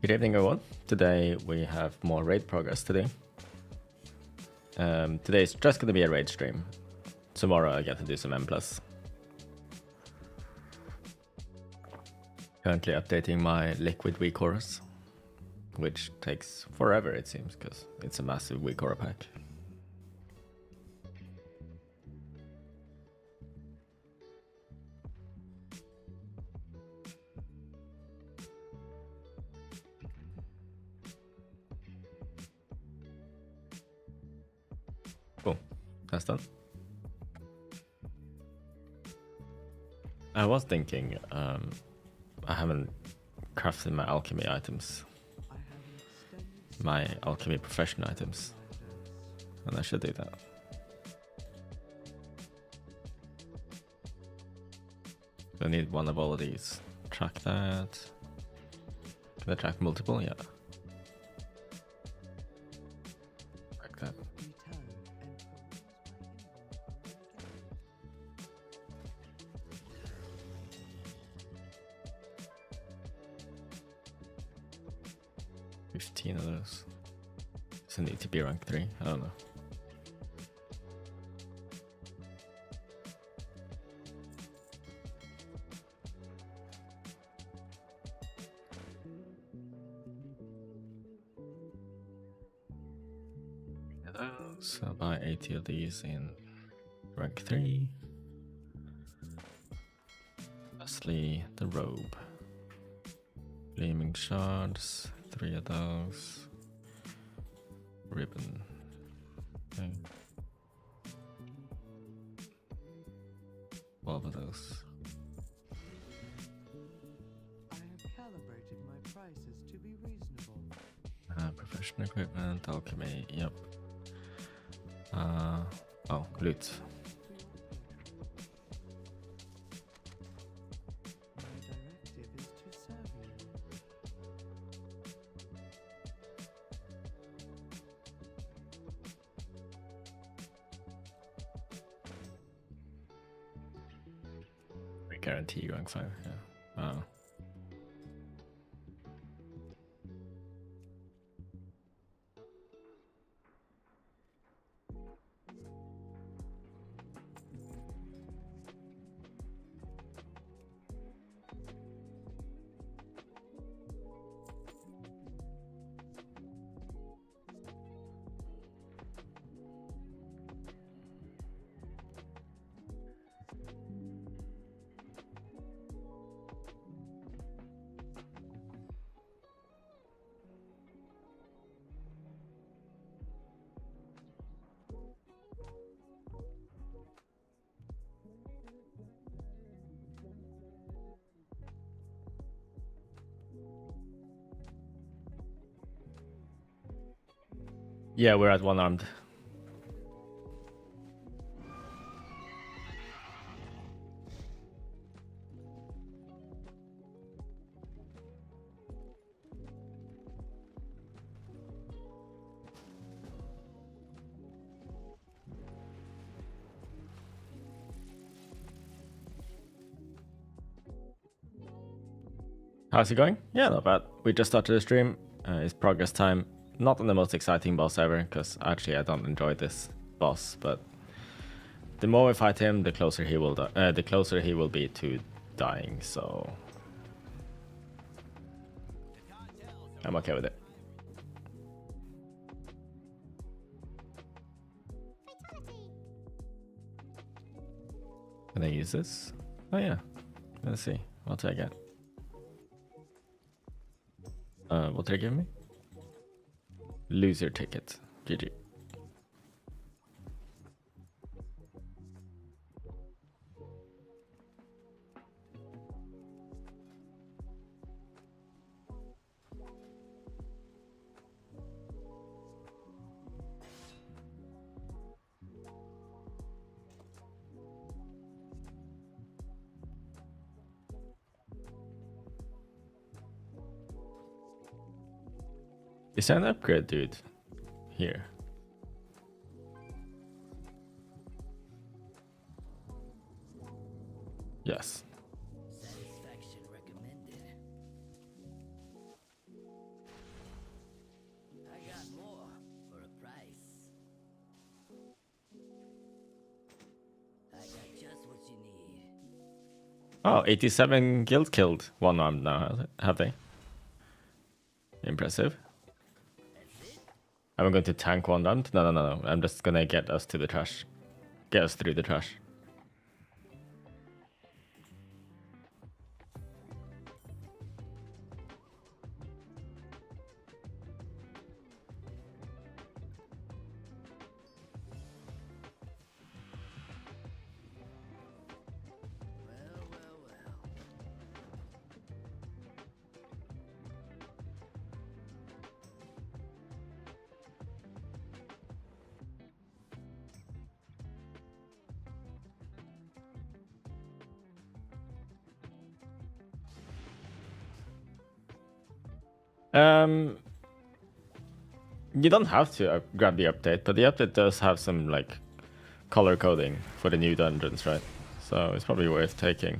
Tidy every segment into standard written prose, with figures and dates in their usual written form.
Good evening, everyone. Today we have more raid progress today. Today is just going to be a raid stream. Tomorrow I get to do some M+. Currently updating my liquid weak horrors, which takes forever it seems, because it's a massive weak horror pack. Cool, that's done. I was thinking, I haven't crafted my alchemy items, my alchemy profession items, and I should do that. I need one of all of these. Track that. Can I track multiple? Yeah. Like that. Of those. Does it need to be rank 3? I don't know. Those. I'll buy 80 of these in rank 3. Lastly, the robe. Gleaming shards. 3 of those. Ribbon. Okay. 12 of those. I have calibrated my prices to be reasonable. Professional equipment, alchemy, yep. Oh, loot. My directive is to serve you. We guarantee rank 5, yeah. Wow. Yeah, we're at 1 armed. How's it going? Yeah, not bad. We just started the stream. It's progress time. Not on the most exciting boss ever, because actually I don't enjoy this boss, but the more we fight him, the closer he will be to dying, so I'm okay with it. Can I use this? Oh yeah. Let's see. What do I get? What did they give me? Loser ticket. GG. Is there an upgrade, dude? Here. Yes. Satisfaction recommended. Oh, 87 guild killed one armed now, have they? Impressive. Am I going to tank one armed? No. I'm just gonna get us to the trash. Get us through the trash. You don't have to grab the update, but the update does have some like color coding for the new dungeons, right? So it's probably worth taking.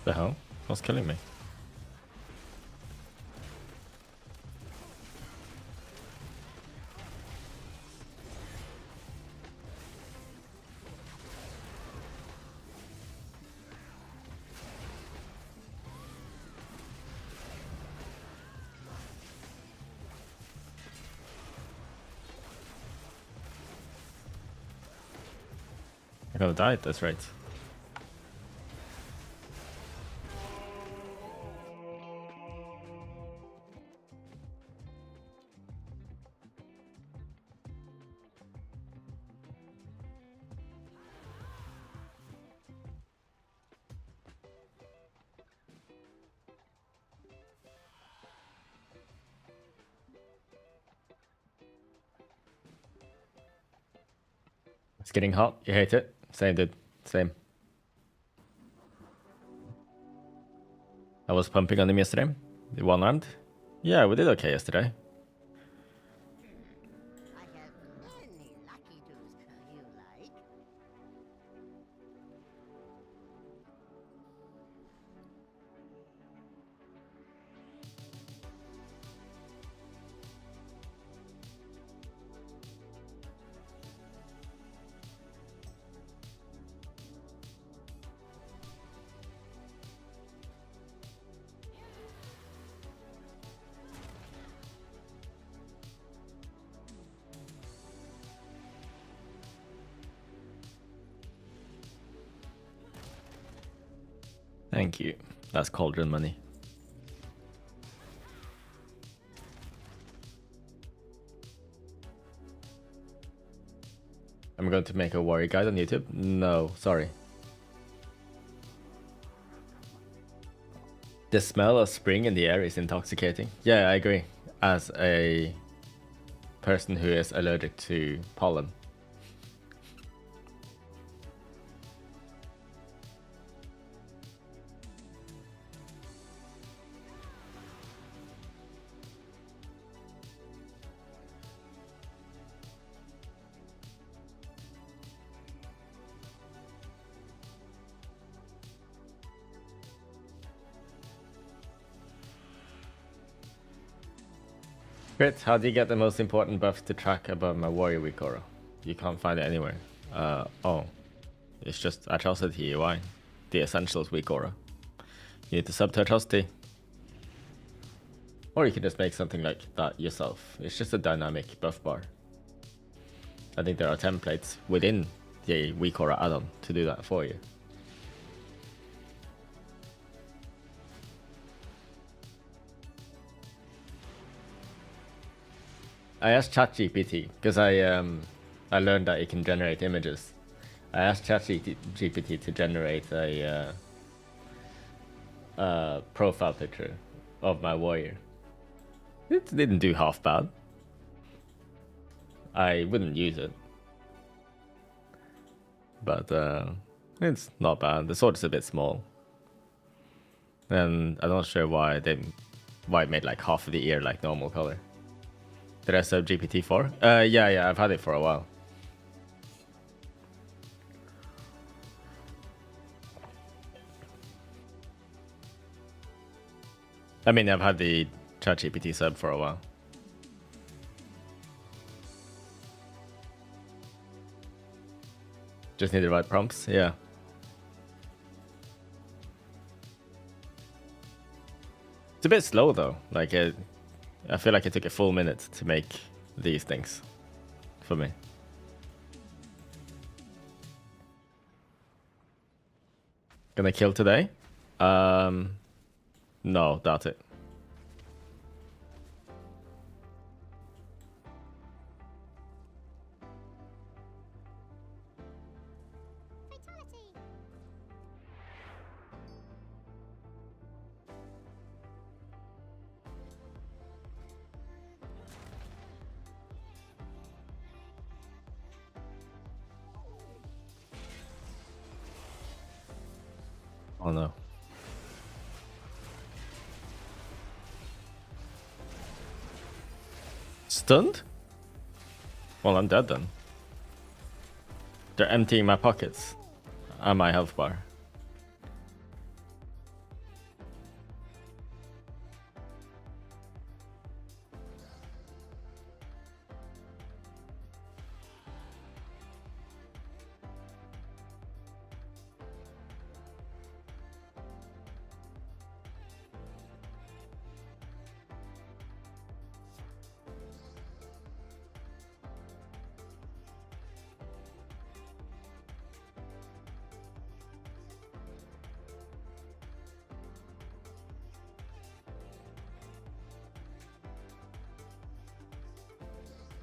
The hell? What's killing me? I'm gonna die at this rate. It's getting hot. You hate it? Same, dude. Same. I was pumping on him yesterday. The one armed. Yeah, we did okay yesterday. I have many lucky dues you like. Thank you. That's cauldron money. I'm going to make a warrior guide on YouTube. No, sorry. The smell of spring in the air is intoxicating. Yeah, I agree. As a person who is allergic to pollen. Crit, how do you get the most important buff to track above my warrior weak aura? You can't find it anywhere. Oh. It's just atrocity UI. The essentials weak aura. You need to sub to atrocity. Or you can just make something like that yourself. It's just a dynamic buff bar. I think there are templates within the weak aura add-on to do that for you. I asked ChatGPT because I learned that it can generate images, I asked ChatGPT to generate a profile picture of my warrior. It didn't do half bad. I wouldn't use it, but it's not bad. The sword is a bit small, and I'm not sure why it made like half of the ear like normal color. Did I sub GPT-4? Yeah, I've had it for a while. I mean, I've had the ChatGPT sub for a while. Just need the right prompts, yeah. It's a bit slow though. Like, I feel like it took a full minute to make these things for me. Gonna kill today? No, doubt it. Oh no. Stunned? Well, I'm dead then. They're emptying my pockets and my health bar.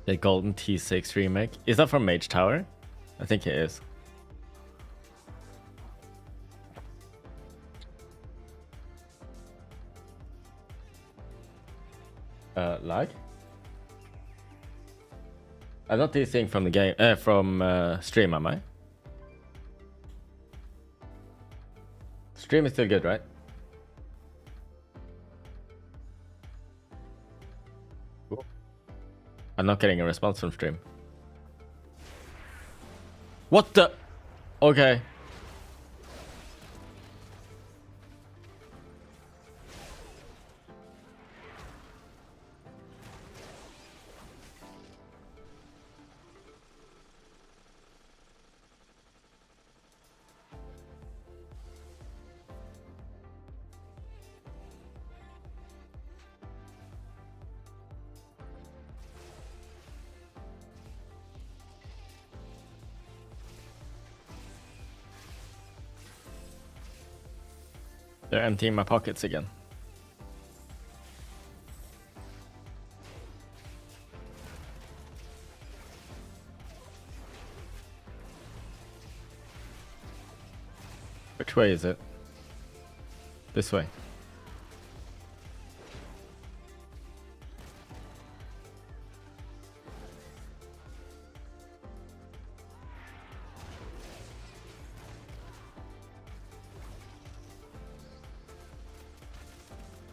The Golden T6 remake. Is that from Mage Tower? I think it is. Lag? I'm not teasing from the game, from stream, am I? Stream is still good, right? I'm not getting a response from stream. What the? Okay. They're emptying my pockets again. Which way is it? This way.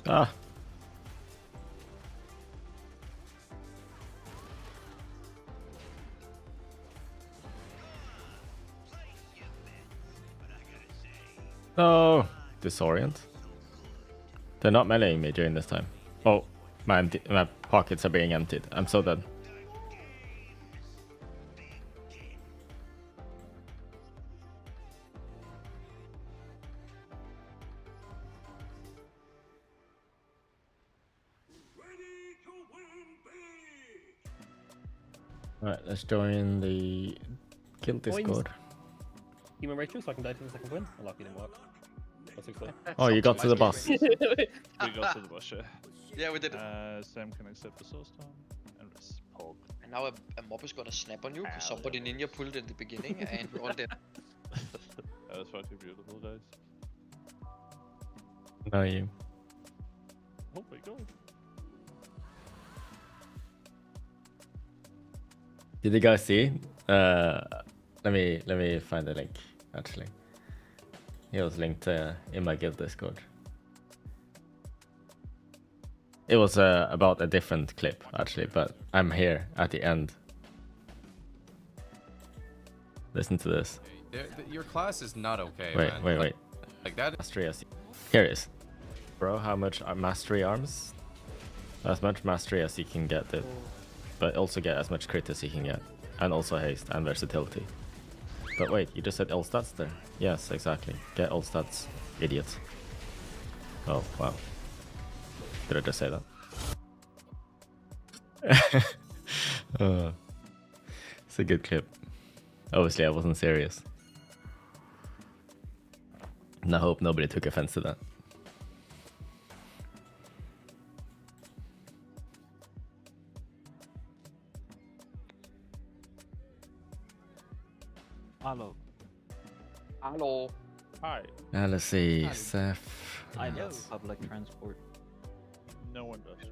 Ah. No. Disorient. They're not meleeing me during this time. Oh, my pockets are being emptied. I'm so dead. Alright, let's join the guild Discord. Human ratio, so I can die to the second win. My luck didn't work. That's exciting. Oh, you got to the boss. We got to the boss, yeah. Yeah, we did. Sam can accept the soul stone and this pog. now a mob is gonna snap on you because somebody ninja pulled in the beginning and we're all dead. That's fucking beautiful, guys. No, you. Oh my god. Did you guys see? Let me find the link. Actually, it was linked in my guild Discord. It was about a different clip actually, but I'm here at the end. Listen to this. Your class is not okay. Wait, man. wait. Like that. Mastery as here it is. Bro, how much mastery arms? As much mastery as you can get it, but also get as much crit as you can get, and also haste and versatility. But wait, you just said all stats there. Yes, exactly. Get all stats, idiot. Oh wow. Did I just say that? It's a good clip. Obviously, I wasn't serious. And I hope nobody took offense to that. Hello. Hello. Hi. Let's see, Howdy. Seth. I know Yes. public transport. No one does.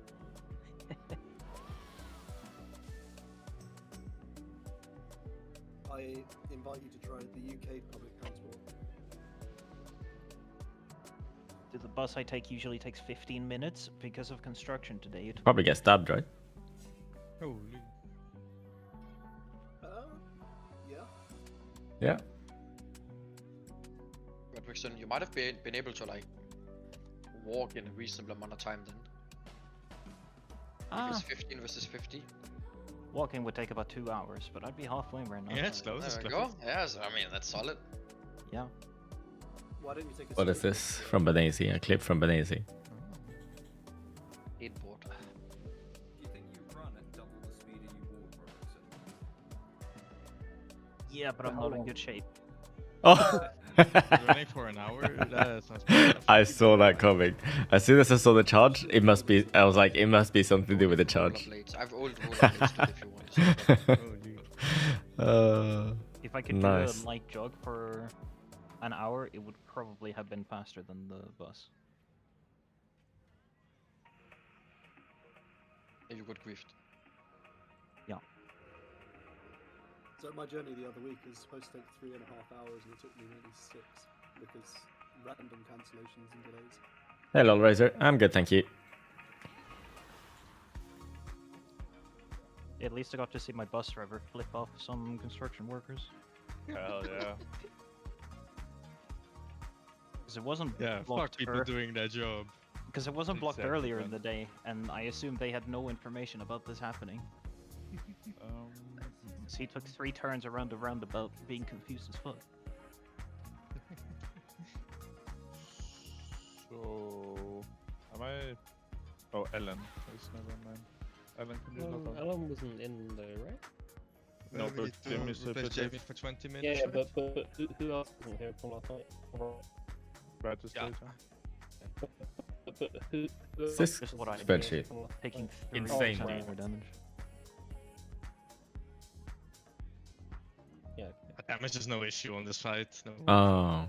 I invite you to try the UK public transport. The bus I take usually takes 15 minutes because of construction today. It Probably get stabbed, right? Holy. Yeah. Yeah. But Brixton, you might have been able to like walk in a reasonable amount of time then. If it's 15 versus 50. walking would take about 2 hours, but I'd be halfway right now. Yeah, it's close. It's There we close. go. Yeah, so, I mean that's solid. Yeah. Why don't you take a What is screen? this from Benezi? A clip from Benezi. Skateboard. Do you think you run at double the speed you walk, Yeah, but I'm not in good shape. Oh! Running for an hour? That sounds bad. I saw that coming. As soon as I saw the charge, it must be. I was like, it must be something to do with the charge. Rollerblades. I've old rollerblades too if you want to see. Holy. If I could Nice. do a light jog for an hour, it would probably have been faster than the bus. If you got griefed. So my journey the other week was supposed to take 3.5 hours and it took me nearly 6 because random cancellations and delays. Hello, Razor. I'm good, thank you. At least I got to see my bus driver flip off some construction workers. Hell yeah. Because it wasn't Yeah, fuck blocked people doing their job. Because it wasn't blocked Exactly, earlier in man. the day, and I assumed they had no information about this happening. So he took 3 turns around the roundabout, being confused as fuck. So, am I? Oh, Ellen. It's never mind. Ellen, can you not? Alan wasn't in there, right? No, but Jim is a bit Jamie late. for 20 minutes. Yeah, right? but who else wasn't here from last night? Bad to stage, huh? But who else This Just what I did. spreadsheet. from last Taking night? 3% Insane. more damage. Yeah. Damage is no issue on this fight. No. Oh.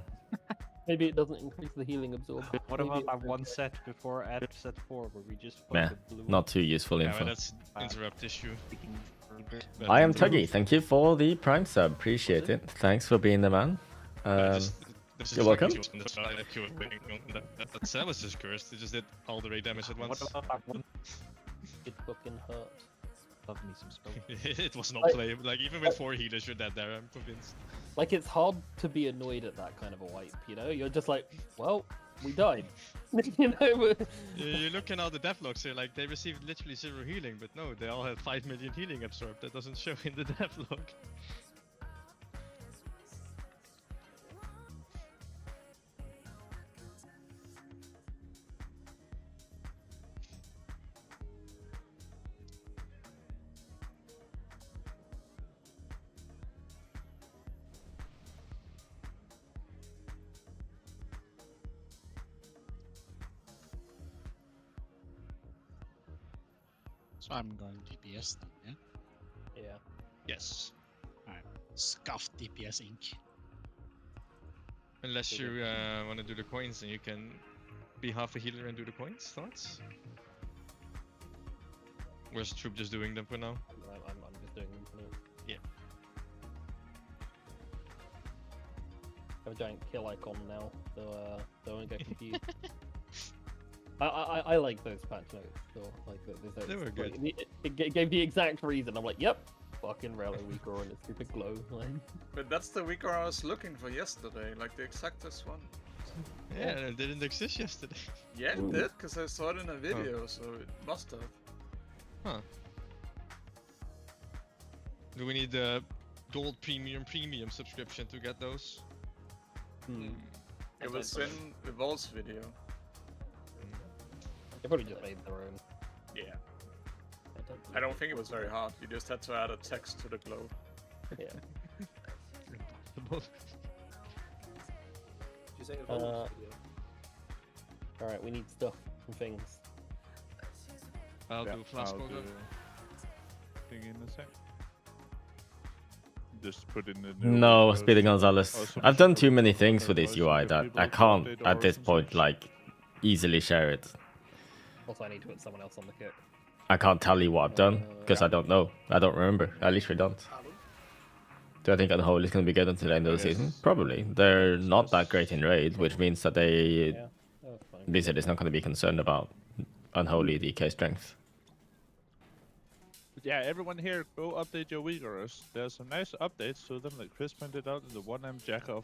Maybe it doesn't increase the healing absorption. What Maybe about it- that one set before at set 4 where we just Meh, fucking blew not up too useful Yeah, info. but that's interrupt issue. taking forever? But I am the- Tuggy. Thank you for the Prime sub. Appreciate it. Thanks for being the man. This is you're like welcome. issues on the side, like, you were waiting on that cell was just cursed. It just did all the rate damage at What once. about that one? It fucking hurt. Love me some spell. It was not Like- playable. Like even with 4 healers, you're dead there. I'm convinced. Like, it's hard to be annoyed at that kind of a wipe, you know? You're just like, well, we died. You know? You're looking at the deathlogs here, like they received literally 0 healing, but no, they all had 5 million healing absorbed. That doesn't show in the deathlog. So I'm going DPS then, yeah? Yeah. Yes. Alright. Scuffed DPS Inc. Unless you want to do the coins, and you can be half a healer and do the coins. Thoughts? Where's the troop just doing them for now? I'm just doing them for now. Yeah. I have a giant kill icon now, so don't get confused. I like those patch notes. So like They were good. It gave the exact reason. I'm like, yep, fucking Railway Weaker and its stupid glow. Like, But that's the weaker I was looking for yesterday, like the exactest one. Yeah, it didn't exist yesterday. Yeah, it did, because I saw it in a video, so it must have. Huh. Do we need the gold premium subscription to get those? It was in Evolve's video. they probably just made their own. Yeah. I don't think it was very hard. You just had to add a text to the glow. Yeah. Did you say Evolve's video? All right, we need stuff and things. I'll do flask I'll holder. do thing in a sec. Just put in the No, Speedy Gonzalez. Also, I've done too sure, many things okay, with this also UI if that people I can't update at this origins point and like easily share it. Also, I need to put someone else on the kit. I can't tell you what I've done because I don't know. I don't remember. I literally don't. Do I think Unholy is going to be good until the end of the season? Probably. They're not that great in raid, which means that they Yeah, that's fine. Blizzard is not going to be concerned about Unholy DK strength. Yeah, everyone here, go update your Uyghurs. There's some nice updates to them that Chris pointed out in the 1M Jackoff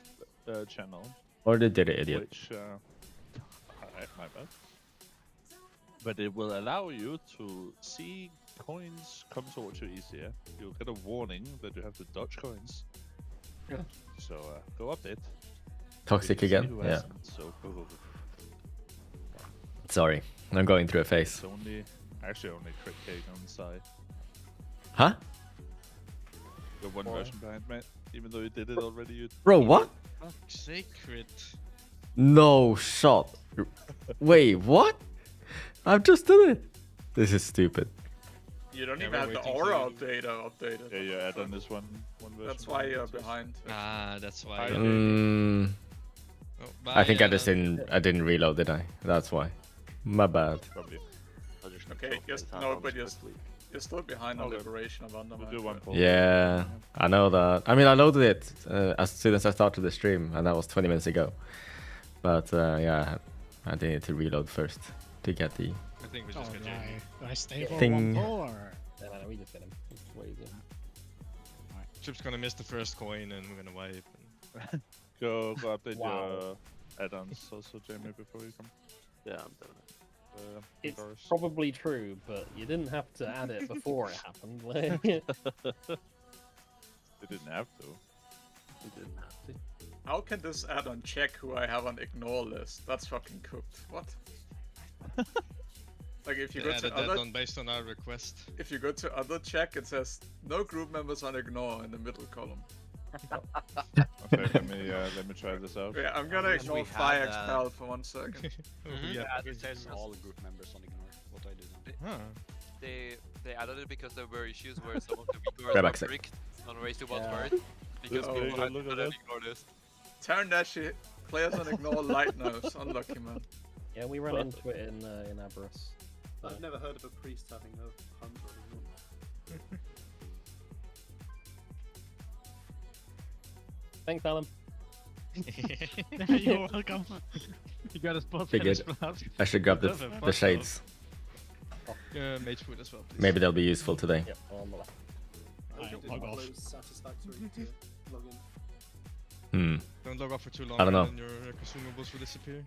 channel. Or they did it, idiot. Which, alright, my bad. But it will allow you to see coins come towards you easier. You'll get a warning that you have to dodge coins. Yeah. So, go update. Toxic See again? who Yeah. hasn't, so go. Sorry, I'm going through a phase. It's only, actually only crit cake on the side. Huh? You're one version behind, mate. Even though you did it already, you. Bro, what? Fuck's sake, crit. No shot. Wait, what? I've just done it. This is stupid. You don't Yeah, even we're have the waiting aura to- updated. Yeah, you add on this one version. That's why you're behind. Ah, that's why. Mm, Oh, I think bye, I just Alan. I didn't reload, did I? That's why. My bad. Probably. Okay, but you're still behind on Liberation of Undermine. Do one poll. Yeah, I know that. I mean, I loaded it as soon as I started the stream, and that was 20 minutes ago. But yeah, I did need to reload first to get the I think we Oh just got no. Jamie. Do I stay for Thing. one pull or? No, we just get him. It's way easier. Chip's gonna miss the first coin, and we're gonna wipe. And... Go update Wow. your add-ons also, Jamie, before you come. Yeah, I'm doing it. It's Doors. probably true, but you didn't have to add it before it happened. Like, You didn't have to. You didn't have to. How can this add-on check who I have on ignore list? That's fucking cooked. What? Like if you They go added to that other, on based on our request. if you go to other check, it says no group members on ignore in the middle column. Okay, let me try this out. Yeah, I'm gonna wish ignore we had Fire that. Expel for 1 second. Yeah. It says all group members on ignore. What I did. Huh. They added it because there were issues where some of the Grab weakers were access. bricked on race to one Yeah. bird because Oh, people yeah, had look at an that. ignore list. Turn that shit. Players on ignore light nerves. Unlucky man. yeah, we ran into it in Aberus. I've never heard of a priest having a hunter anymore. Thanks, Alan. You're welcome. You got a spot Figured I should grab the shades. Mage food as well, please. Maybe they'll be useful today. Yep, on the left. Alright, Didn't log off. close satisfactory to log in. Don't log off for too long. I don't know. And your consumables will disappear.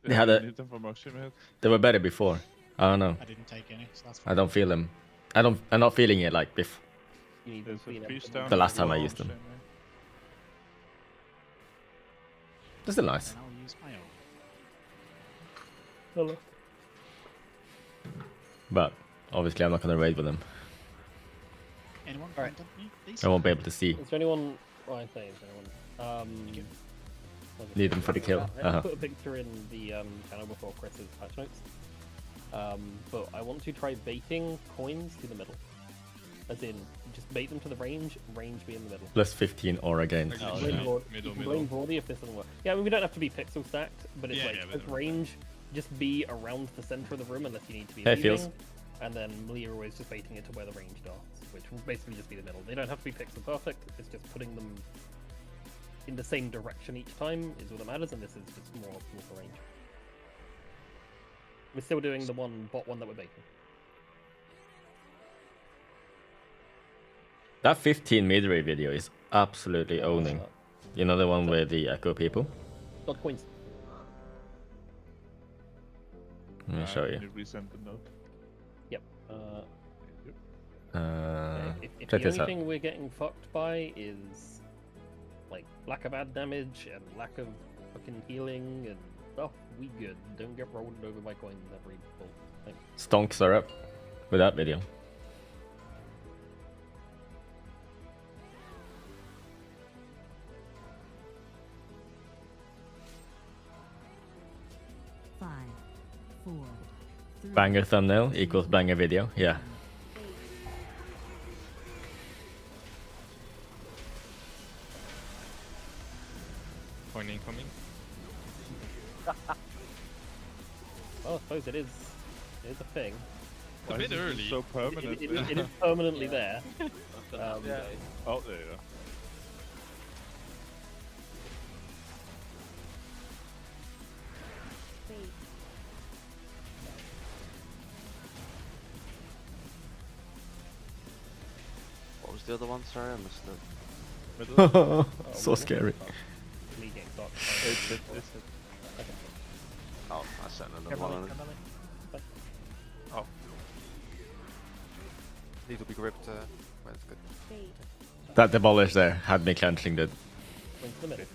They had a- Need them for Moxie, mate. They were better before. I don't know. I didn't take any, so that's I fine. don't feel them. I'm not feeling it like before. You need There's to clean a piece everything. down The at last time I wall, used them. Jamie. They're still nice. And I'll use my own. Hello. But obviously I'm not gonna raid with them. Anyone Alright. contact me, please? I won't be able to see. Is there anyone? Well, I say, is there anyone? Need them for the kill. I put a picture in the channel before Chris's patch notes. But I want to try baiting coins to the middle. As in, just bait them to the range be in the middle. Plus 15 aura gain. Like, Blame yeah, broad- middle, you can middle. blame broadly if this doesn't work. Yeah, I mean, we don't have to be pixel stacked, but it's Yeah, like yeah, as but- range, just be around the center of the room unless you need to be Hey, leaving. feels. And then Leah always just baiting it to where the range darts, which will basically just be the middle. They don't have to be pixel perfect, it's just putting them in the same direction each time is what that matters, and this is just more optimal for range. We're still doing the bot one that we're baiting. That 15 midway video is absolutely owning. You know the one with the echo people? Got coins. Let me show you. Can you resend the note? Yep. If Check the this only out. thing we're getting fucked by is like lack of ad damage and lack of fucking healing and stuff, we good. Don't get rolled over by coins every bull thing. Stonks are up with that video. Banger thumbnail equals banger video. Yeah. Coin incoming. Well, I suppose it is a thing. A bit early. So permanent. It is permanently there. Yeah. Oh, there you go. What was the other one? Sorry, I missed it. So scary. Me getting fucked. It's Oh, I sent another one on it. Oh. Need to be gripped. Well, that's good. That demolish there had me clenching the. Went to the middle.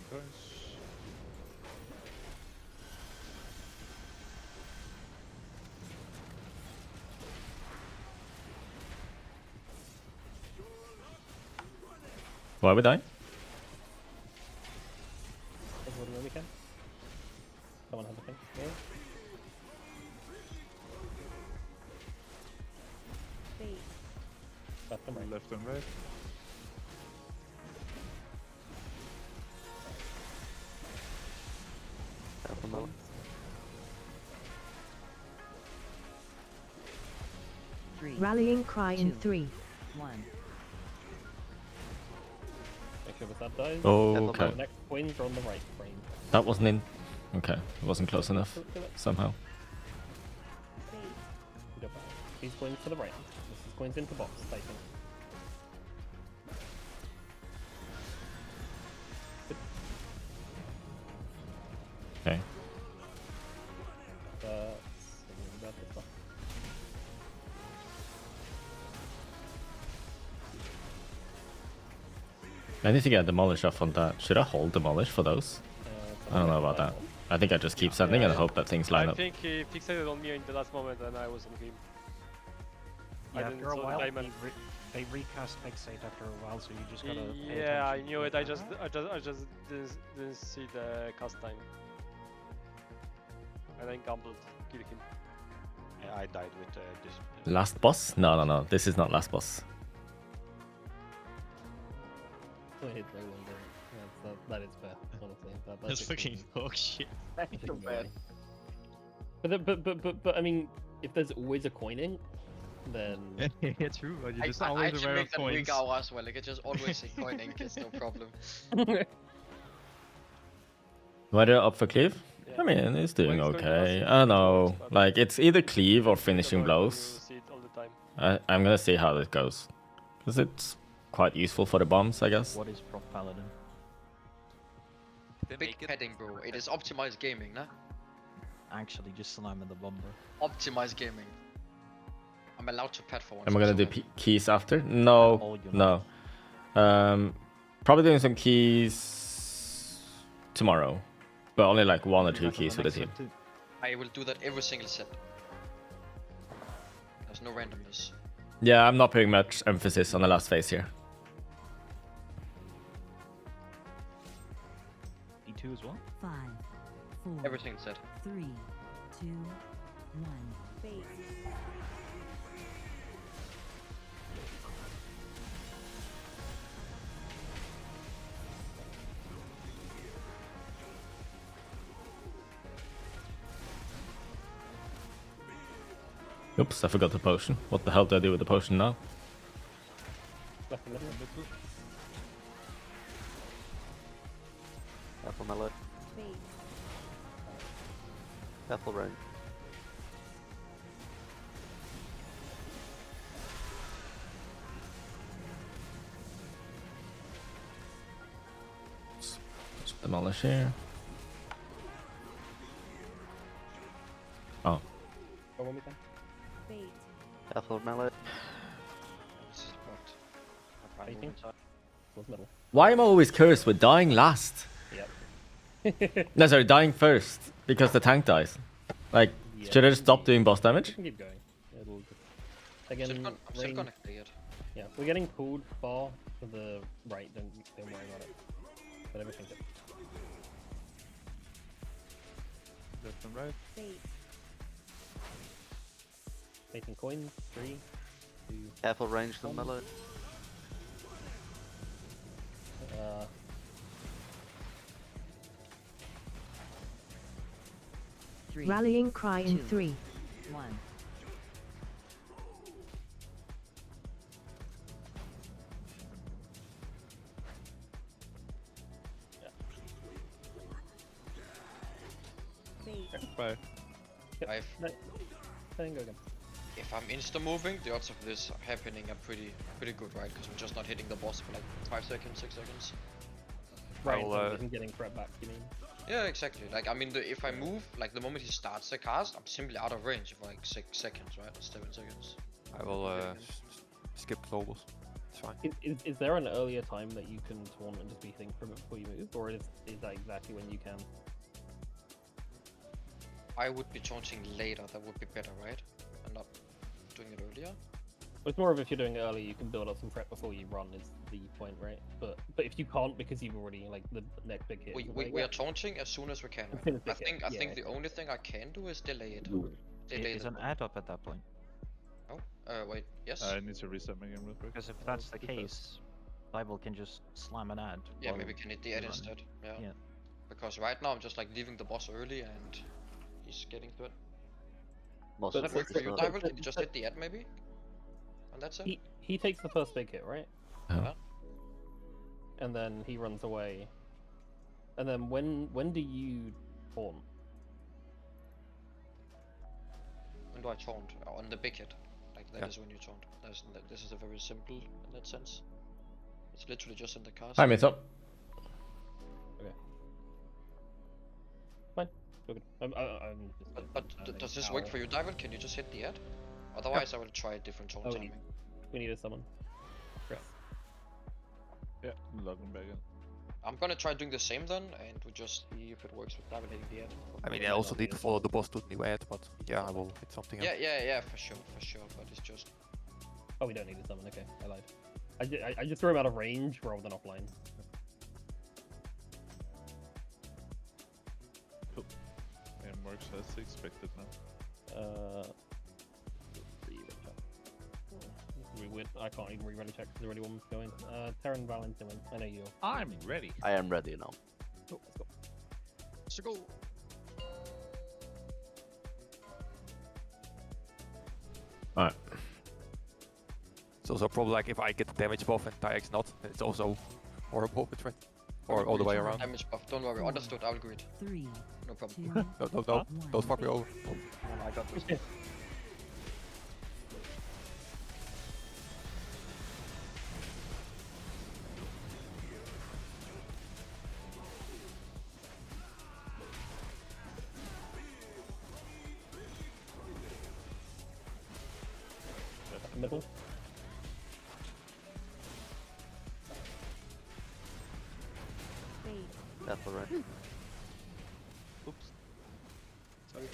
Why would I? Everybody where we can. Someone has a thing. Yeah. Left and right. left and right. Rallying cry in 3, 1. Make sure the sub dies. Okay. The next coins are on the right frame. That wasn't in. Okay, it wasn't close enough somehow. These coins to the right. This is coins into box, I think. Okay. About this one. I need to get demolish off on that. Should I hold demolish for those? I don't know about that. I think I just keep sending and hope that things line I up. think he fixated on me in the last moment and I was on him. I Yeah, didn't after a saw the while, diamond. they recast Fixate after a while, so you just gotta. pay Yeah, I attention. knew it. I just didn't see the cast time. And then gambled, killing him. Yeah, I died with this. Last boss? No. This is not last boss. I hate Ray Wonder. That is fair, honestly. That's fucking dog shit. That's so bad. But I mean, if there's always a coining, then Yeah, true. But you're just I always actually aware make of that coins. weak hour as well. Like, I just always say coining, it's no problem. Whether up for cleave? Yeah. I mean, it's doing Well, it's going okay. to I don't know. Like, it's either cleave or finishing blows. See it all the time. I'm gonna see how this goes. Because it's quite useful for the bombs, I guess. What is Proc Paladin? Big heading, bro. It is optimized gaming, nah? Actually, just slam in the bomber. Optimized gaming. I'm allowed to pet for once. Am I gonna I'm do so happy. keys after? No. No. Probably doing some keys tomorrow. But only like 1 or 2 keys with the team. I will do that every single set. There's no randomness. Yeah, I'm not putting much emphasis on the last phase here. E2 as well? 5, 4, Everything set. 3, 2, 1. Oops, I forgot the potion. What the hell do I do with the potion now? Left and middle. Careful melee. Careful range. Just demolish here. Oh. Go one we can. Careful melee. Fighting. Close middle. Why am I always cursed with dying last? Yep. No, sorry, dying first. Because the tank dies. Like, Yeah. should I just stop doing boss You damage? can keep going. It'll just... I'm Again, still range- gonna clear it. Yeah, we're getting pulled far to the right, don't worry about it. But everything's good. Left and right. Making coins, 3, 2, Careful range the melee. Rallying cry in 3, 1. Bye. I've, Then go again. if I'm insta moving, the odds of this happening are pretty good, right? Because I'm just not hitting the boss for like 5 seconds, 6 seconds. Right, I'm getting prep back, you mean? Yeah, exactly. Like, I mean, if I move, like the moment he starts the cast, I'm simply out of range for like 6 seconds, right? Or 7 seconds. I will skip globals. It's fine. Is there an earlier time that you can taunt and just be think from it before you move, or is that exactly when you can? I would be taunting later, that would be better, right? And not doing it earlier. Well, it's more of if you're doing it early, you can build up some prep before you run is the point, right? But if you can't because you've already like the next big hit. We are taunting as soon as we can. As soon as we I can, think I yeah, think the only thing I can do is delay it. Delay Is the an add up at that point? Oh, wait, yes. I need to reset my game real quick. Because if that's the case, Bible can just slam an ad. Yeah, while maybe we can hit the ad you run. instead. Yeah. Yeah. Because right now I'm just like leaving the boss early and he's getting to it. Boss Does is that work for you, focused on- Dival? Can you just hit the ad maybe? And that's it? He takes the first big hit, right? Oh. And then he runs away. And then when do you taunt? When do I taunt? On the big hit. Like that is when you taunt. This is a very simple in that sense. It's literally just in the cast. Hi, Mythic. Okay. Fine. Okay. I'm just But does this work for you, Dival? Can you just hit the ad? Otherwise I will try a different taunt timing. We need a summon. Chris. Yeah, logging back in. I'm gonna try doing the same then, and we just see if it works with Dival hitting the ad. I mean, I also need to follow the boss to the new ad, but yeah, I will hit something else. Yeah, for sure. But it's just... Oh, we don't need a summon. Okay, I lied. I just threw him out of range rather than offline. Cool. Game works as expected now. I can't even re-ready check because there's already one going. Terran Valentin, I know you're. I'm ready. I am ready now. Cool, let's go. Let's go. Alright. It's also probably like if I get the damage buff and Tyx not, it's also horrible, it's right? Or all the way around. Damage buff, don't worry. Understood, I will greet. 3, No problem. 2, No, don't fuck me over. I got this. Middle. Careful range. Oops. Sorry.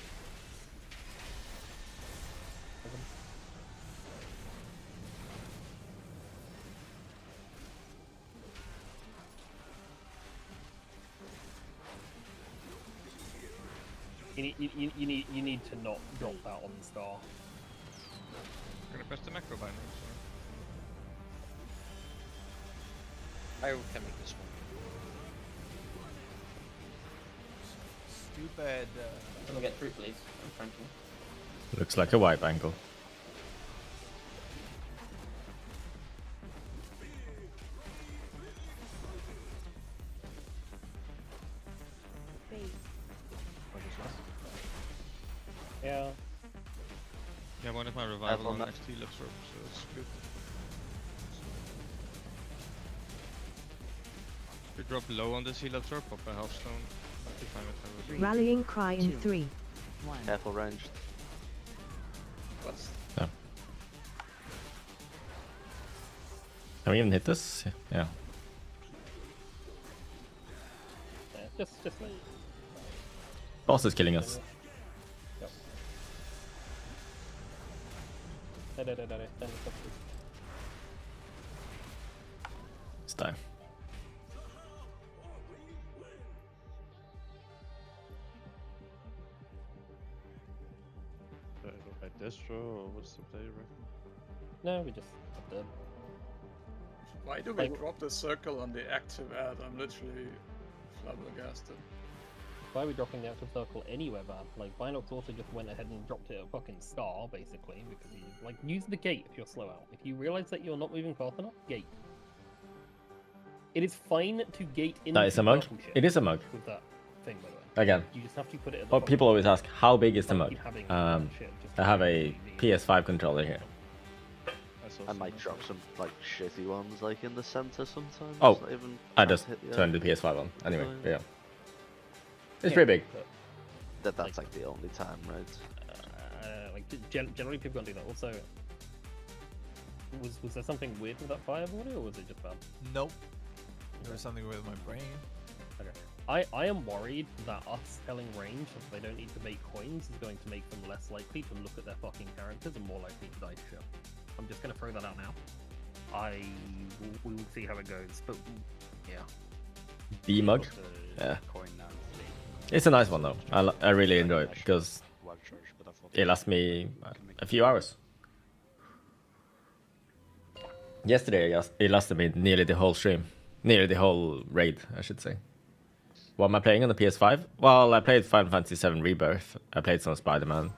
You need to not drop that on the star. I'm gonna press the macro binder. I can make this one. Stupid. Can we get through, please? I'm Frankie. Looks like a wipe angle. Yeah. Yeah, one of my revival on ma- next heal absorb, so it's good. If we drop low on this heal absorb, pop a health stone. I'll be fine with that. Rallying cry in 3, 1. Careful ranged. Yeah. Can we even hit this? Yeah. Yeah, just like. Boss is killing us. Yep. Stand up, please. It's time. By destro or what's the play, you reckon? No, we just dead. Why do we Like- drop the circle on the active ad? I'm literally flabbergasted. Why are we dropping the active circle anywhere, man? Like, Binox also just went ahead and dropped it at fucking Scar, basically, because he, like, use the gate if you're slow out. If you realize that you're not moving fast enough, gate. It is fine to gate into That is a mug. purple shit It is a mug. with that thing, by the way. Again. You just have to put it at the Well, bottom. people always ask, how big is the Can't mug? keep having that shit just I have a PS5 controller here. I might drop some like shitty ones like in the center sometimes. Oh, not even I can't just hit the turned the earth. PS5 on. Anyway, Fine. yeah. It's pretty big. That's like the only time, right? Like, generally people don't do that. Also, was there something weird with that fireball, or was it just bad? Nope. There was something with my brain. Okay. I am worried that us telling range that they don't need to make coins is going to make them less likely to look at their fucking characters and more likely to die to shit. I'm just going to throw that out now. We will see how it goes, but yeah. The mug? Yeah. It's a nice one though. I really enjoy it because it lasts me a few hours. Yesterday it lasted me nearly the whole stream. Nearly the whole raid, I should say. What am I playing on the PS5? Well, I played Final Fantasy VII Rebirth. I played some Spider-Man.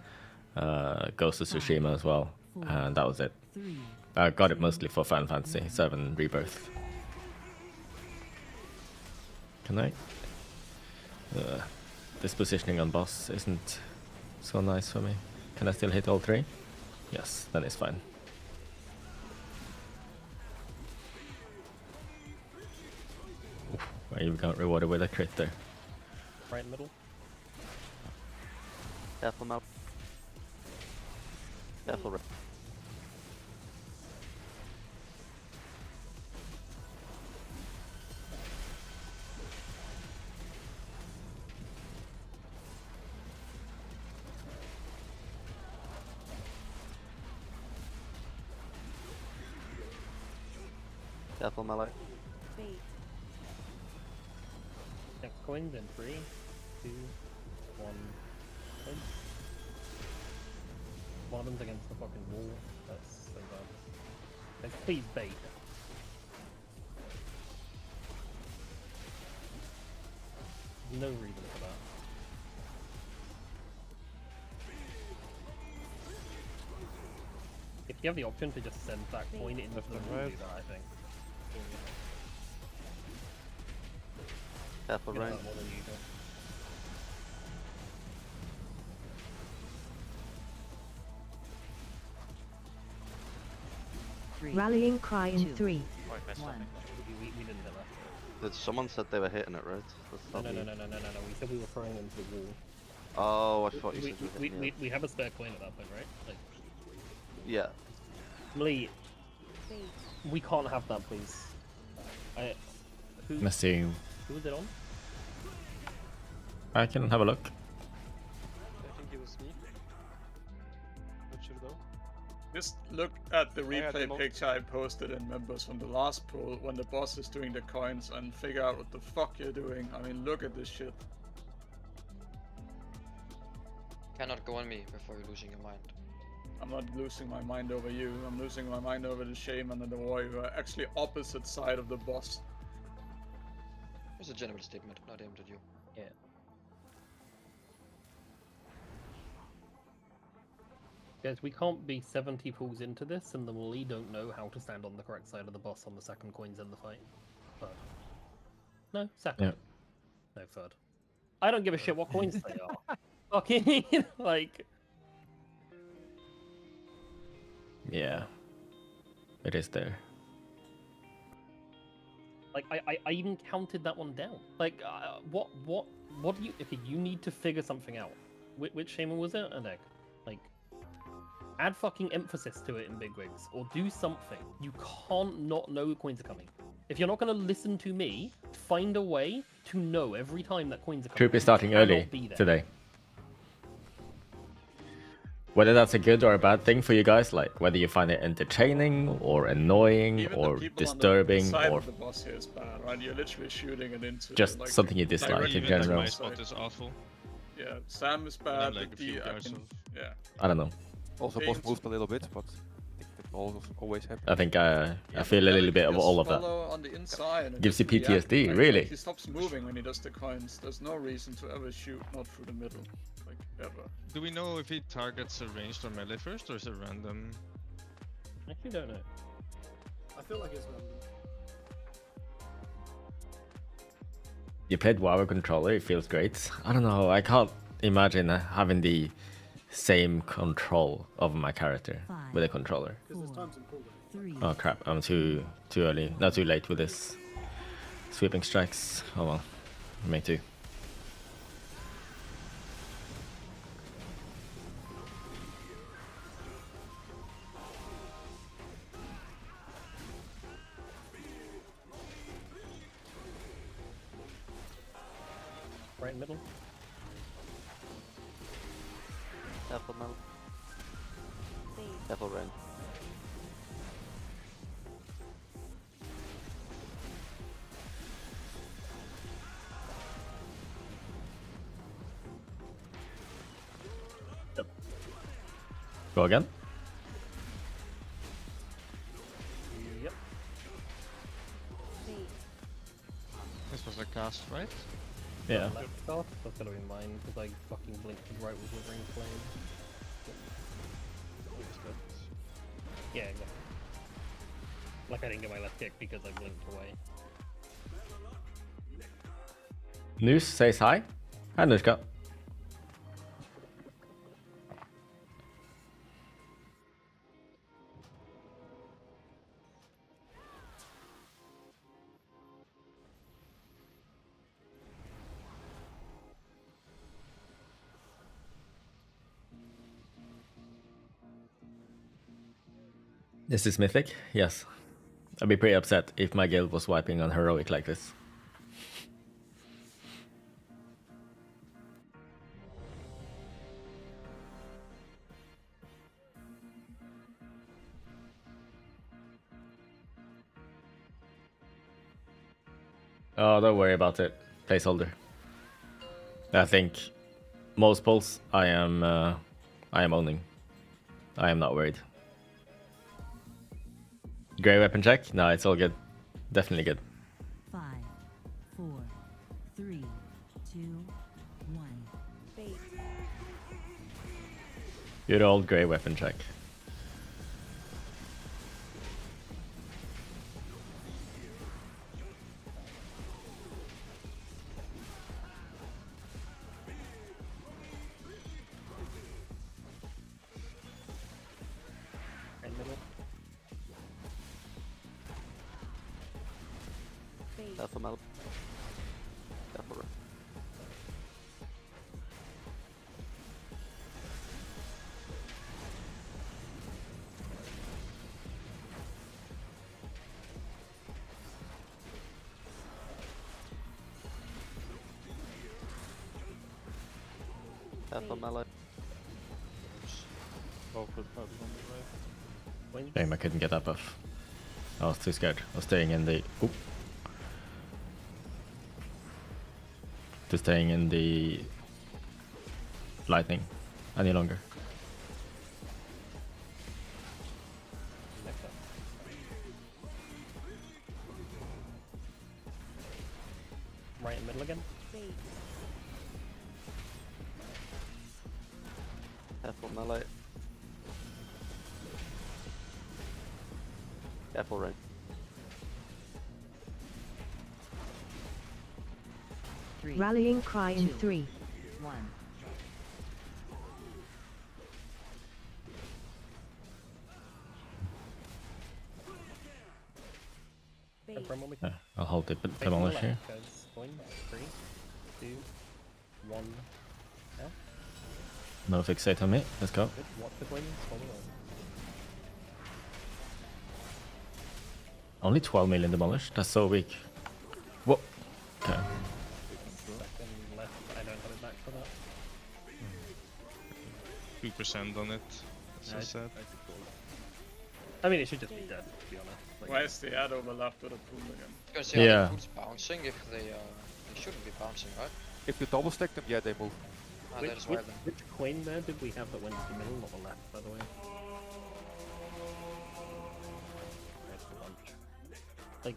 Ghost of Tsushima as well. And that was it. I got it mostly for Final Fantasy VII Rebirth. Can I? This positioning on boss isn't so nice for me. Can I still hit all three? Yes, then it's fine. Oof, you got rewarded with a crit there. Right in the middle. Careful map. Careful. Careful, melee. Next coins in 3, 2, 1. Coin. One of them's against the fucking wall. That's so bad. Let's please bait. No reason for that. If you have the option to just send that coin into the wall, do that, I think. Careful, You know rain. that more than you do. Rallying cry in 3, 1. We didn't hit that. Someone said they were hitting it, right? No. We said we were throwing into the wall. Oh, I thought you said you were hitting it. We have a spare coin at that point, right? Like, Yeah. Lee, we can't have that, please. Missing. Who was it on? I can have a look. I think it was me. Not sure though. Just look at the I had replay them all. picture I posted in members from the last pool when the boss is doing the coins and figure out what the fuck you're doing. I mean, look at this shit. Cannot go on me before you're losing your mind. I'm not losing my mind over you. I'm losing my mind over the shaman and the warrior who are actually opposite side of the boss. It's a general statement, not aimed at you. Yeah. Guys, we can't be 70 pulls into this and the Lee don't know how to stand on the correct side of the boss on the second coins in the fight. Third. No, second. Yeah. No, third. I don't give a shit what coins they are. Fucking, like, Yeah. It is there. Like I even counted that one down. Like what do you? Okay, you need to figure something out. Which shaman was it? An egg. Like add fucking emphasis to it in big wigs, or do something. You can't not know the coins are coming. If you're not gonna listen to me, find a way to know every time that coins are coming. Troop is starting early today. Whether that's a good or a bad thing for you guys, like whether you find it entertaining or annoying Even or the people disturbing on the side or of the boss here is bad, right? You're literally shooting it into just like, something you dislike directly in into general. my My spot is awful. Yeah, Sam is And bad, I'm like but a few the yards off. yeah. I don't know. Also, Okay, boss so- moved a little bit, but I think that always happens. I think I feel a little bit of all of that. Follow on the inside and Gives you just react, PTSD, right? really. Like, he stops moving when he does the coins. There's no reason to ever shoot not through the middle, like ever. Do we know if he targets a ranged or melee first, or is it random? I actually don't know. I feel like it's random. You played WoW controller, it feels great. I don't know, I can't imagine having the same control over my character with a controller. Because there's times in pull. Oh crap, I'm too early, not too late with this. Sweeping strikes, oh well, me too. Right in the middle. Careful, Mel. Careful, Rain. Go again? Yep. This was a cast, right? Yeah. Left stuff. That's gotta be mine because I fucking blinked right with Withering Flame. Yeah, exactly. Like I didn't get my left kick because I blinked away. Noose says hi. Hi Nushka. This is Mythic? Yes. I'd be pretty upset if my guild was wiping on heroic like this. Oh, don't worry about it. Placeholder. I think most pulls I am owning. I am not worried. Grey weapon check? No, it's all good. Definitely good. 5, 4, 3, 2, 1. Fate. Good old grey weapon check. Right in the middle. Careful, Mel. Careful, Rain. Careful, Melee. Shame I couldn't get that buff. I was too scared. I was staying in the... Oop. To staying in the... lightning any longer. Next up. Right in the middle again. Careful, Melee. Careful, Rain. Rallying cry in 3, 1. Confirm when we Yeah, can. I'll hold it, but Facing the demolish left, here. guys. Coin. 3, 2, 1. Now. No fixate on me. Let's go. Good. Watch the coins. Hold on. Only 12 million demolished. That's so weak. Whoa. Okay. Second left. I don't have it back for that. 2% on it. So Nice. sad. I mean, it should just be dead, to be honest. Like, Why is the ad overlapped with the pool again? Because the Yeah. other pool's bouncing if they shouldn't be bouncing, right? If you double stack them, yeah, they move. Ah, which, that is why which, then. which coin there did we have that went to the middle or the left, by the way? There's the bunch. Like,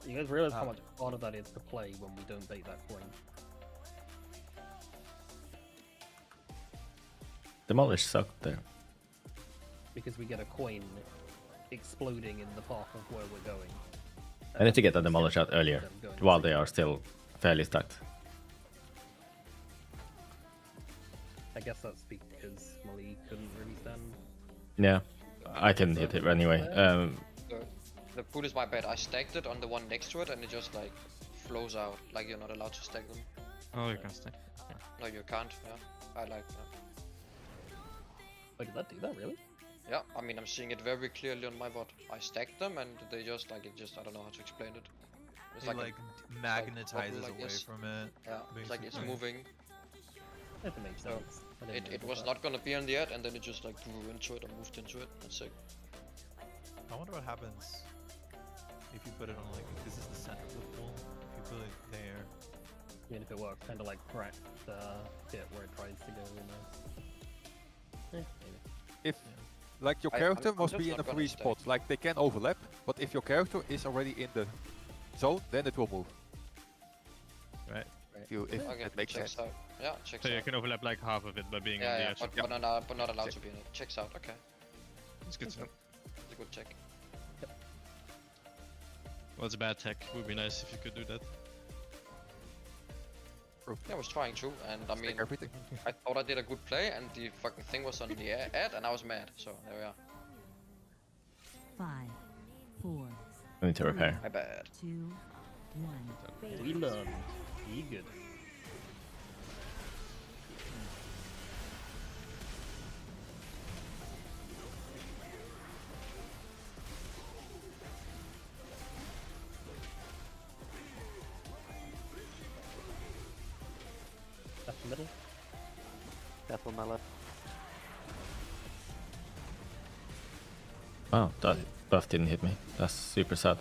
you guys realize how much harder that is to play when we don't bait that coin? Demolish sucked there. Because we get a coin exploding in the path of where we're going. I need to get the demolish out earlier, while they are still fairly stacked. I guess that's because Mali couldn't really stand. Yeah, I can hit it anyway. The pool is my bad. I stacked it on the one next to it and it just like flows out. Like you're not allowed to stack them. Oh, you can stay. No, you can't. Yeah, I like that. Wait, did that do that really? Yeah, I mean I'm seeing it very clearly on my VOD. I stacked them and they just like it just I don't know how to explain it. It's It like magnetizes like away this. from it. Yeah, it's like it's basically. moving. That makes So sense. I didn't it know was that. not gonna be on the ad and then it just like grew into it or moved into it. That's sick. I wonder what happens if you put it on like this is the center of the pool. If you put it there. I mean, if it works, kind of like crack the bit where it tries to go in there. Maybe. If like your I'm character must just be in not a gonna free stay. spot, like they can overlap, but if your character is already in the zone, then it will move. Right. If Okay, that makes checks sense. out. Yeah, checks So out. you can overlap like half of it by being on the Yeah, edge. but, of but not allowed to be in it. Checks out. Okay, It's good to know. it's a good check. Well, it's a bad tech. Would be nice if you could do that. Yeah, I was trying to, and I mean, everything. I thought I did a good play, and the fucking thing was on the ad, and I was mad. So there we are. 5, 4, I need to repair. My bad. 2, 1. We learned. Be good. Left the middle. Careful, my left. Oh, that buff didn't hit me. That's super sad.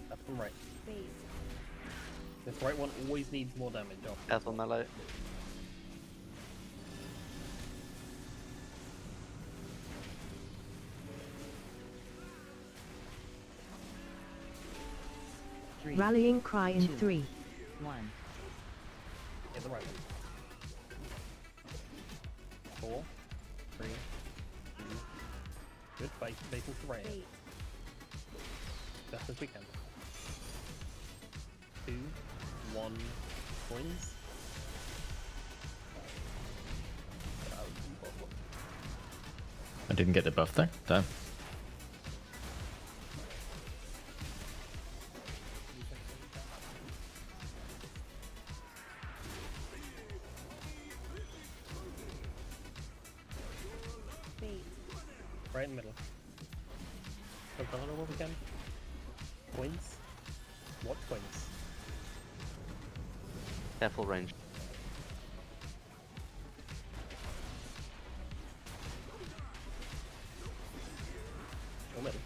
Left and right. This right one always needs more damage off. Careful, melee. Rallying cry in 3, 1. Yeah, the right one. 4, 3, 2. Good. Facing to right. Best as we can. 2, 1. Coins. I didn't get the buff there. Damn. Right in the middle. Jump on where we can. Coins. What coins? Careful range. Go middle.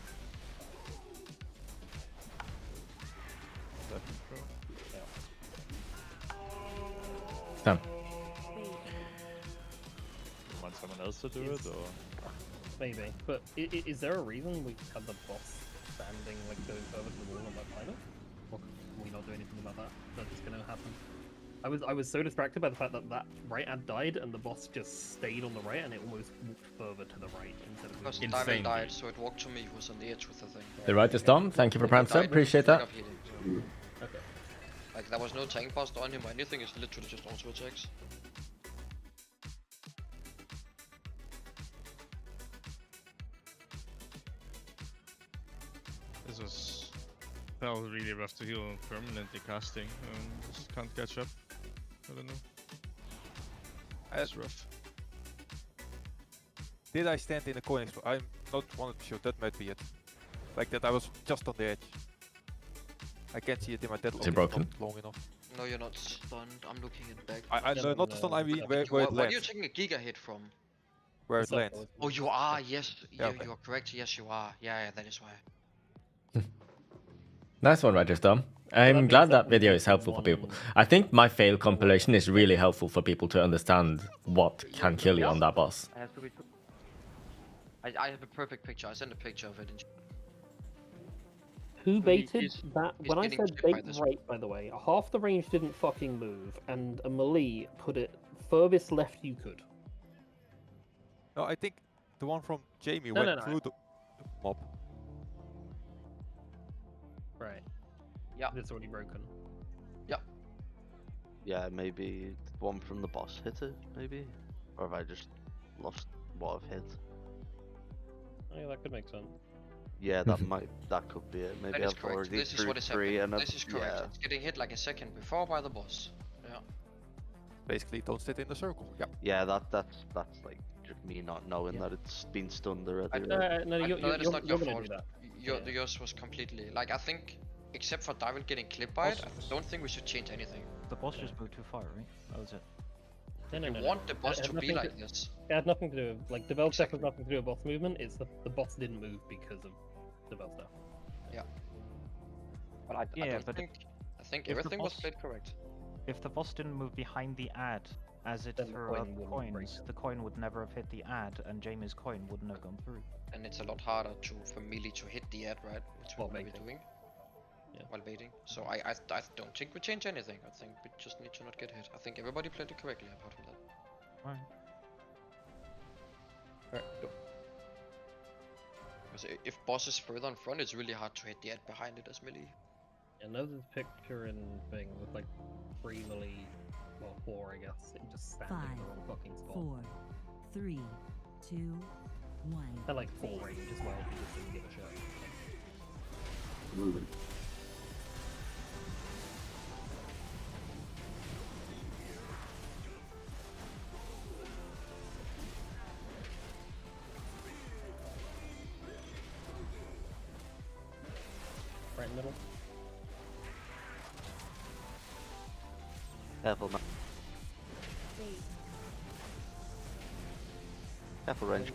want someone else to do it, or? Maybe, but is there a reason we had the boss standing like going further to the wall on that pilot? Or can we not do anything about that? That's just gonna happen. I was so distracted by the fact that that right ad died and the boss just stayed on the right and it almost walked further to the right instead of Because Insane. Diamond died, so it walked to me. He was on the edge with the thing. The right is done. Thank you for He Prime died Sub. with Appreciate flick that. of healing, so- Okay. Like there was no tank bust on him or anything. It's literally just auto attacks. This was felt really rough to heal permanently casting. Just can't catch up. I don't know. That's rough. Did I stand in the coin explosion? I'm not 100% sure. That might be it. Like that, I was just on the edge. I can't see it in my deadlock. Is it broken? Not long enough. No, you're not stunned. I'm looking at back. No, not the stun. I mean where it Where are you lands. taking a giga hit from? Where it lands. Oh, you are. Yes, Yeah, okay. you are correct. Yes, you are. Yeah, that is why. Nice one, Register. I'm glad that video is helpful for people. I think my fail compilation is really helpful for people to understand what can kill you on that boss. I have to be. I have a perfect picture. I sent a picture of it. Who baited he's- that? he's When I getting said chipped by bait this. right, by the way, half the range didn't fucking move, and a melee put it furthest left you could. No, I think the one from Jamie No, went no. through the mob. Right. Yeah. It's already broken. Yeah, maybe the one from the boss hit it, maybe? Or have I just lost what I've hit? Yeah, that could make sense. Yeah, that could be it. Maybe That is I've correct. already This is threw what is 3 happening. and This is correct. yeah. It's getting hit like a second before by the boss. Yeah. Basically, don't sit in the circle. Yeah. Yeah, that's like just me not knowing that it's been stunned already. No, right? no, No, that is not your gonna fault. do that. Yours was completely like I think, except for David getting clipped by it, I don't think we should change anything. The boss just moved too far, right? That was it. You want the boss It had to be nothing like this. It had nothing to do with, like, Devel stuff has nothing to do with boss movement, it's the boss didn't move because of Devel stuff. Yeah. But I Yeah, don't but think if the everything was boss- played correct. If the boss didn't move behind the ad as it Then the threw coin out wouldn't break coins, the coin would never have hit the ad, and Jamie's coin wouldn't have gone through. And it's a lot harder for melee to hit the ad, right? Which we're While gonna be baiting. doing. Yeah. While baiting. So I don't think we change anything. I think we just need to not get hit. I think everybody played it correctly apart from that. Alright. Alright, go. Because if boss is further in front, it's really hard to hit the ad behind it as melee. Another picture and thing with like 3 melee, well 4 I guess, it just standing in the wrong fucking spot. 4, 3, 2, 1. And like 4 range as well, if you just didn't give a shit. Right in the middle. Careful, man. Careful, range.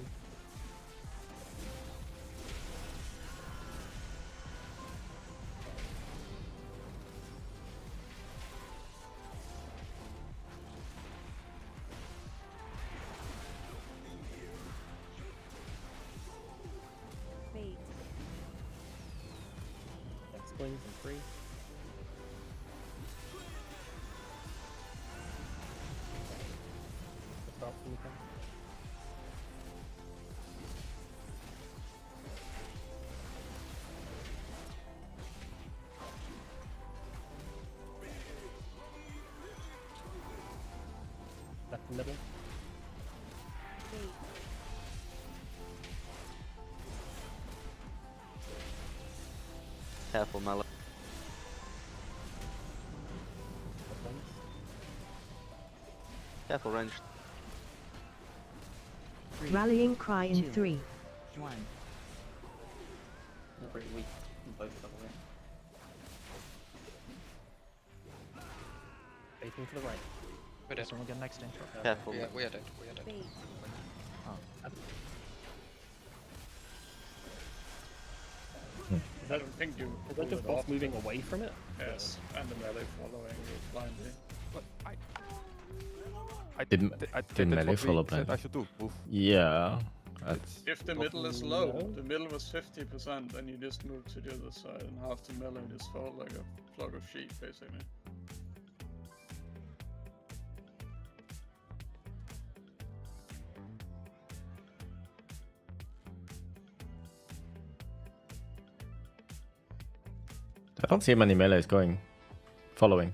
Next swings and 3. Stop anything. Left middle. Careful, Mallet. Careful, range. Rallying cry in 3, 1. They're pretty weak in both of them. Facing to the right. We're dead. Does someone get next intro? Careful. We are dead. We are dead. I don't think you. Is that pulled just it boss off. moving away from it? Yes, and the melee following you blindly. But I Did that's melee what follow we said plan? I should do. Move. Yeah. If the middle is low, the middle was 50%, then you just move to the other side, and half the melee just felt like a flock of sheep, basically. I don't see many melees going, following.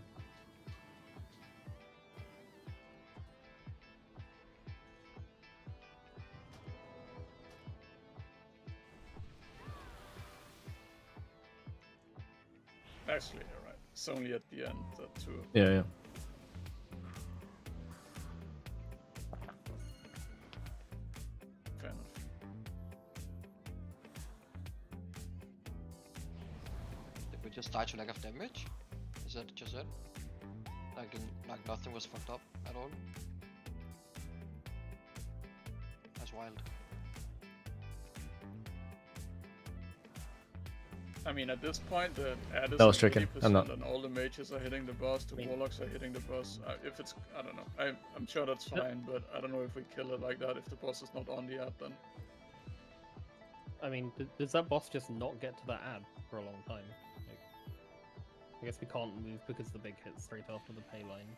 Actually, you're right. It's only at the end that two. Yeah, yeah. Fair enough. Did we just die to lack of damage? Is that just it? Like nothing was fucked up at all? That's wild. I mean, at this point, the ad is That was at tricky. 80%, I'm not- and all the mages are hitting the boss, the warlocks are hitting the boss. If it's, I don't know. I'm sure that's fine, but I don't know if we kill it like that if the boss is not on the ad then. I mean, does that boss just not get to that ad for a long time? Like, I guess we can't move because the big hit's straight after the pay line.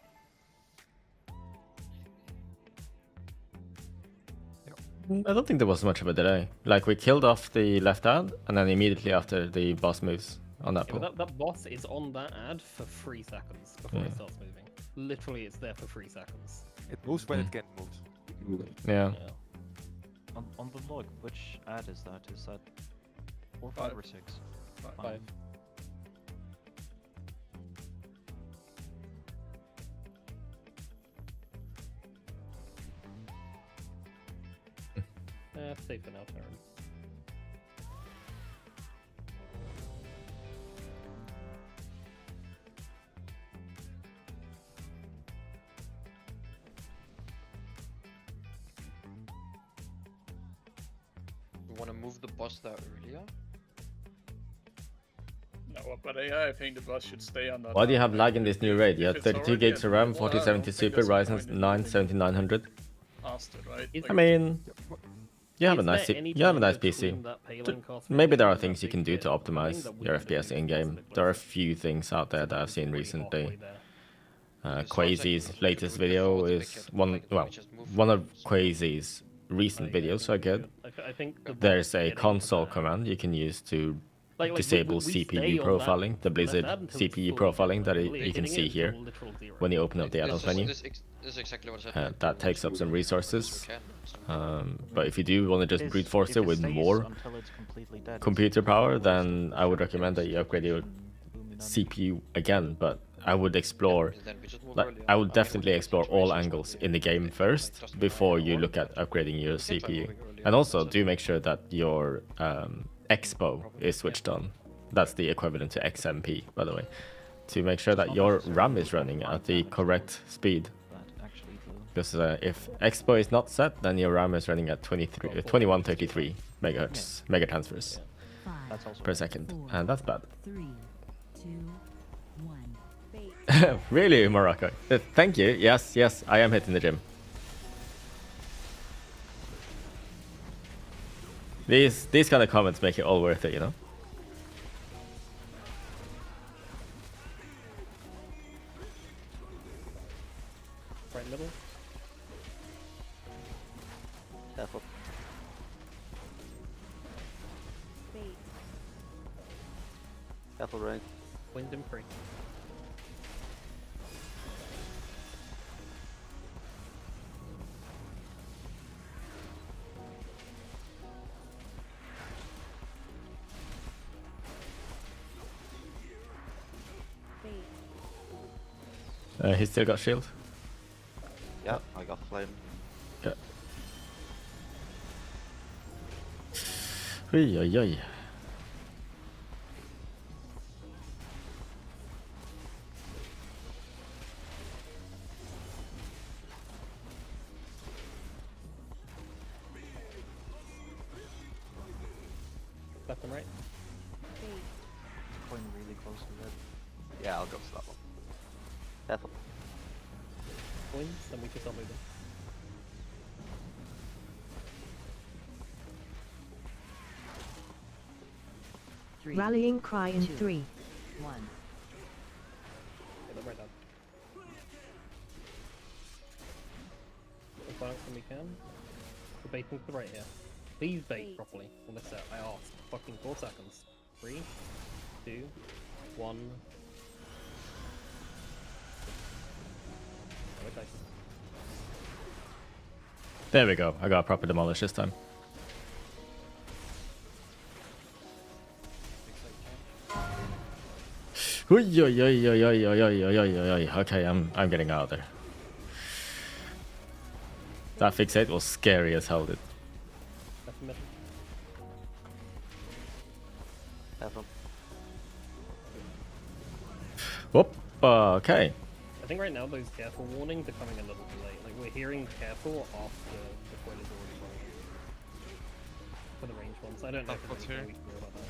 I don't think there was much of a delay. Like, we killed off the left ad, and then immediately after the boss moves on that Yeah, pool. but that boss is on that ad for 3 seconds before Yeah. it starts moving. Literally, it's there for 3 seconds. It moves when it can move. Yeah. On the log, which ad is that? Is that 4, 5, or 6? 5. Safe for now, Farron. You wanna move the boss there earlier? No, but I think the boss should stay on that. Why do you ad. have lag in this new raid? You have If it's 32 already gigs at of RAM, level, I 4070 don't think Super, there's a Ryzen point in 9 moving 7900. past it, right? Is- I mean, you have a Is nice there any you have a time nice PC. between that pay line cost Maybe there are and that things you big can do hit to thing optimize that we your can do FPS in game. possibly There are a closer? few things out there that I've seen recently. Halfway there. Quasi's latest video is one of Quasi's recent videos, so good. I think the There's a getting console that- command you can use to Like, disable we stay CPU on that profiling, the Blizzard left ad until it's CPU fully profiling that fully you can hitting see it here until literal zero. when you open up the add-ons menu. This is exactly what I said. That takes up some resources. Can, But if you do want to just Is- brute force if it it with stays more until it's completely dead, computer it's power, worse then than I would recommend that you upgrade your CPU again. But I would explore, like, I would definitely explore all angles in the game first before you look at upgrading your CPU. And also do make sure that your Expo is switched on. That's the equivalent to XMP, by the way. To make sure that your RAM is running at the correct speed. Because if Expo is not set, then your RAM is running at 2133 megahertz mega transfers per second, and that's bad. 3, 2, 1. Really, Morocco? Thank you. Yes, I am hitting the gym. These kind of comments make it all worth it, you know. Right middle. Careful. Careful, Rain. Wind him free. He's still got shield. Yeah, I got flame. Yeah. Oi, oi, oi. Left and right. Coin really close to red. Yeah, I'll go to that one. Careful. coins, then we can start moving. Rallying cry in 3, 1. Get them right down. As far as we can. We're baiting to the right here. Please bait properly on this set. I asked. Fucking 4 seconds. 3, 2, 1. Okay. There we go. I got proper demolish this time. Oy, oy, oy, oy, oy, oy, oy, oy, oy, oy. Okay, I'm getting out of there. That fixate was scary as hell, dude. Left middle. Careful. Whoop. Okay. I think right now those careful warnings are coming a little too late. Like we're hearing careful after the coin is already rolling. For the range ones. I don't know if there's anything we can do about that.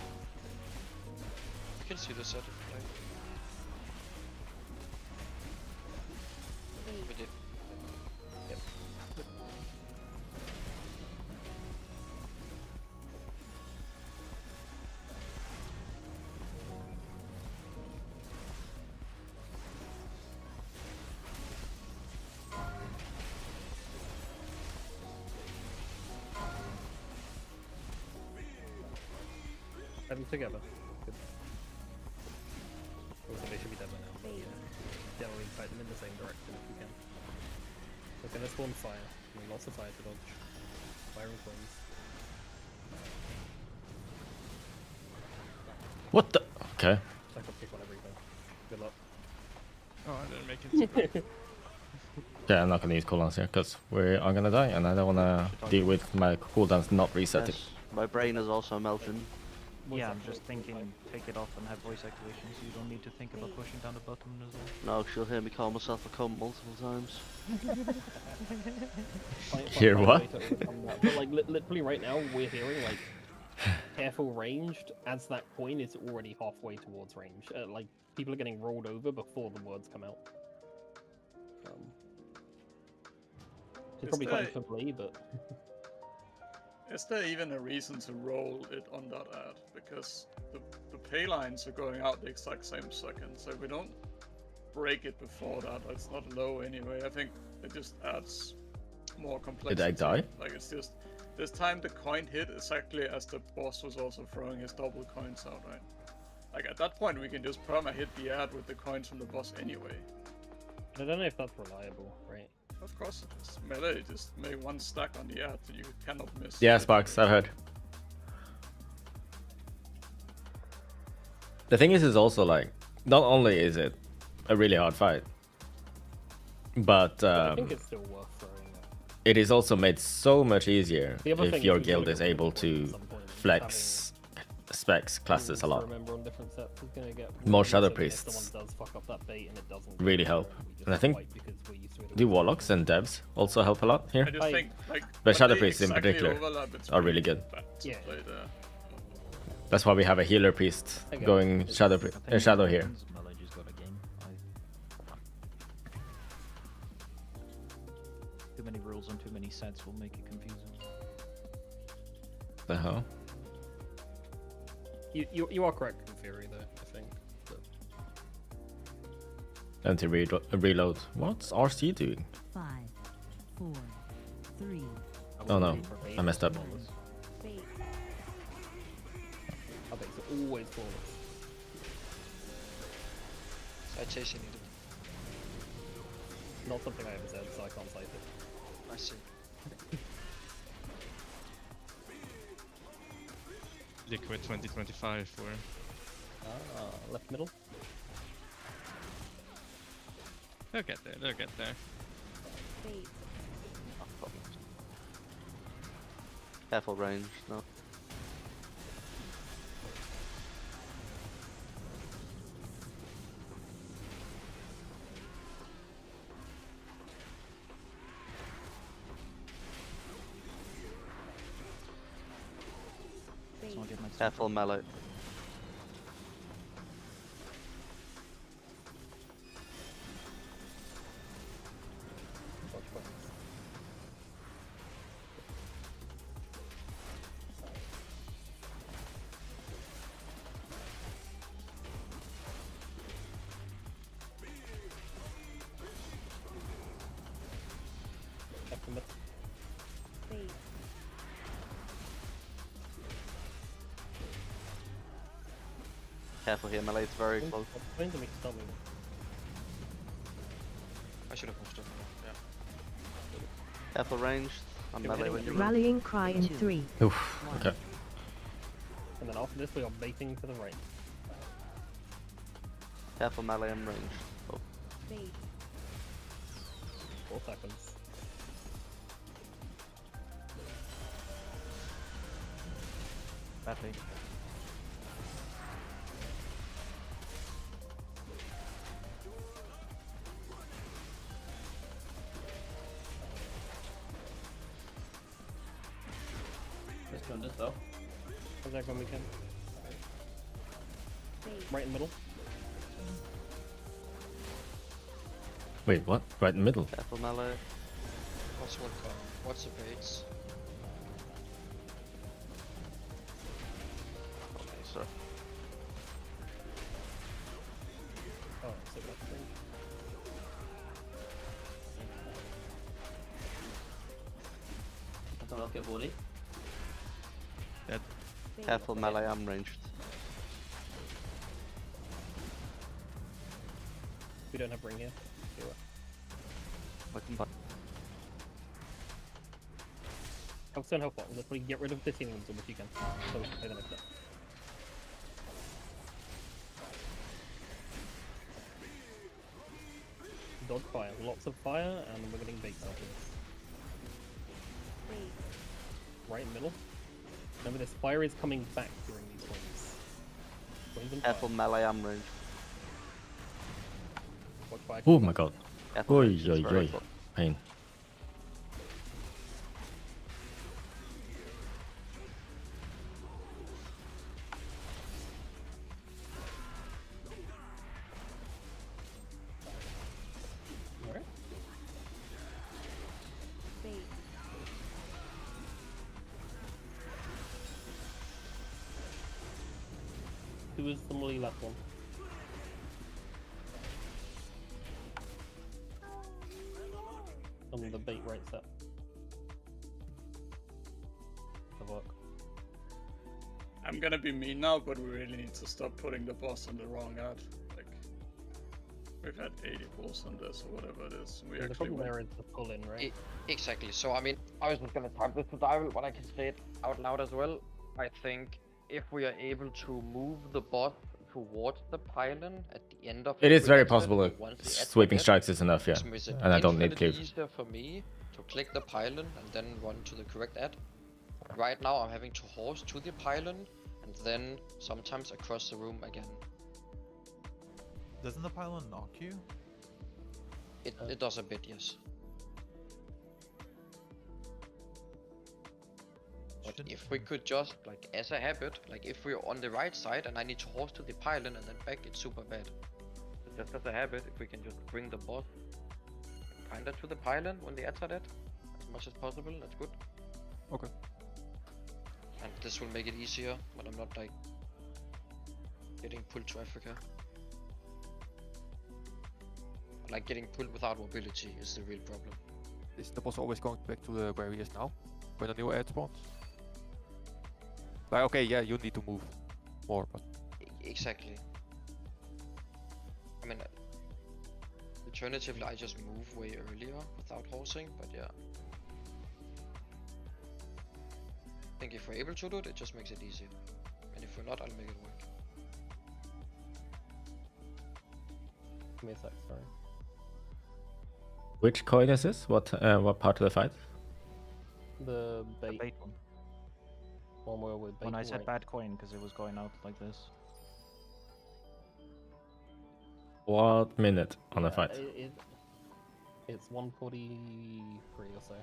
You can see the set if you like. We did. Yep. Have them together. Good. Also, they should be dead by now. But yeah. Generally fight them in the same direction if you can. Okay, let's spawn fire. I mean, lots of fire to dodge. Fire and flames. What the? Okay. I can pick one everything. Good luck. Oh, I didn't make it. Yeah, I'm not gonna use cooldowns here because we are gonna die, and I don't wanna deal with my cooldowns not resetting. Yes, my brain is also melting. Yeah, I'm just thinking, take it off and have voice activation so you don't need to think about pushing down the button as well. No, she'll hear me call myself a cunt multiple times. Hear what? But like literally right now we're hearing like careful ranged as that coin is already halfway towards range. Like people are getting rolled over before the words come out. It's probably quite simply, but is there even a reason to roll it on that ad? Because the pay lines are going out the exact same second, so if we don't break it before that, it's not low anyway. I think it just adds more complexity. Did I die? Like it's just this time the coin hit exactly as the boss was also throwing his double coins out, right? Like at that point we can just perma hit the ad with the coins from the boss anyway. I don't know if that's reliable, right? Of course it is. Melee just made one stack on the ad, so you cannot miss. Yeah, Sparks, I've heard. The thing is also like, not only is it a really hard fight, but I think it's still worth throwing that. it is also made so much easier The other if thing your is guild like is able to flex specs classes a lot. Remember on different sets is gonna get More Shadow if Priests someone does fuck up that bait and it doesn't really help. we just And I think fight because we're used to it do Warlocks and Devs also help a lot here. I just think, like, But when Shadow they Priests in exactly particular overlap, it's are really good. bad to Yeah. play there. That's why we have a healer priest Okay. going Shadow Shadow here. Melee just got a game. Too many rules and too many sets will make it confusing. The hell? You are correct in theory though, I think. But And to reload. What's RC doing? 5, 4, 3. Oh no, I messed up. I think it's always flawless. Citation needed. Not something I ever said, so I can't cite it. I see. Liquid 2025 for Left middle. they'll get there, they'll get there. Careful range, no. Careful melee. Careful here, melee, it's very close. Coins and we can start moving. I should have pushed it. Yeah. Careful ranged. I'm Yeah, we're melee hitting when the you Rallying cry in 3. Oof. Okay. And then after this, we are baiting to the right. Careful melee and ranged. Oh. 4 seconds. Badly. Let's go on this though. Attack when we can. Right in the middle. Wait, what? Right in the middle. Careful melee. What's one card? What's the baits? Okay, sir. Oh, so that's the thing. Can someone else get body? Dead. Careful melee, I'm ranged. We don't have ring here. Do it. Looking back. Help stone, help bottom. Let's really get rid of this healing zoom if you can. So we can play the next step. Dodge fire. Lots of fire, and we're getting bait after this. Right in the middle. Remember, this fire is coming back during these points. Points and Careful fire. melee, I'm ranged. Watch fire. Oh my god. Careful Oi, ranged, it's oi, very oi. close. Pain. Alright. Who is the melee left one? On the bait right set. The work. I'm gonna be mean now, but we really need to stop putting the boss on the wrong ad. Like, we've had 80 pulls on this or whatever it is. We The actually problem went. there is the pull in, right? Exactly. So I mean, I was just gonna type this to Daryl, but I can say it out loud as well. I think if we are able to move the boss towards the pylon at the end of It is every very exit, possible that once the exit sweeping hit, strikes is enough, yeah. which makes it And I don't need infinitely cube. easier for me to click the pylon and then run to the correct ad. Right now I'm having to horse to the pylon and then sometimes across the room again. Doesn't the pylon knock you? It does a bit, yes. But if we could just, like, as a habit, like if we're on the right side and I need to horse to the pylon and then back, it's super bad. But just as a habit, if we can just bring the boss kinda to the pylon when the ads are dead, as much as possible, that's good. Okay. And this will make it easier when I'm not, like, getting pulled to Africa. Like, getting pulled without mobility is the real problem. Is the boss always going back to where he is now? When the new ad spawns? Like, okay, yeah, you need to move more, but... Exactly. I mean, alternatively, I just move way earlier without horsing, but yeah. I think if we're able to do it, it just makes it easier. And if we're not, I'll make it work. Give me a sec, sorry. Which coin is this? What part of the fight? The bait. Bait one. One where we're When I baiting said right. bad coin because it was going out like this. What minute on the fight? It's 1:43 or so.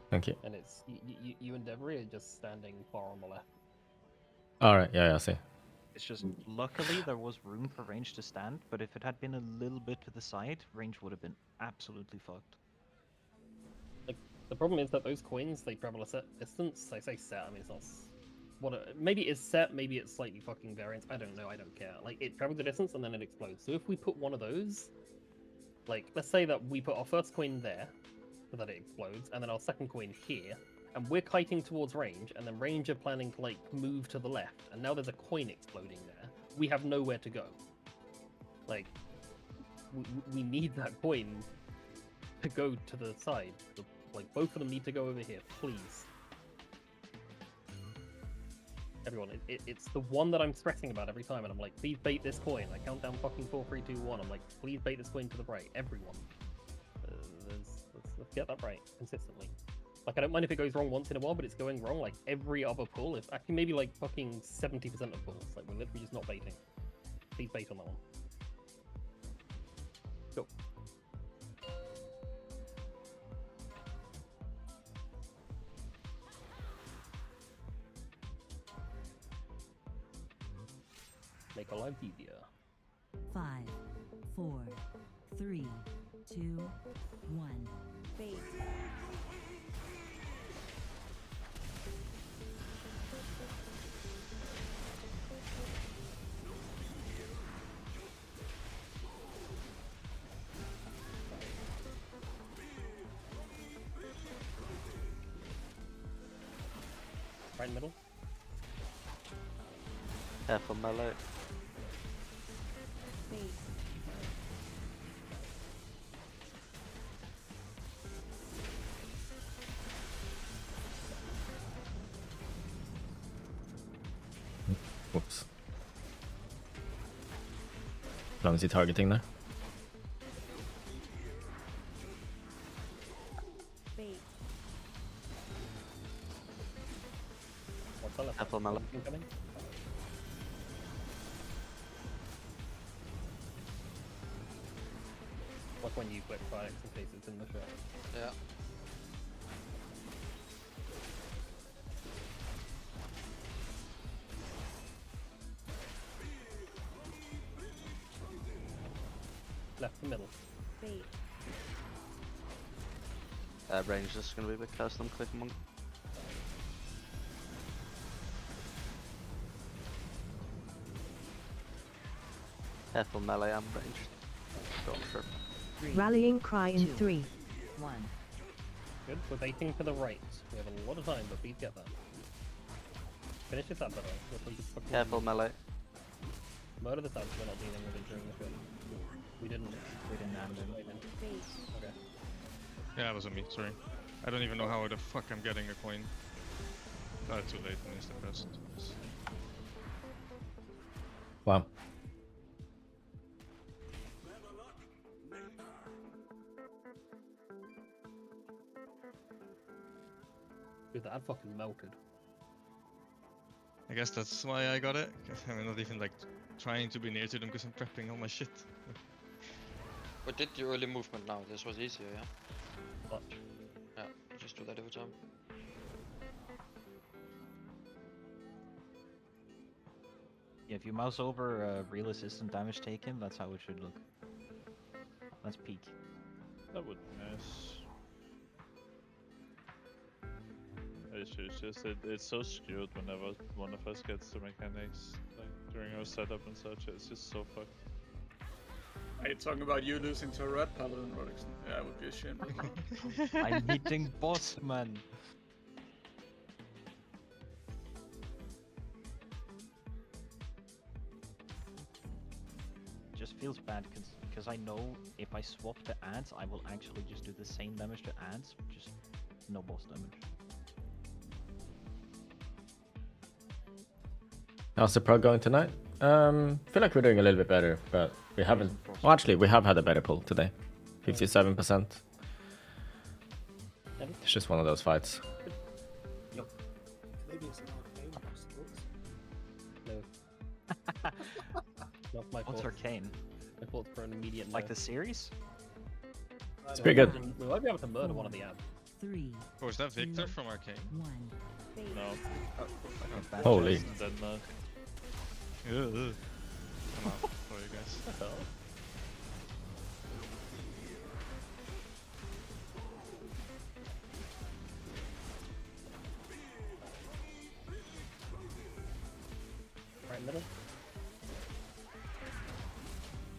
Thank you. And it's you and Devery are just standing far on the left. Alright, yeah, I see. It's just luckily there was room for range to stand, but if it had been a little bit to the side, range would have been absolutely fucked. Like the problem is that those coins they travel a set distance. I say set, I mean it's not. Maybe it's set, maybe it's slightly fucking variant. I don't know. I don't care. Like it travels the distance and then it explodes. So if we put one of those, like let's say that we put our first coin there, so that it explodes, and then our second coin here, and we're kiting towards range, and then range are planning to like move to the left, and now there's a coin exploding there. We have nowhere to go. Like, we need that coin to go to the side. Like, both of them need to go over here, please. Everyone, it's the one that I'm stressing about every time, and I'm like, please bait this coin. I count down fucking 4, 3, 2, 1. I'm like, please bait this coin to the right. Everyone. Let's get that right consistently. Like, I don't mind if it goes wrong once in a while, but it's going wrong like every other pull. If actually maybe like fucking 70% of pulls. Like, we're literally just not baiting. Please bait on that one. Go. Make our lives easier. 5, 4, 3, 2, 1. Bait. Right in the middle. Careful melee. Bait. Whoops. Clumsy targeting there. Bait. What's the left? Careful melee. Incoming. Like when you click fire in case it's in the shot. Yeah. Left to middle. Bait. Range is gonna be a bit custom click monk. Careful melee and range. Sure. Rallying cry in 2, 3. 1. Good. We're baiting to the right. We have a lot of time, but please get that. Finish this up, by the way. Careful melee. Murder the subs. We're not dealing with it during the show. We didn't hand him. Okay. Yeah, that wasn't me, sorry. I don't even know how the fuck I'm getting a coin. Too late when it's the best. Wow. Dude, that fucking melted. I guess that's why I got it. I'm not even like trying to be near to them because I'm prepping all my shit. But did the early movement now? This was easier, yeah? What? Yeah, just do that every time. Yeah, if you mouse over real assistant damage taken, that's how it should look. That's peak. That would be nice. It's just it's so skewed whenever one of us gets the mechanics, like during our setup and such. It's just so fucked. Are you talking about you losing to a red paladin, Rodixon? Yeah, it would be a shame. I'm hitting boss, man. Just feels bad because I know if I swap the ads, I will actually just do the same damage to ads, just no boss damage. How's the prog going tonight? I feel like we're doing a little bit better, but we haven't. Well, actually, we have had a better pull today. 57%. It's just one of those fights. Maybe it's an arcane No. Not my What's fault. Arcane? My fault for an immediate Like no. the series? It's pretty good. We might be able to murder one of the ads. 3. Oh, is that Victor from Arcane? 1. Bait. No. Holy. Denmark. Come on, for you guys. Right in the middle.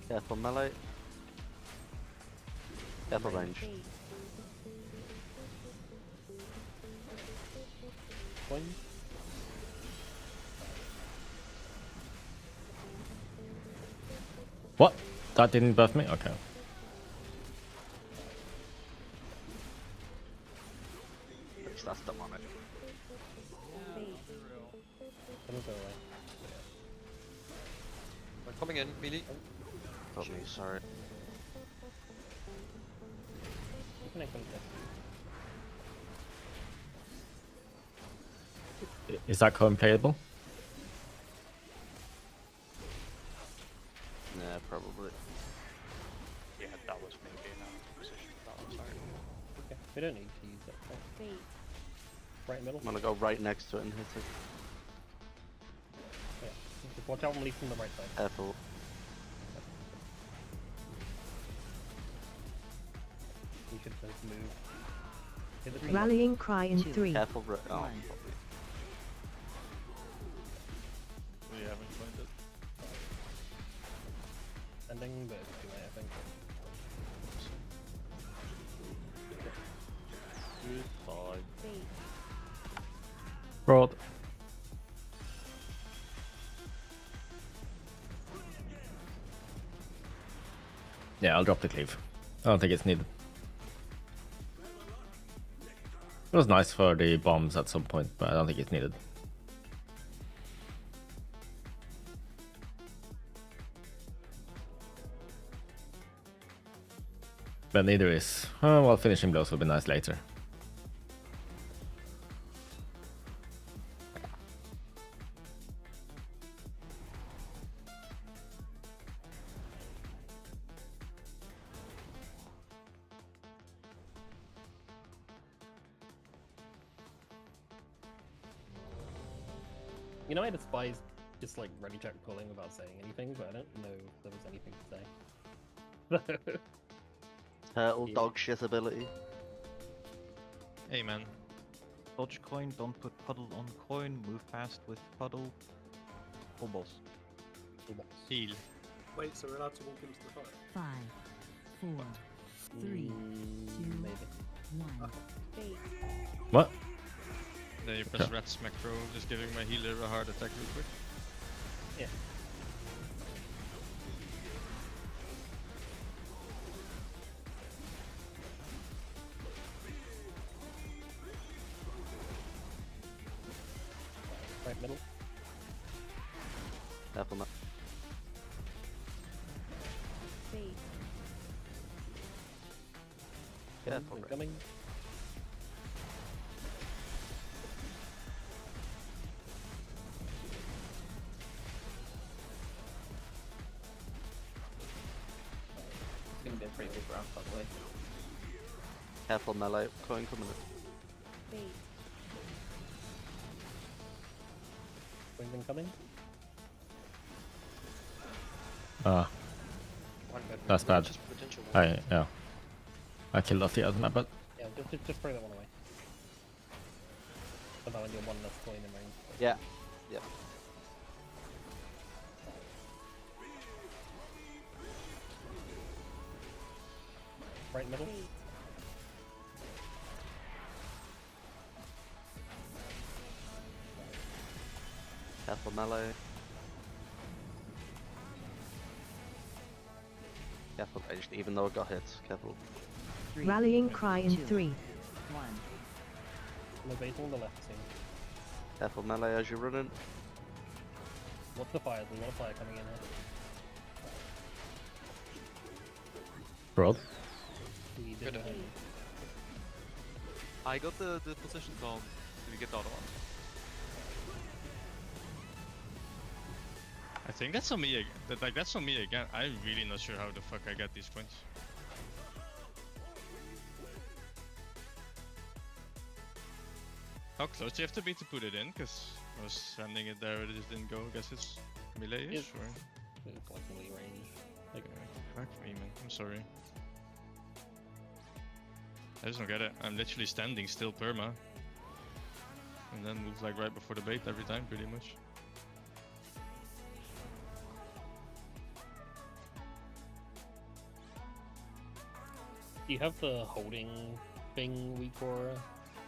Careful melee. Careful range. Bait. coins. What? That didn't buff me? Okay. At least that's demonic. It'll go away. We're coming in, melee. Got me, sorry. You can actually get- Is that coin playable? Yeah, probably. Yeah, that was maybe in a position. That was hard. Okay, we don't need to use that. Right middle. I'm gonna go right next to it and hit it. Yeah. Just watch out and leave from the right side. Careful. You should both move. Hit the tree. Rallying cry in 3. Careful, oh, One. probably. We haven't pointed. Ending, but it's too late, I think. Goodbye. Broad. Yeah, I'll drop the cleave. I don't think it's needed. It was nice for the bombs at some point, but I don't think it's needed. But neither is. Well, finishing blows will be nice later. You know, I despise just like ready check pulling without saying anything, but I don't know if there was anything to say. Turtle dog shit ability. Hey man. Dodge coin, don't put puddle on coin, move fast with puddle. Full boss. Heal. Wait, so we're allowed to walk into the fight? 5, 4, 3, 2, Maybe. 1. What? Then you press Okay. rat smack throw, just giving my healer a heart attack real quick. Yeah. Right middle. Careful, man. Careful, Rick. Coming. It's gonna be a pretty big round, by the way. Careful, melee. Coin coming in. Wings incoming. Ah, One bad that's move, bad. just potential. Yeah. I killed off the other map, but Yeah, just throw that one away. So that when you're one less coin in range. Yeah. Yep. Right middle. Careful, melee. Careful, ranged, even though it got hit. Careful. Rallying cry in 3, 1. No bait on the left team. Careful, melee, as you're running. What's the fire? There's a lot of fire coming in here. broad. We Good. didn't have- I got the position down. Did we get the other one? I think that's on me again. That's on me again. I'm really not sure how the fuck I get these points. How close do you have to be to put it in? Because I was sending it there, it just didn't go. I guess it's melee-ish, or? It's like melee range. Like, Fuck me, man. I'm sorry. I just don't get it. I'm literally standing still perma. And then move like right before the bait every time, pretty much. do you have the holding thing weak aura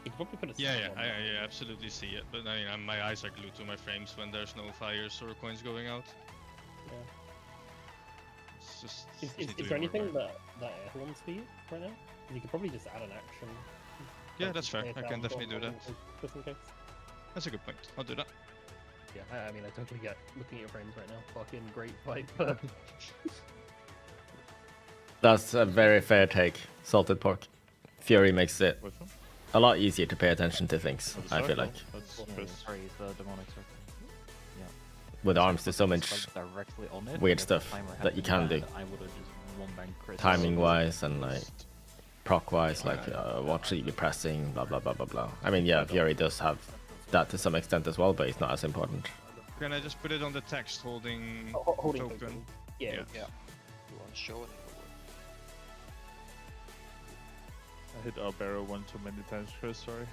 You could probably put a Yeah, stun yeah, on I absolutely see it, but I mean, my eyes are glued to my frames when there's no fires or coins going out. Yeah. It's just. Is just need to there be more anything aware. that air for you right now? You could probably just add an action. Yeah, like, that's fair. play it I down can definitely for- do that. Just in case. That's a good point. I'll do that. Yeah, I mean, I totally get looking at your frames right now. Fucking great fight, but That's a very fair take, Salted Pork. Fury makes it Which one? a lot easier to pay attention to things, Oh, the I feel circle? like. That's Yeah, Chris. sorry, it's the demonic circle. Yeah. With arms, there's so It's, much like, directly on it, weird but if the stuff timer that you hadn't can do. been bad, I would've just one-bang crit. Timing-wise and like proc-wise, like what should you be pressing, blah blah blah blah blah. I mean, yeah, Fury does have that to some extent as well, but it's not as important. Can I just put it on the text holding, holding token? Yeah. Yeah. You want to show it? I hit our barrel one too many times, Chris, sorry.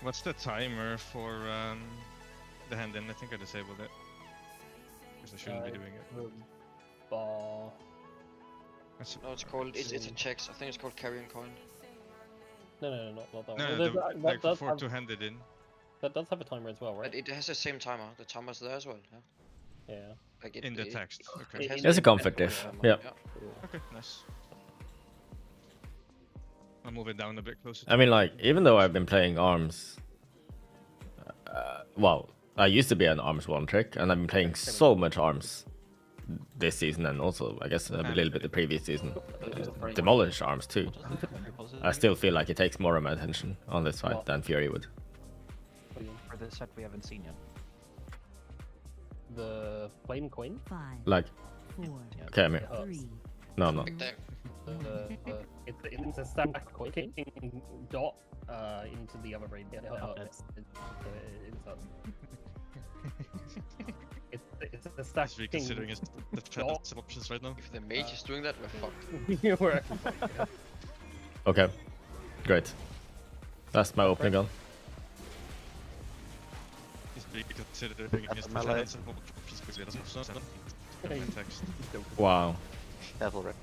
What's the timer for the hand in? I think I disabled it. Because I shouldn't be doing it. Bar. No, it's called. It's a checks. I think it's called carrying coin. No, not that No, one. no, Well, that like does for have, to hand it in. that does have a timer as well, right? But it has the same timer. The timer's there as well. Yeah. Yeah. Like In the text, okay. it has There's a the conflict timer, diff, yeah. yeah. Okay, nice. I'll move it down a bit closer. I mean, like, even though I've been playing arms, well, I used to be an arms one trick, and I've been playing so much arms this season, and also, I guess, a little bit the previous season. Demolish arms too. I still feel like it takes more of my attention on this fight than Fury would. For the set we haven't seen yet. The flame coin? 5, Like, 4, okay, I'm here. 3, No, I'm not. It's a stack coin dot into the other raid. It's up. It's a stack. Just reconsidering his defensive options right now. If the mage is doing that, we're fucked. We're actually fucked, yeah. Okay, great. That's my opening gun. He's reconsidering his defensive options because he doesn't have text. Wow, Careful, Rick.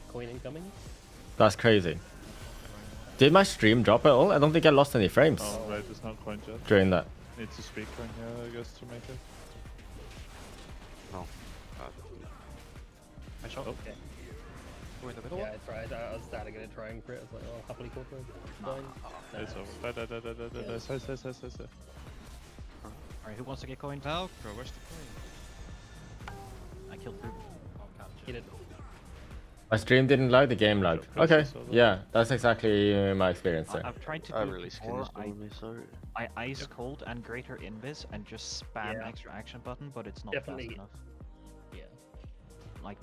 Coin incoming. that's crazy. Did my stream drop at all? I don't think I lost any frames Oh, right, it's not coin yet. during that. Need to speak coin here, I guess, to make it. No. I shot. Go in the middle Yeah, one? I tried. I was starting to try and crit. I was like, oh, happily caught for It's over. Nice. Alright, who wants to get coined? Velcro, where's the coin? I killed Ruben. He did. My stream didn't lag, the game lagged. Okay, yeah, that's exactly my experience there. I've tried to I do it really before. skinned me, sorry. I ice cold and greater invis and just spam Yeah. extra action button, but it's not Definitely. fast enough. Yeah. Like,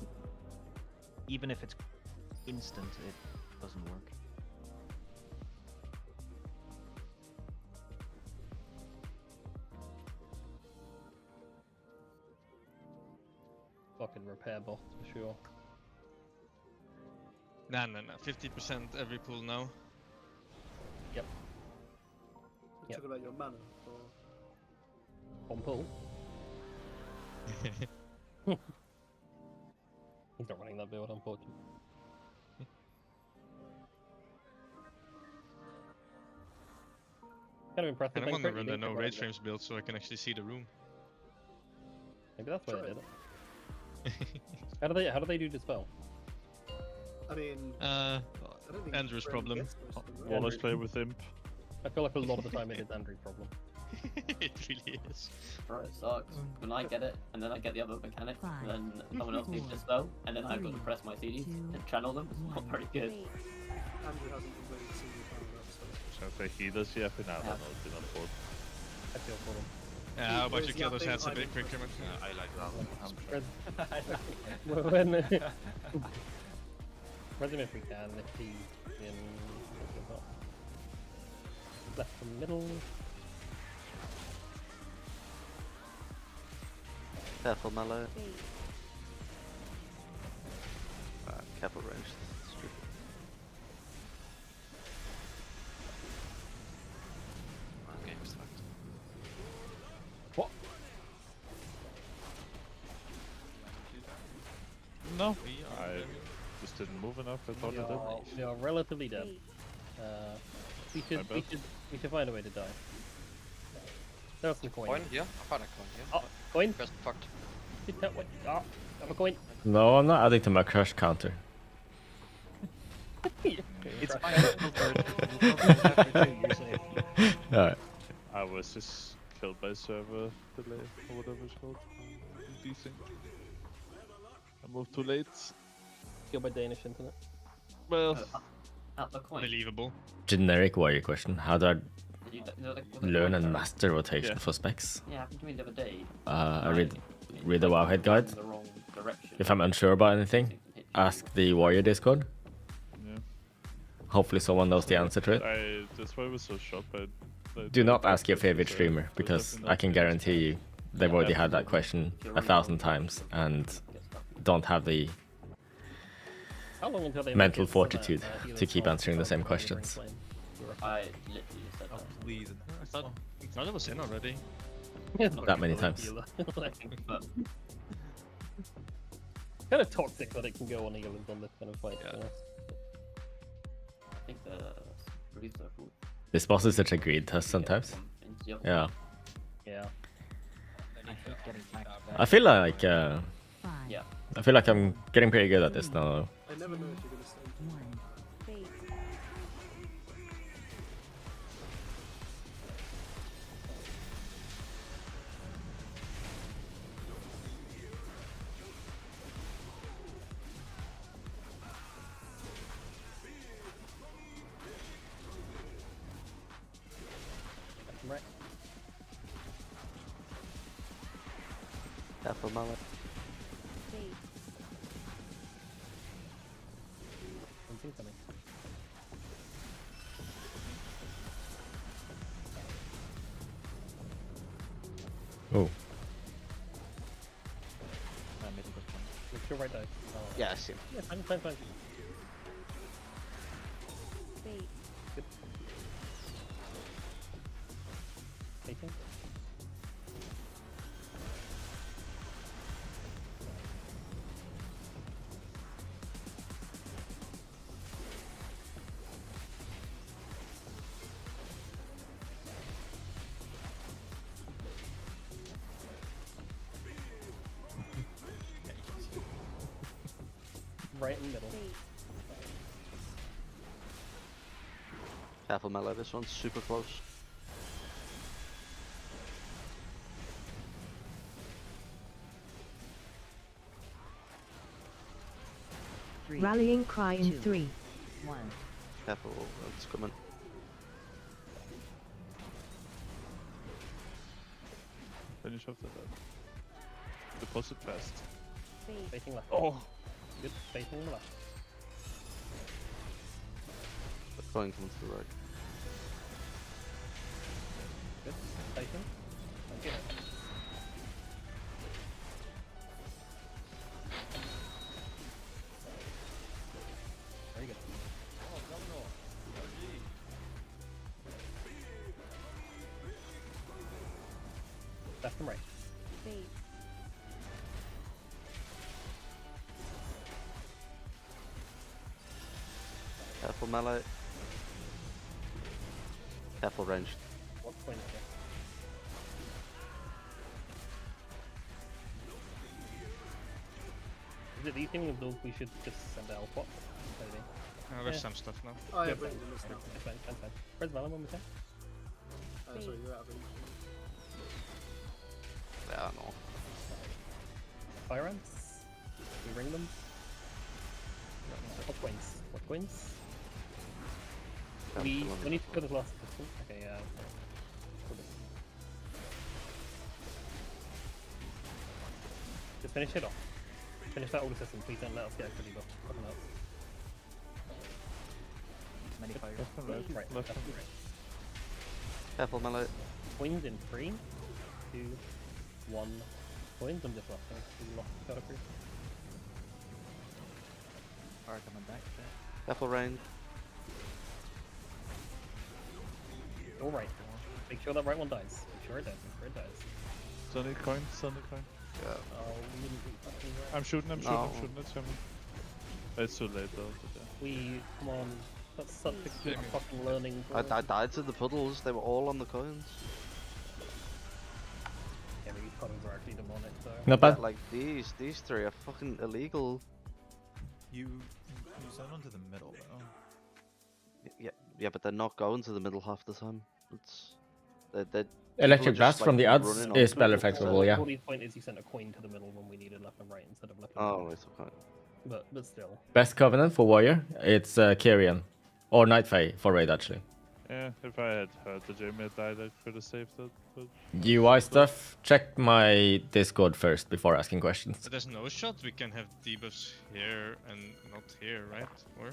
even if it's instant, it doesn't work. Fucking repair boss for sure. Nah, 50% every pool now. Yep. You talking about your mana? Or... On pull. He's not running that build, unfortunately. Kind of impressive. And I then want to crit, run you the didn't no crit raid right frames build so I can actually see the room. there. Maybe that's why they did it. How do they do dispel? I mean, Uh, I don't think Andrew's Bren problem. gets most of them, right? Wallace play with imp. I feel like a lot of the time it is Andrew's problem. It really is. Bro, it sucks. When I get it, and then I get the other mechanics, and then someone else needs to spell, and then I've got to press my CDs and channel them. It's not very good. Andrew hasn't completed a single time of that stuff. So if they healers yet, but now they're not on board. I feel for them. Yeah, how about you Where's kill the those heads a update bit quicker, man? I like that. Res him if we can, if he's in left from middle. Careful, Mallow. Careful, range. Game's fucked. What? No, I just didn't move enough. I thought I did. We are relatively dead. We should find a way to die. There's some coin. Coin here? I found a coin here. Oh, coin. Just fucked. Wait, I have a coin. No, I'm not adding to my crush counter. It's fine. Alright. I was just killed by server delay or whatever it's called. Desync. I moved too late. Killed by Danish internet. Well, At the coin. Believable. Generic warrior question. How do I Was it learn coin and error? master rotation for specs? Yeah, happened to me the other day. I read the Wowhead guide. In the wrong direction. If I'm unsure about anything, ask the warrior Discord. yeah. Hopefully someone knows the answer to it. That's why I was so shocked by. Do not ask your favorite streamer, because I can guarantee you they've already had that question 1,000 times and don't have the How long until they mental make it so that, fortitude healers to keep don't answering the go same for questions. range lane? I literally just said Oh, that. please. I thought it was in already. That many times. But Kind of toxic that it can go on healers on this kind of fight. Yeah. To be honest. I think the release are cool. This boss is such a greed test sometimes. Yep. Yeah. Yeah. I hate getting back to that. I feel like Yeah. I feel like I'm getting pretty good at this now. I never know if you're gonna stay. Right. Careful, mallet. Something coming. Oh. Mythic was fine. Look your right die. Oh. Yeah, I see him. Yeah, fine. Good. Waiting. Right in the middle. Careful, mallet. This one's super close. Rallying cry in 3, 1. Careful, it's coming. Finish off that. Deposit fast. Facing left. Oh! Good. Facing left. The coin comes to the right. Good. Facing. Thank you. Very good. Left and right. Careful, mallet. Careful, ranged. What point is it? Is it these things of those we should just send out what? Maybe. There's Yeah. some stuff now. I Yeah, have fine. range in this now. Fine. Where's Valor when we can? Sorry, you're out of range. Yeah, no. Fire ants? We ring them? What coins? What coins? We need to go to the last system. Okay, yeah. Just finish it off. Finish that older system. Please don't let us get actually buff. Nothing else. Many fires. Left and right. Left and right. Careful, mallet. Coins in 3, 2, 1. Coins. I'm just lost. I'm lost. Got approved. Fire coming back. Careful, range. All right. Make sure that right one dies. Make sure it does. Make sure it dies. Sonic coin, Sonic coin. Yeah. Oh, we didn't do fucking right. I'm shooting, No. it's coming. It's too late though. But yeah. We come on. That's such a good fucking learning. I died to the puddles. They were all on the coins. Yeah, these puddles are actually demonic though. Not bad. Yeah, like these three are fucking illegal. You send them to the middle though. Yeah, but they're not going to the middle half the time. They're Electric blast from the odds running is onto spell it. effectable, yeah. Cody's point is you sent a coin to the middle when we needed left and right instead of left and Oh, right. it's okay. But still. Best covenant for warrior, it's Kyrian. Or Night Fae for raid actually. Yeah, if I had heard the Jamie had died, I could have saved it. But... UI stuff, check my Discord first before asking questions. But there's no shot we can have debuffs here and not here, right? Or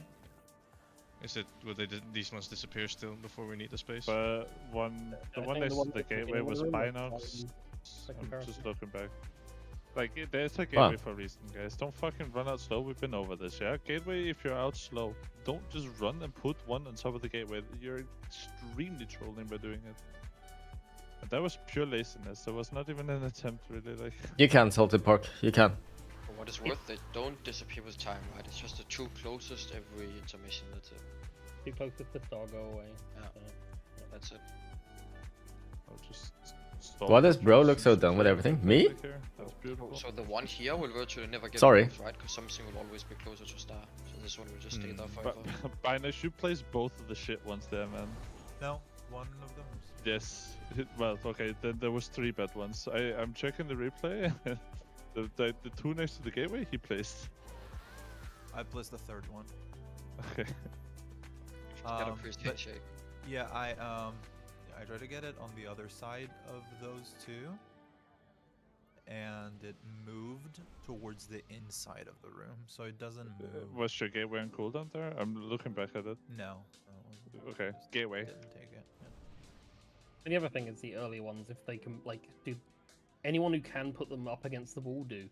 is it will these ones disappear still before we need the space? But the one next to the gateway was Binox. I'm just looking back. Like, there's a gateway for a reason, guys. Don't fucking run out slow. We've been over this, yeah? Gateway, if you're out slow, don't just run and put one on top of the gateway. You're extremely trolling by doing it. And that was pure laziness. There was not even an attempt, really. Like, You can, Salted Pork. You can. For what it's worth, they don't disappear with time, right? It's just the two closest every intermission, that's it. Two closest to star go away. Yeah. That's it. I'll just... Why does bro look so done with everything? Me? That's beautiful. So the one here will virtually never get Sorry. moved, right? Because something will always be closer to star. So this one will just stay there forever. But Binox, you place both of the shit ones there, man. No, one of them. Yes. Well, okay, then there was 3 bad ones. I'm checking the replay. the 2 next to the gateway, he placed. I placed the third one. Okay. Gotta appreciate Shake. Yeah, I tried to get it on the other side of those two, and it moved towards the inside of the room, so it doesn't move. Was your gateway on cooldown there? I'm looking back at it. No. Okay, gateway. Didn't take it. Yeah. And the other thing is the earlier ones, if they can, like, do anyone who can put them up against the wall, do.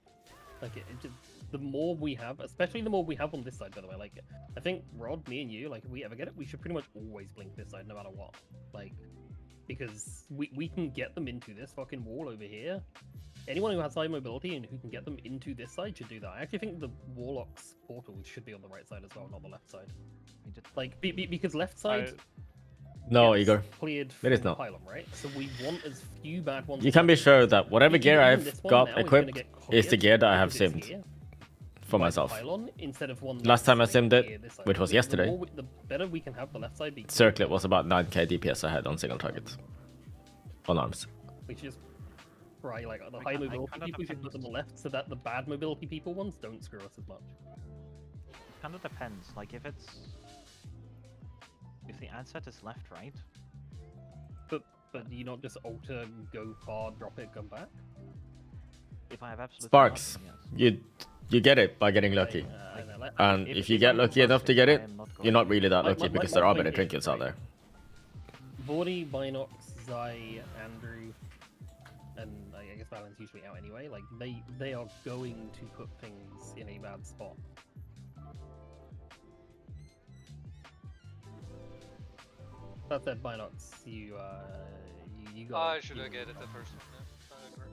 Like, it just, the more we have, especially the more we have on this side, by the way, like, I think, Rod, me and you, like, if we ever get it, we should pretty much always blink this side, no matter what. Like, because we can get them into this fucking wall over here. Anyone who has high mobility and who can get them into this side should do that. I actually think the Warlock's portal should be on the right side as well, not the left side. Like, because left side... No, gets Igor. Cleared It is from not. Pylon, right? So we want as few bad ones. You as can be possible. sure that whatever Even gear I've this one got now is gonna equipped get is the cleared gear that I have because it's simmed here for by the myself. Pylon instead of one Last time I straight simmed it, here this side. which was The yesterday, more the better we can have the left side be. Circlet was about 9k DPS I had on single target. On arms. We should just try like the I high kinda mobility people should put them on the left so that the bad mobility people ones don't screw us as much. Kind of depends. Like if the ad set is left, right? But do you not just alter, go far, drop it, come back? If I have absolute Sparks. nothing, You get it by getting lucky. And if you get lucky enough to get it, you're not really that lucky because there are better trinkets out there. Vordy, Binox, Zai, Andrew, and I guess Valen's usually out anyway. Like they are going to put things in a bad spot. That said, Binox, you got. I should have get it the first one. Yeah, I agree.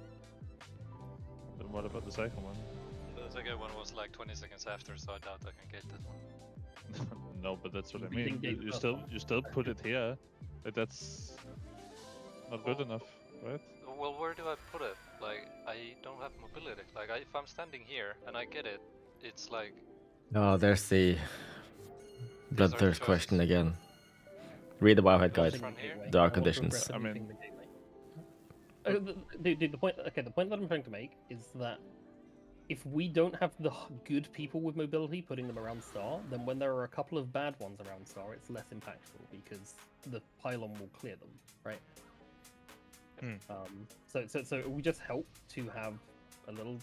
Then what about the second one? The second one was like 20 seconds after, so I doubt I can get that one. No, but that's what I We mean. didn't get You still put it here. Like, that's not good enough, right? Well, where do I put it? Like, I don't have mobility. Like, if I'm standing here and I get it, it's like... Oh, there's the bloodthirst question again. Read the Wowhead guide. There are conditions. I mean... The point. Okay, the point that I'm trying to make is that if we don't have the good people with mobility putting them around star, then when there are a couple of bad ones around star, it's less impactful because the pylon will clear them, right? So we just help to have a little,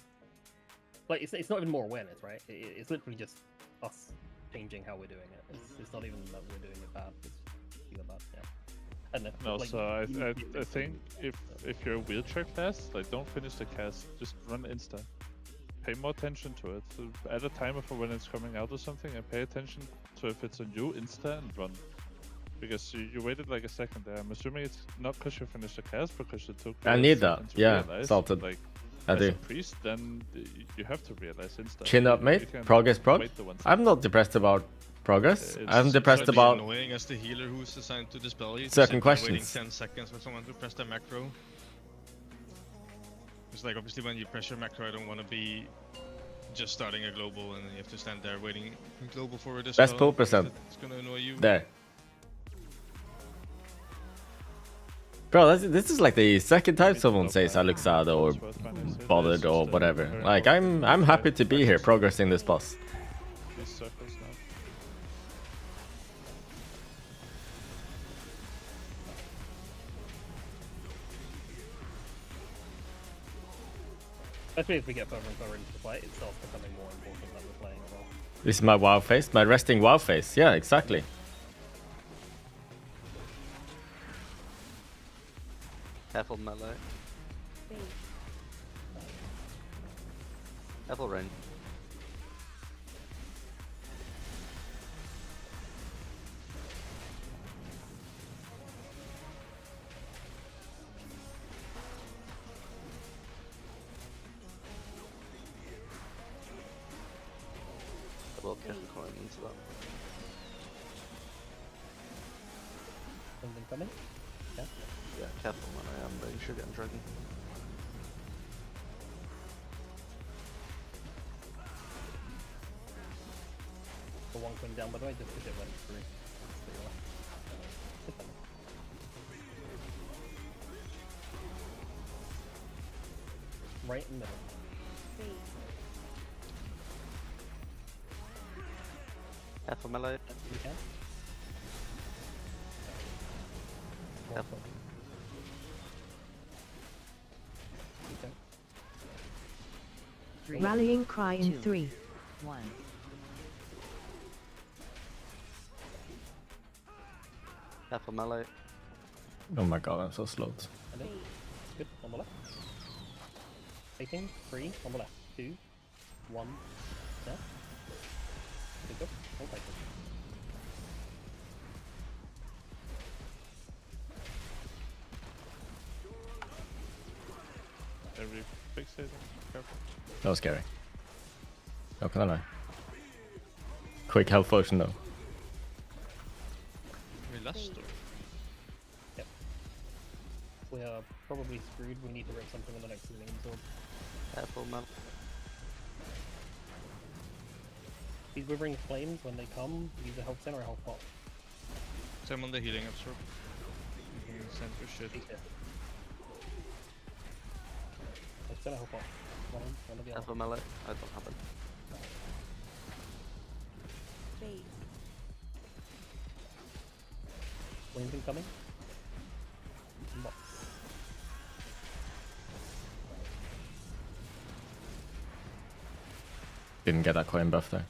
like it's not even more awareness, right? It's literally just us changing how we're doing it. It's not even that we're doing it bad. It's either bad, yeah. No, like, so I think if you're a wheelchair class, like don't finish the cast, just run insta. Pay more attention to it. So add a timer for when it's coming out or something, and pay attention to if it's on you, insta and run. Because you waited like a second there. I'm assuming it's not because you finished the cast, because it took. I need that. seconds to Yeah, realize, salted. Like, I as do. a priest, then you have to realize instantly. Chin up, mate. You can't Progress, prog. wait the 1 I'm not depressed about progress. I'm depressed It's about annoying as the healer who's assigned to dispel you. certain Waiting questions. 10 seconds for someone to press their macro. It's like obviously when you press your macro, I don't want to be just starting a global and then you have to stand there waiting global for a dispel. Best pull percent. It's gonna annoy you. There. Bro, this is like the second time someone says I look sad or bothered or whatever. Like I'm happy to be here progressing this boss. These circles now. Especially as we get further and further into the fight, it starts becoming more important that we're playing as well. This is my wow face, my resting wow face. Yeah, exactly. Careful melee. Careful range. Well, careful going into that. Something coming? Yeah. Yeah, careful when I am, but you should get in dragon. The one coming down by the way, just because it went through. Right in the middle. Careful melee. You can. Careful. Rallying cry in 3, 1. Careful melee. Oh my god, I'm so slow. Good, on the left. 18, 3, on the left. 2, 1, now. Good, go. Hold tight. Every fixator. Careful. That was scary. How can I lie? Quick health potion though. We lost or? Yep. We are probably screwed. We need to rip something in the next healing sword. Careful man. These withering flames, when they come, use a health center or a health pot. Same on the healing absorb. You can send your shit. Health center, health pot. One of the other. Careful melee. I don't have it. Flames incoming. Box. Didn't get that coin buff there.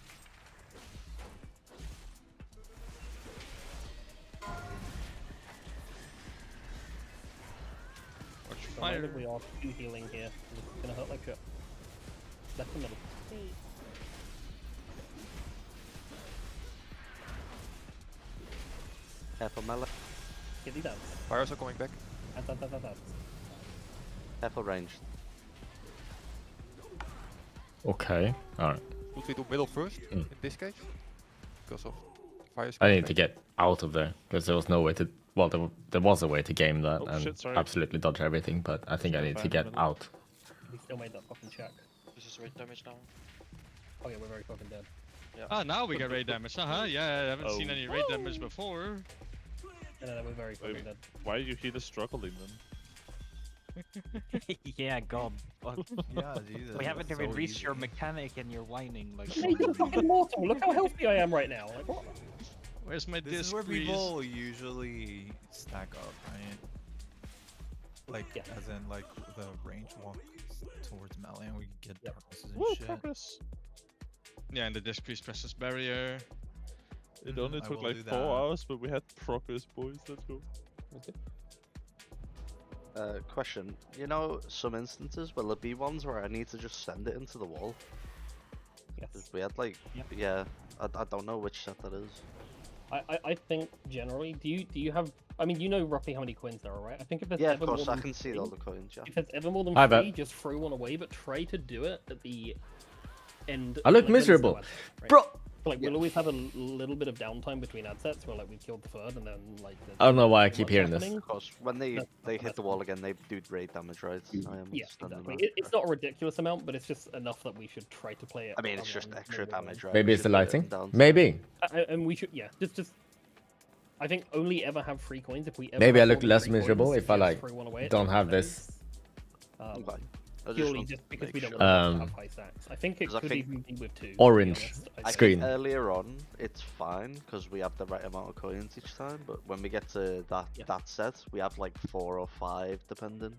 Fire. We are 2 healing here. It's gonna hurt like shit. Left and middle. Careful melee. Get these out. Fires are coming back. Out. Careful range. Okay, alright. Should we do middle first in this case? Because of fires. I need to get out of there because there was no way to. Well, there was a way to game that and absolutely dodge everything, but I think I need to get out. We still made that fucking check. This is rate damage now. Okay, we're very fucking dead. Yeah. Ah, now we get raid damage. Yeah, I haven't seen any raid damage before. No, we're very fucking dead. Why are you here struggling then? Yeah, God. Yeah, Jesus. We haven't that's even so reached easy. your mechanic and you're whining like. Hey, you're fucking mortal. Look how healthy I am right now. Like what? Where's my This disc? is where grease? people usually stack up, right? Like, Yeah. as in, like, the range walk towards melee and we get darknesses and Woo, shit. progress. Yeah, and the disc grease presses barrier. It only I took will like do 4 that. hours, but we had progress, boys. Let's go. Question. You know, some instances, will there be ones where I need to just send it into the wall? Yes. 'Cause we had like, yeah, I don't know which set that is. I think generally, do you have I mean, you know roughly how many coins there are, right? I think if there's Yeah, ever of course, more I than can see three, all the coins, yeah. If there's ever more than I three, bet. just throw one away, but try to do it at the end. I look like, when there's no miserable. ad set, right? Bro! Like, we'll always have a little bit of downtime between ad sets where, like, we've killed the third and then, like... I don't know why I too keep much hearing this. happening. Of course, when they hit the wall again, they do raid damage, right? I am Yeah, understanding exactly. that. It's not a ridiculous amount, but it's just enough that we should try to play it. I mean, it's just around extra normal damage, range. right? Maybe We it's the should put it lighting. down to- Maybe. And we should, yeah, just... I think only ever have 3 coins if we ever Maybe I have look more than less 3 miserable coins, if I just like throw one away at don't the have end of this. Okay. I just Purely wanted just to because make we don't sure. want to have high stacks. I think it 'Cause I could think even be with 2. to be Orange honest. I screen. think earlier on, it's fine because we have the right amount of coins each time, but when we get to that set, we have like 4 or 5 depending.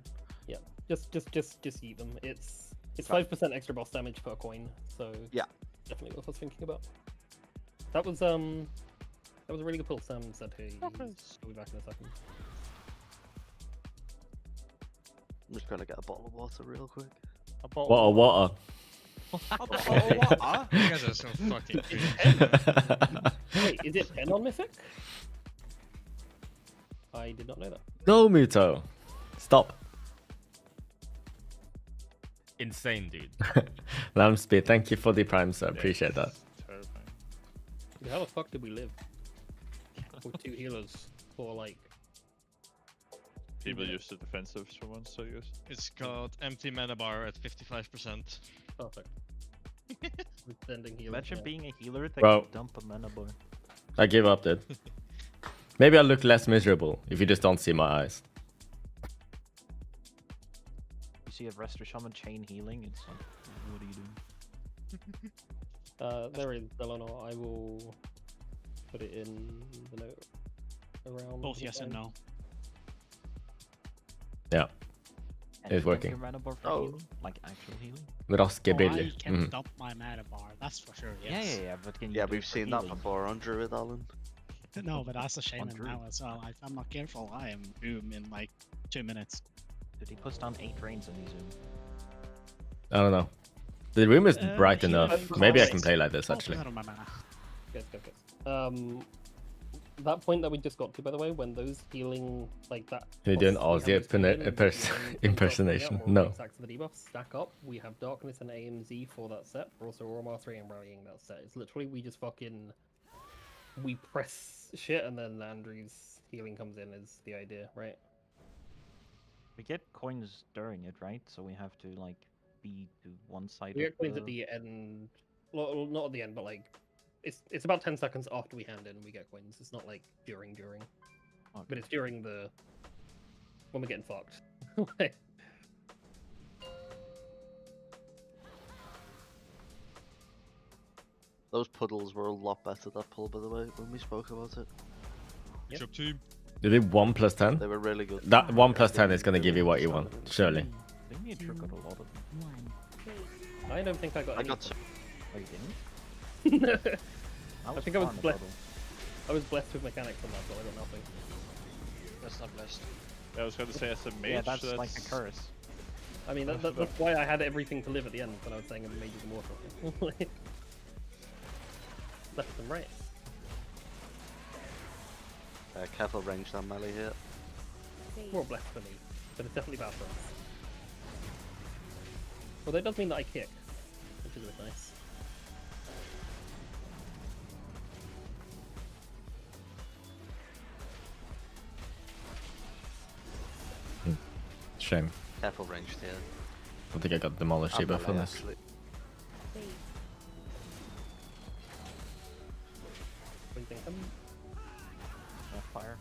Yeah, just eat them. It's 5% extra boss damage per coin, so yeah, definitely worth us thinking about. That was a really good pull. Sam said he'll be back in a second. I'm just gonna get a bottle of water real quick. Water. You guys are so fucking Wait, is it 10 on Mythic? I did not know that. No, Muto. Stop. Insane, dude. Lambspeed, thank you for the prime, sir. Appreciate that. Terrifying. Dude, how the fuck did we live with 2 healers for like? People use the defensives for once, I guess. It's called empty mana bar at 55%. Perfect. With sending healers, Imagine yeah. being a healer that Bro. can dump a mana bar. I give up, dude. Maybe I look less miserable if you just don't see my eyes. You see a Resto Shaman chain healing, it's like, what are you doing? There is Delano. I will put it in the note around. Both yes and no. Yeah. And It's you working. your mana bar for healing? Like actual healing? Raskebille. I can dump my mana bar, that's for sure, yes. Yeah, but can you Yeah, do we've it for seen that healing? before on Druid Island. No, but that's a shaman Druid. now as well. If I'm not careful, I am boom in like 2 minutes. Did he push down 8 drains on his own? I don't know. The room is bright he enough. was- Maybe I can play like this, Oh, actually. out of my mana. Good. That point that we just got to, by the way, when those healing like that. You're doing boss Aussie healing impersonation. or No. Stacks of the debuffs stack up. We have Darkness and AMZ for that set. We're also Ormar 3 and rallying that set. It's literally we just fucking we press shit and then Andrew's healing comes in is the idea, right? We get coins during it, right? So we have to like be to one side We of get coins the... at the end. Well, not at the end, but like it's about 10 seconds after we hand in we get coins. It's not like during. Okay. But it's during the when we're getting fucked. Like, Those puddles were a lot better that pull, by the way, when we spoke about it. Good job, team. You did 1 plus 10? They were really good. That 1 plus 10 is gonna give you what you want, surely. I think you triggered a lot of them. I don't think I got. I got anything. Oh, you didn't? I think I was fine, blessed. Bubble. I was blessed with mechanics on that, but I got nothing. That's not blessed. I was gonna say as a mage, Yeah, that's like a curse. I mean, that's why I had everything to live at the end when I was saying a mage is immortal. Left and right. Careful range down melee here. More blessed for me, but it's definitely bad for us. Well, that does mean that I kick, which is a bit nice. Shame. Careful ranged here. I think I got demolished here And from melee, this. actually. When things come. Fire.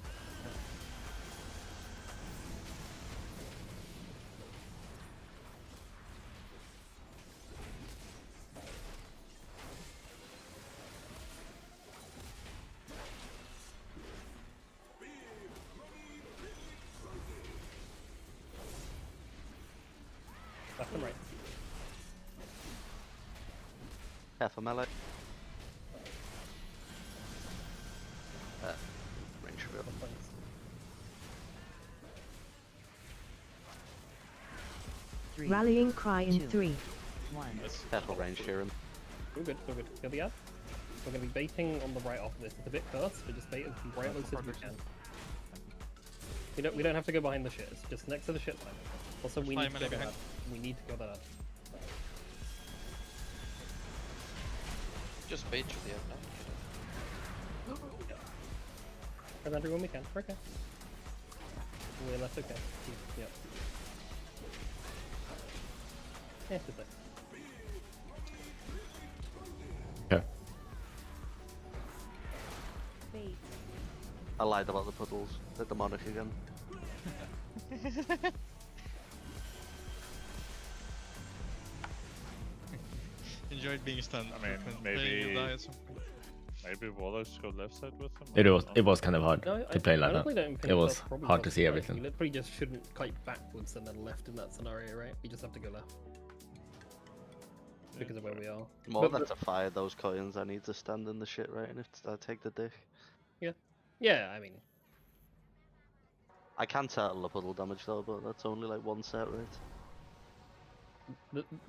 Left and right. Careful melee. Range reveal. Rallying cry in 3, 1. Careful range here. And We're good. Here we are. We're going to be baiting on the right off of this. It's a bit cursed, but just bait as right as we can. We don't have to go behind the shit. It's just next to the shit line. Also, we Fly need to go melee behind. that. We need to go that. Just bait to the end now. Grab everyone we can. We're okay. We're left okay. Yep. Yeah, it's okay. Okay. I lied about the puddles. The demonic again. Enjoyed being stunned. I mean, maybe Warlocks go left side with them. It was kind of hard No, to play like that. honestly don't think It was that's probably hard to see possible, right? everything. We literally just shouldn't kite backwards and then left in that scenario, right? We just have to go left. Because of where we are. More But- than to fire those coins, I need to stand in the shit right, and if I take the dick. Yeah, I mean, I can turtle the puddle damage though, but that's only like one set rate.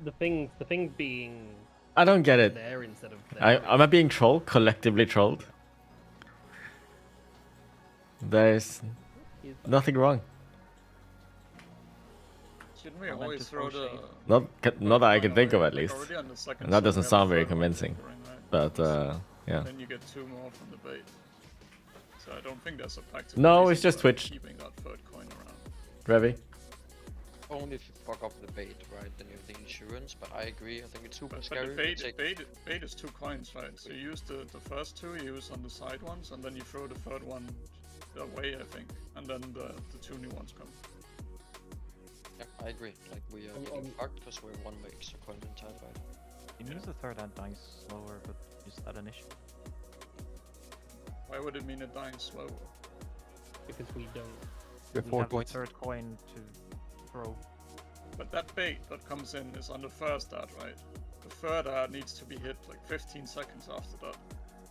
the thing being I don't get it. there instead of there. Am I being trolled? Collectively trolled? There's nothing wrong. Shouldn't we always throw the... Not that I can think of at least. Already on the second And that set, doesn't we have sound a very third one convincing. entering, right? But yeah. Then you get 2 more from the bait. So I don't think there's a practical No, reason it's just for Twitch. keeping that third coin around. Revy? Only if you fuck up the bait, right? Then you have the insurance, but I agree, I think it's super But scary. the to take- bait is 2 coins, right? So you use the first 2, you use on the side ones, and then you throw the third one away, I think. And then the 2 new ones come. Yeah, I agree. Like, we are getting fucked because we're 1 extra coin inside, right? You use the third ad dying slower, but is that an issue? Why would it mean it dying slower? Because we don't. You have We 4 have the coins. third coin to throw. But that bait that comes in is on the first ad, right? The third ad needs to be hit like 15 seconds after that.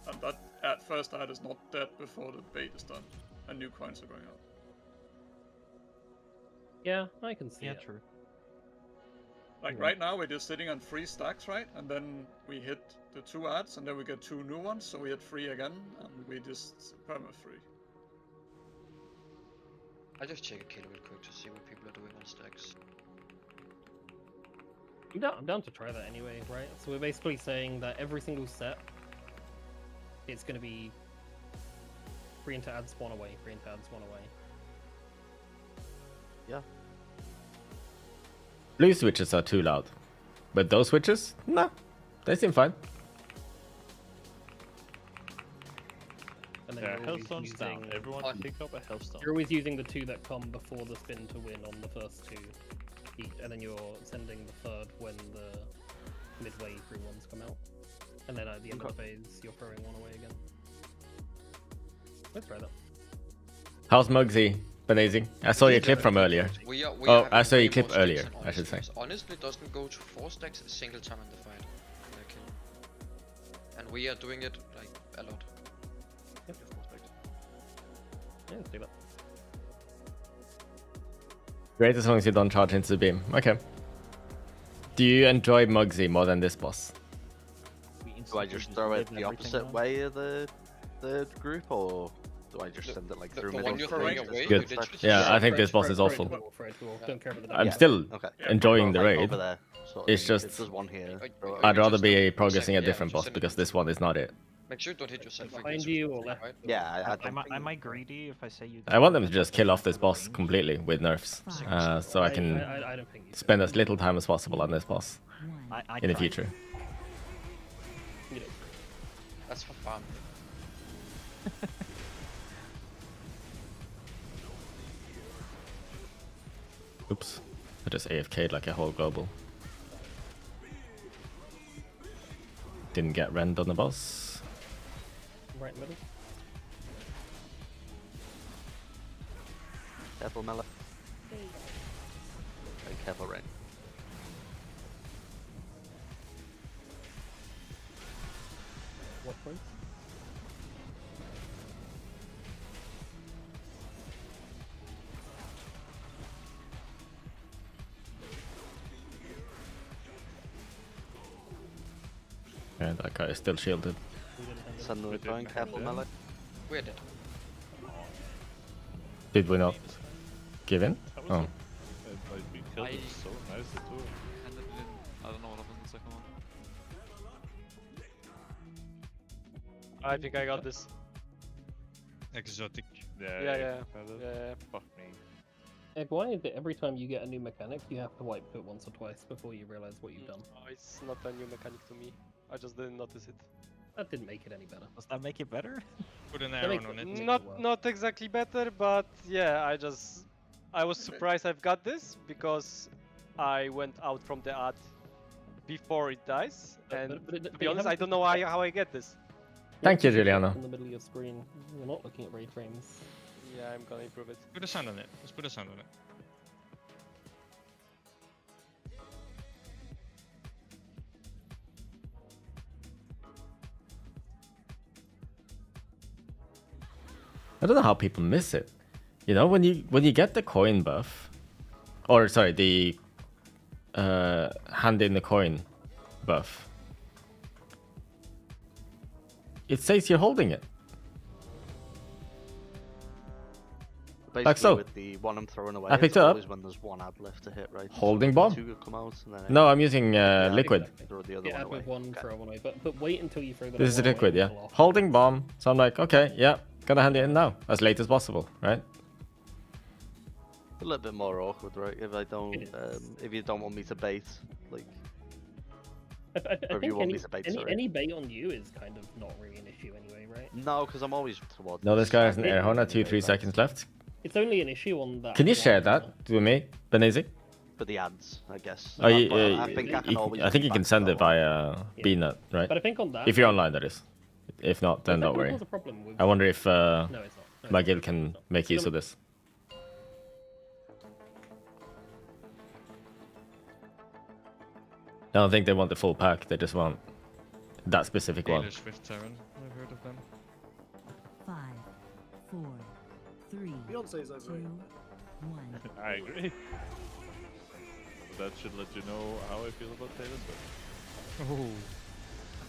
And that first ad is not dead before the bait is done. And new coins are going out. Yeah, I can see Yeah, it. true. Like right now we're just sitting on 3 stacks, right? And then we hit the 2 ads and then we get 2 new ones, so we hit 3 again and we just perma-free. I just check a kill real quick to see what people are doing on stacks. I'm down to try that anyway, right? So we're basically saying that every single set, it's going to be 3 into add spawn away, 3 into add spawn away. Yeah. Blue switches are too loud. But those switches? Nah. They seem fine. And then Yeah, you're always Hellstone's down. using- Everyone pick up a Hellstone. You're always using the 2 that come before the spin to win on the first 2 each, and then you're sending the third when the midway through ones come out. And then at the end of the phase, you're throwing one away again. Let's try that. How's Muggsy? Benazing? I saw your clip from earlier. We are Oh, I having saw your way clip more earlier, stacks than I should say. honestly. Honestly, doesn't go to 4 stacks a single time in the fight. Like, and we are doing it like a lot. Yep. Yeah, let's do that. Great as long as you don't charge into the beam. Okay. Do you enjoy Muggsy more than this boss? Do I just throw it the opposite way of the group, or do I just send it like through the middle? one you're throwing away, Good. you literally Yeah, just- I think this boss is awful. I'm still enjoying the raid. Over there, sort of It's thing. just If there's one here. I'd rather be just progressing a yeah, different just boss send it because to this one is not it. Make sure you don't hit yourself like Behind this. you or left? Right? Yeah, Am I greedy if I say you? I want them to just kill off this boss completely with nerfs, so I can I don't think you spend as little time as possible on this boss I in the tried. future. That's for fun. Oops, I just AFK'd like a whole global. Didn't get rend on the boss. Right middle. Careful, Mela. Very careful, Rain. What point? And that guy is still shielded. Suddenly going, careful, Mela. We're dead. Did we not? Give in? That was Oh. like we killed it so nice too. Ended in, I don't know what happened in the second one. I think I got this. Exotic. Yeah. Fuck me. Egg, why is it every time you get a new mechanic, you have to wipe it once or twice before you realize what you've done? Oh, it's not a new mechanic to me. I just didn't notice it. That didn't make it any better. Does that make it better? Put an That arrow makes on it- it. Not exactly better, but yeah, I was surprised I've got this because I went out from the ad before it dies, and to be honest, I don't know how I get this. Thank you, Juliana. In the middle of your screen, you're not looking at ray frames. Yeah, I'm gonna improve it. Put a sound on it. Let's put a sound on it. I don't know how people miss it. You know, when you get the coin buff, or sorry, the hand in the coin buff, it says you're holding it. Basically, Like so. with the one I'm throwing away, I picked it's it up. always when there's one ad left to hit, right? Holding bomb? Two could come out, and then No, I'm using liquid. Exactly. throw the other Yeah, one away. with one throw one away, but wait until you throw the This is other one liquid, away yeah. and pull off. Holding bomb. So I'm like, okay, yeah, gonna hand it in now, as late as possible, right? A little bit more awkward, right? If I don't, if you don't want me to bait, like, I or if you think want me to bait, sorry. any bait on you is kind of not really an issue anyway, right? No, because I'm always towards. No, this guy has an It- air horn at 2-3 seconds left. It's only an issue on that. Can you one share channel. that with me, Benezi? For the ads, I guess. Oh, you, I think I can always. I think you can back send that it via BNet, right? But I think on that If you're one- online, that is. If not, then I don't think worry. there's a problem with- I wonder if No, it's not. No, my it's guild not. can make use of this. I don't think they want the full pack. They just want that specific one. Taylor Swift Terran. I've heard of them. 5, 4, 3, Beyonce's overrated. 1. I agree. That should let you know how I feel about Taylor Swift. Oh.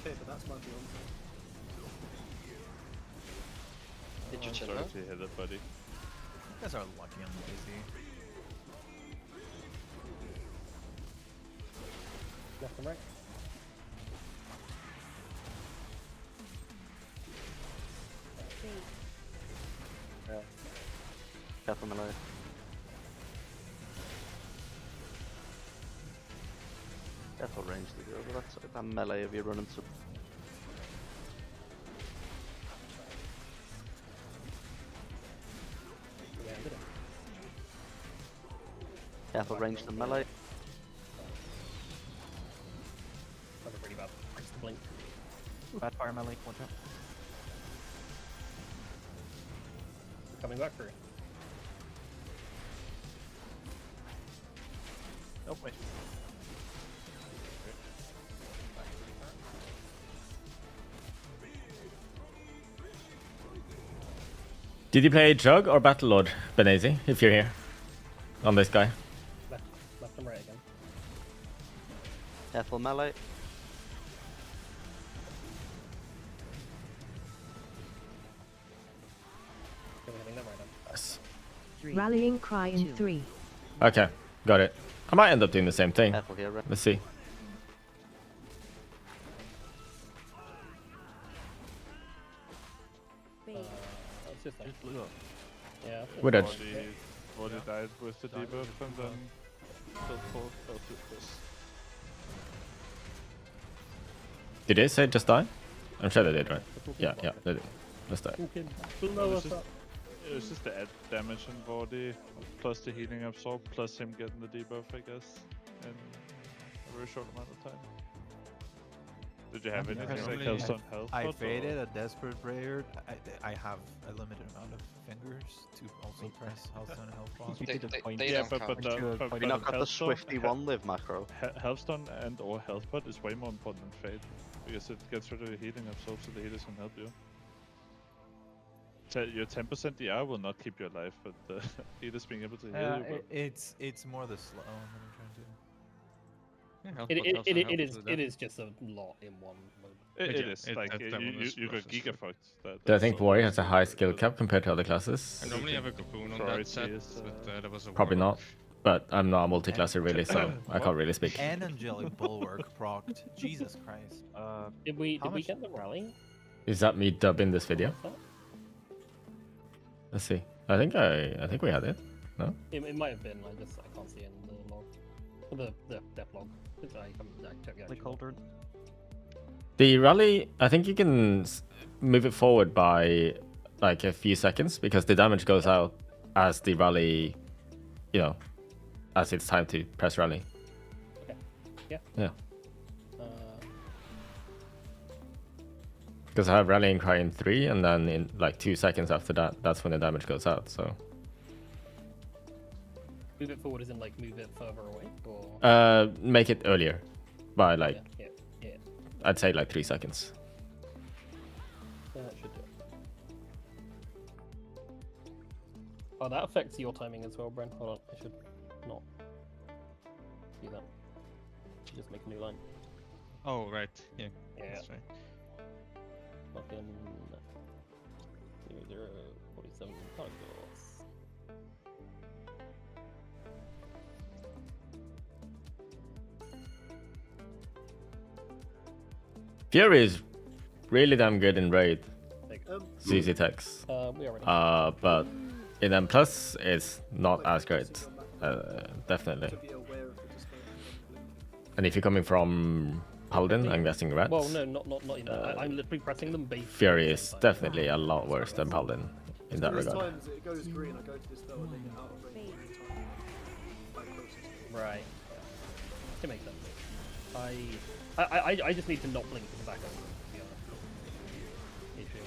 Okay, but that's my Beyonce. Did you chill Sorry out? to hear that, buddy. You guys are lucky on the Daisy. Left and right. Yeah. Careful, melee. Careful range to go, but that's that melee if you're running some. Yeah, I did it. Careful range to melee. That was pretty bad. Thanks to blink. Bad fire melee, watch out. Coming back through. Oh, wait. Did you play Jug or Battle Lord, Benezi, if you're here? On this guy. Left and right again. Careful melee. Still hitting that right now. Yes. Rallying cry in 3. Okay, got it. I might end up doing the same thing. Careful here, Red. Let's see. It's just like blew up. Yeah. it's We're dead. Body died with the debuff and then killed 4 health with this. Did they say just die? I'm sure they did, right? Yeah, yeah, they did. Just die. Blow us It up. was just the add damage and body, plus the healing absorb, plus him getting the debuff, I guess, in a very short amount of time. Did you have anything like Hellstone health? I pot, or- baited a Desperate Prayer. I have a limited amount of fingers to also press Hellstone and Health Boss. Yeah, but We not got the Hellstone- Swifty one live macro. Healthstone and or health pot is way more important than Fade, because it gets rid of the healing absorb, so the healers can help you. Your 10% DR will not keep you alive, but the healers being able to heal you. It's more the slow that I'm trying to. It is just a lot in one moment. It is. Like, you got gigafucked. Do I think Warrior has a high skill cap compared to other classes? I normally have a cocoon on that set, but that was a Probably not. warlock. But I'm not a multi-classer really, so I can't really speak. And Angelic Bulwark procced. Jesus Christ. Did we get the rally? Is that me dubbing this video? Let's see. I think we had it. No? It might have been. I can't see it in the log. The def log. Like Cauldron. The rally, I think you can move it forward by like a few seconds because the damage goes out as the rally, you know, as it's time to press rally. Okay. Yeah. Yeah. Because I have rallying cry in 3, and then in like 2 seconds after that, that's when the damage goes out. So. Move it forward as in like move it further away, or. Make it earlier, by like. Yeah. I'd say like 3 seconds. That should do it. Oh, that affects your timing as well, Bren. Hold on, I should not do that. Just make a new line. Oh, right. Yeah. Yeah. That's right. Fucking 047 targets. Fury is really damn good in raid. CC techs. We already. But in M+, it's not as great. Definitely. And if you're coming from Paladin, I'm guessing rats. Well, no, not in that. I'm literally pressing them based. Fury is definitely a lot worse than Paladin in that regard. Times it goes green, I go to this spell and they get out of range every time. Right. It makes sense. I just need to not blink to the back over, to be honest. Issue.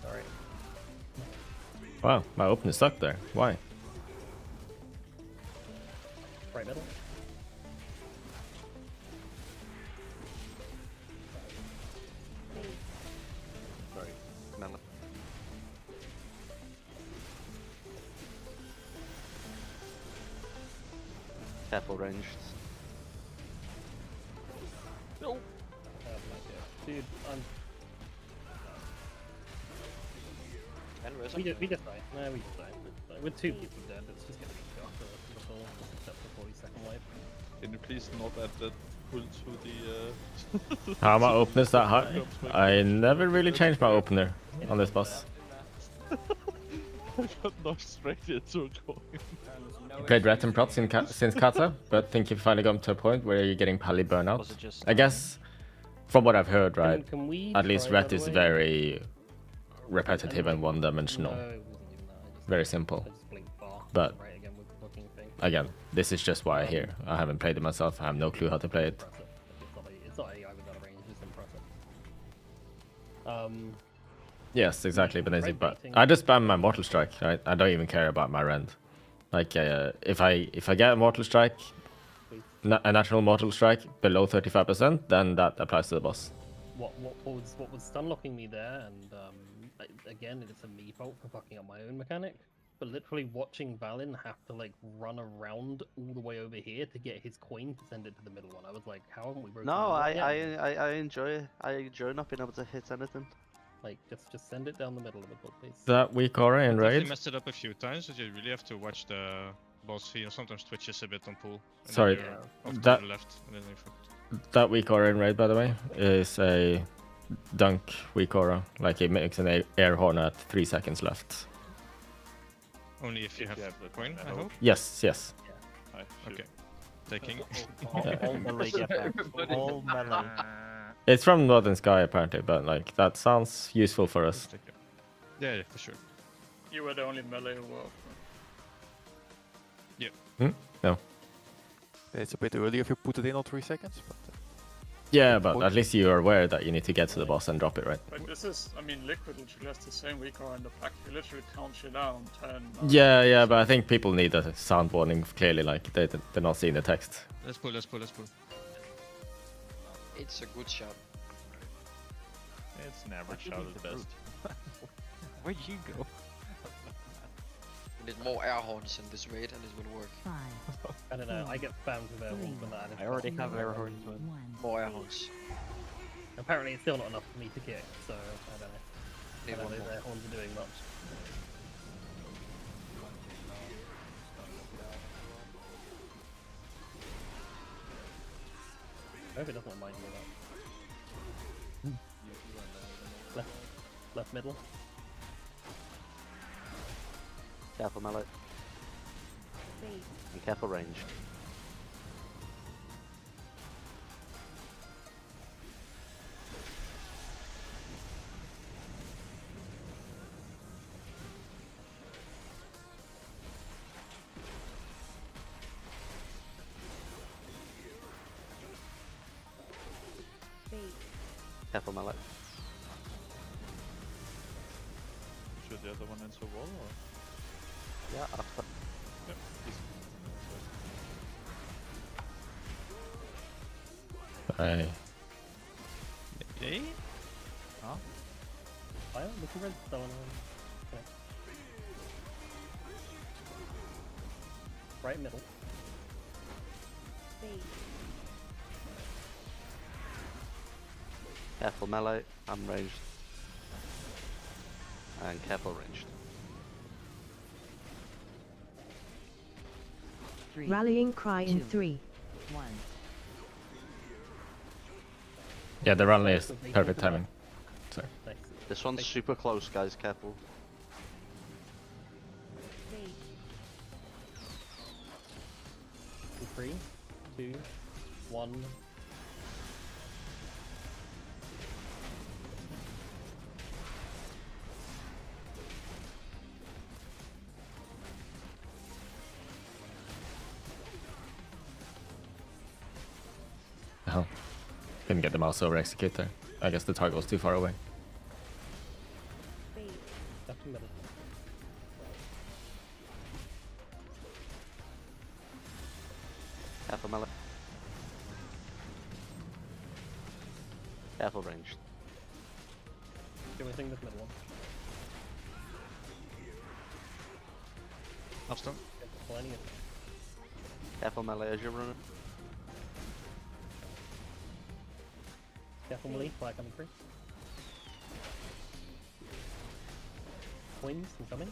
Sorry. Wow, my opener stuck there. Why? Right middle. Sorry, Melon. Careful ranged. No. Dude, we just died. No, we just died. With 2 people dead, it's just gonna be after the full except for 40-second wipe. Can you please not add that pull to the How my opener's that high? I never really changed my opener on this boss. I got knocked straight into a coin. Played Rat and Prot since Kata, but think you've finally gotten to a point where you're getting pally burnout. I guess, from what I've heard, right, Can we at least try Rat the is other way? very repetitive and one-dimensional. No, it wasn't even that. I just- Very simple. I just blinked bar. But Right again with the fucking thing. again, this is just what I hear. I haven't played it myself. I have no clue how to play it. It's not AI without a range, it's impressive. Yes, exactly, Benezi, but I just spam my Mortal Strike, right? I don't even care about my rend. Like, if I get a Mortal Strike, a natural Mortal Strike below 35%, then that applies to the boss. What was stun locking me there, and again, it's a me fault for fucking up my own mechanic. But literally watching Valin have to like run around all the way over here to get his coin to send it to the middle one. I was like, how haven't we broken? No, that yet? I enjoy not being able to hit anything. Like just send it down the middle of the book, please. That weak aura in I raid. messed it up a few times, but you really have to watch the boss. He sometimes twitches a bit on pool. And Sorry, then you're off to that the left, and then you're fucked. that weak aura in raid, by the way, is a dunk weak aura. Like it makes an air horn at 3 seconds left. Only if you have the coin, I hope. Yes, yes. Okay. Taking. All melee get back. All melee. It's from Northern Sky apparently, but like that sounds useful for us. Yeah, for sure. You were the only melee who worked. Yeah. No. It's a bit early if you put it in on 3 seconds. But, Yeah, but at least you're aware that you need to get to the boss and drop it, right? But this is, I mean, Liquid literally has the same weak aura in the pack. You literally count shit down, 10. Yeah, but I think people need a sound warning clearly, like they're not seeing the text. Let's pull. It's a good shot. It's never shot at best. Where'd you go? need more air horns in this raid and it will work. I don't know, I get spammed with air horns when that added. I already have air horns. More air horns. Apparently it's still not enough for me to kick, so I don't know. Need I don't one know if more. air horns are doing much. I hope it doesn't remind me of that. Left middle. Careful melee. And careful range. Careful melee. Shoot the other one into a wall or? Yeah, after. Yep. Hey. Hey? Huh? Fire? Looking red stone on. Okay. Right middle. Careful melee. I'm ranged. And careful ranged. Rallying cry in 3, 1. Yeah, the rally is perfect timing. Sorry. This one's super close, guys. Careful. Three, two, one. Oh. Couldn't get the mouse over execute there. I guess the target was too far away. Left and middle. Careful melee. Careful ranged. Do anything with middle one. Half stone. Lining it. Careful melee as you're running. Careful melee, fire coming through. Coins incoming.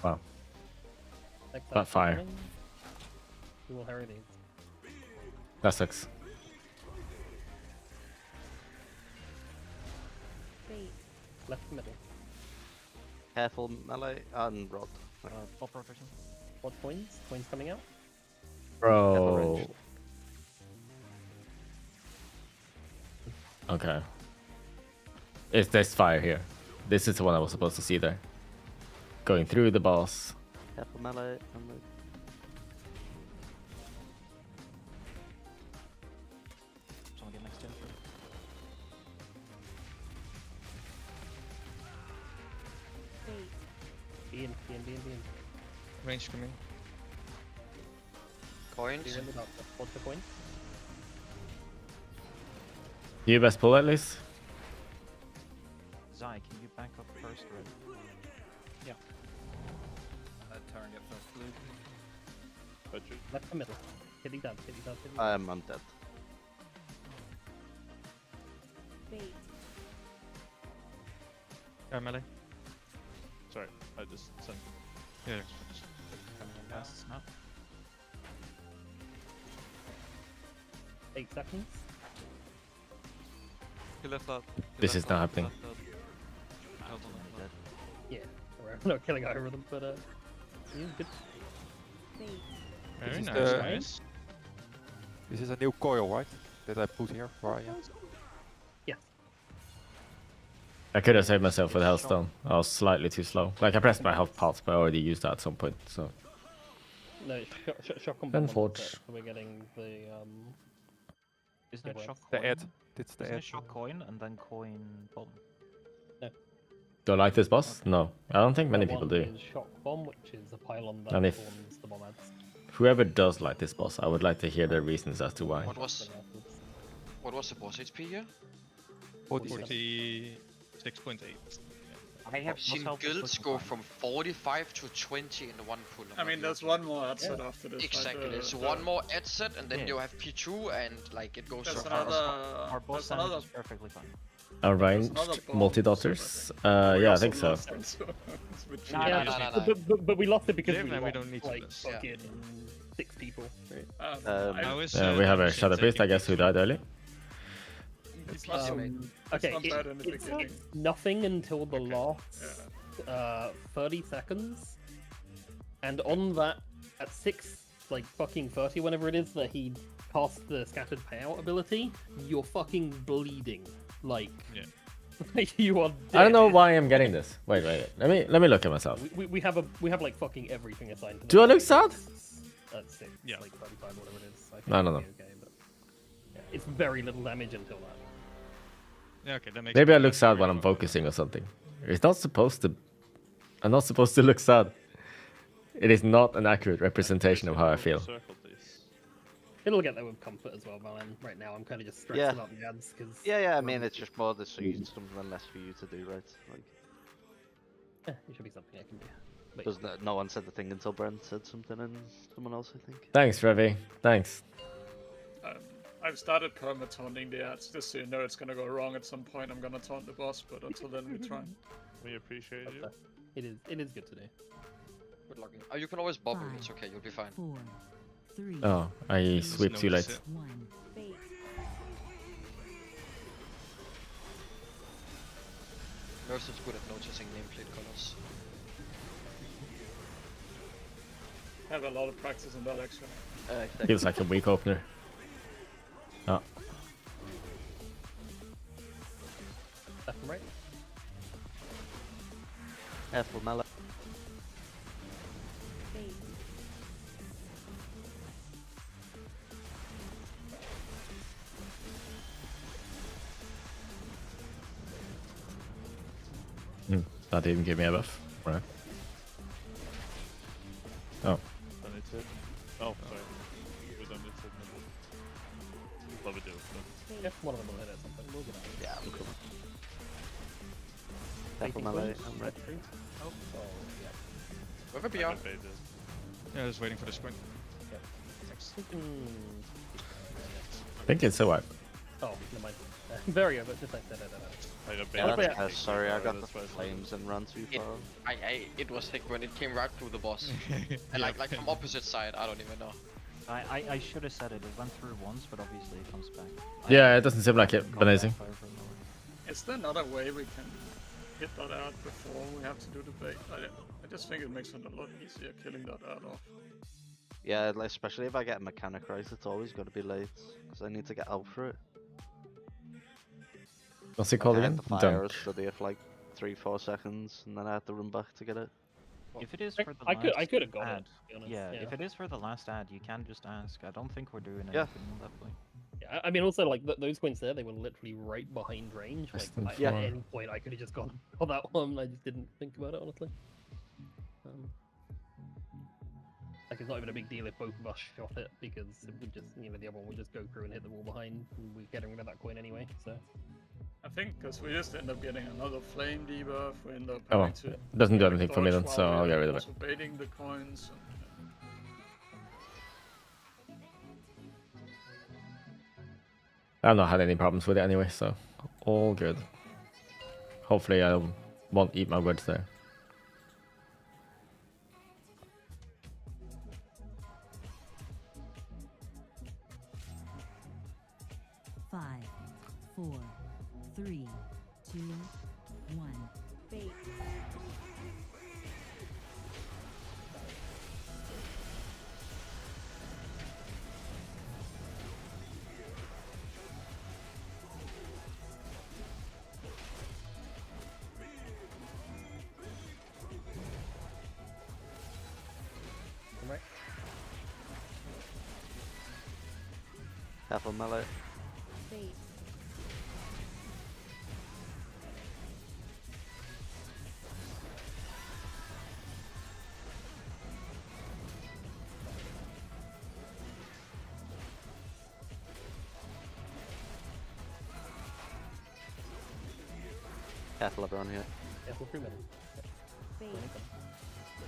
Wow. Next That up, fire. incoming. We will harry these. That sucks. Left middle. Careful melee and rod. Pop rotation. What coins? Coins coming out? Bro. Okay. It's this fire here. This is the one I was supposed to see there. Going through the boss. Careful melee and the... Someone get next to him. Be in. Range coming. Coins. What's the coin? You best pull at least. Zai, can you back up first, red? Yeah. Target first blue. Budget. Left and middle. Hitting down. I'm dead. Melee. Sorry, I just sent. Yeah. Coming in fast now. 8 seconds. He left out. This is not happening. Yeah, we're not killing over them, but yeah, good. Very This is nice, the- nice. This is a new coil, right? That I put here for Arya. Yes. I could have saved myself with Hellstone. I was slightly too slow. Like I pressed my health pot, but I already used that at some point. So No, shock on Then bomb Forge. set, so we're getting the Isn't it Yeah, shock The coin? ad. It's the Isn't ad. it shock coin and then coin bomb? do I like this boss? No, I don't think many that people one do. is shock bomb, which is a pylon that And if- spawns the bomb ads. whoever does like this boss, I would like to hear their reasons as to why. What was the boss HP here? 46.8. I have seen guilds go from 45 to 20 in one pull. I mean, there's one more ad set after this. Exactly, there's one more ad set, and then you have P2, and like it goes There's so another. fast. Our boss There's another. is perfectly fine. Arranged multi-daughters? Yeah, I think so. But we lost it because Yeah, we don't need to like lose. fucking 6 people. We have a Shadow Priest, I guess, who died early. Okay, not bad in the it's beginning. nothing until the last 30 seconds, and on that, at 6:30, whenever it is that he casts the scattered payout ability, you're fucking bleeding. Like, you are dead. I don't know why I'm getting this. Wait. Let me look at myself. We have like fucking everything assigned to Do I look sad? At 6, like 35, whatever it is. I think No. it'll be okay, but, yeah, it's very little damage until that. Yeah, okay, that makes Maybe I sense. look sad when I'm focusing or something. It's not supposed to. I'm not supposed to look sad. It is not an accurate representation of how I feel. It'll get there with comfort as well, man. Right now, I'm kind of just stressed Yeah. about the ads because Yeah. I mean, it's just more the season, something less for you to do, right? Like, it should be something I can do. But because no one said the thing until Brent said something, and someone else, I think. Thanks, Revi. Thanks. I've started perma-taunting the ads, just so you know it's gonna go wrong at some point. I'm gonna taunt the boss, but until then we try. We appreciate you. It is good to do. Good luck. Oh, you can always bubble. It's okay. You'll be fine. 4, 3, Oh, I sweep too late. 1. Fate. Nurse is good at noticing nameplate colors. I have a lot of practice in that actually. Feels like a weak opener. Oh. Left and right. Careful, Mala. That didn't give me a buff. Right. Oh. Don't need to. Oh, sorry. We don't need to. Well, we do. Yeah, one of them will hit at some point. We'll get out. Yeah, I'm coming. Careful, Taking Mala. points. I'm ready. Oh, yeah. Whoever beyond. Yeah, I was waiting for the sprint. Yeah. I think it's a wipe. Oh, never mind. Very over, just like that. Sorry, I got the flames and ran too far. It was sick when it came right through the boss. And like from opposite side, I don't even know. I should have said it. It went through once, but obviously it comes back. Yeah, it doesn't seem like it, but amazing. Is there another way we can hit that out before we have to do the bait? I just think it makes it a lot easier killing that out off. Yeah, like, especially if I get a mechanic right, it's always got to be late, because I need to get out for it. What's it called I again? hit the fire, Dunk. study it for like 3-4 seconds, and then I have to run back to get it. If it is for the I last could have got ad, it, to be honest, yeah, yeah. if it is for the last ad, you can just ask. I don't think we're doing anything Yeah. that point. Yeah, I mean, also like those points there, they were literally right behind range. Like Yeah. at any point, I could have just gone for that one. I just didn't think about it honestly. Like it's not even a big deal if both of us shot it because it would just, the other one would just go through and hit the wall behind. And we're getting rid of that coin anyway, so. I think because we just end up getting another flame debuff. We end up Oh, having to it doesn't do anything for me then, dodge so while I'll we're get rid of it. also baiting the coins. I've not had any problems with it anyway, so all good. Hopefully I won't eat my words there. Five, 4, 3, 2, 1. Fate. Right. Careful, Mala. Fate. Careful everyone here. Careful 3 minutes.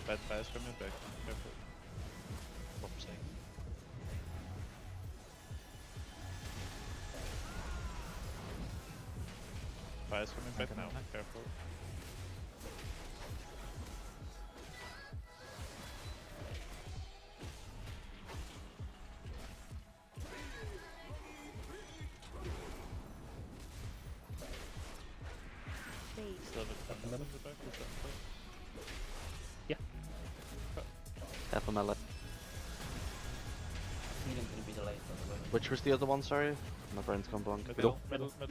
Bad fires coming back. Careful. Whoopsie. Fires coming back now. Careful. Yeah. Careful melee. Healing's gonna be delayed, by the way. Which was the other one, sorry? My brain's gone blank. Middle.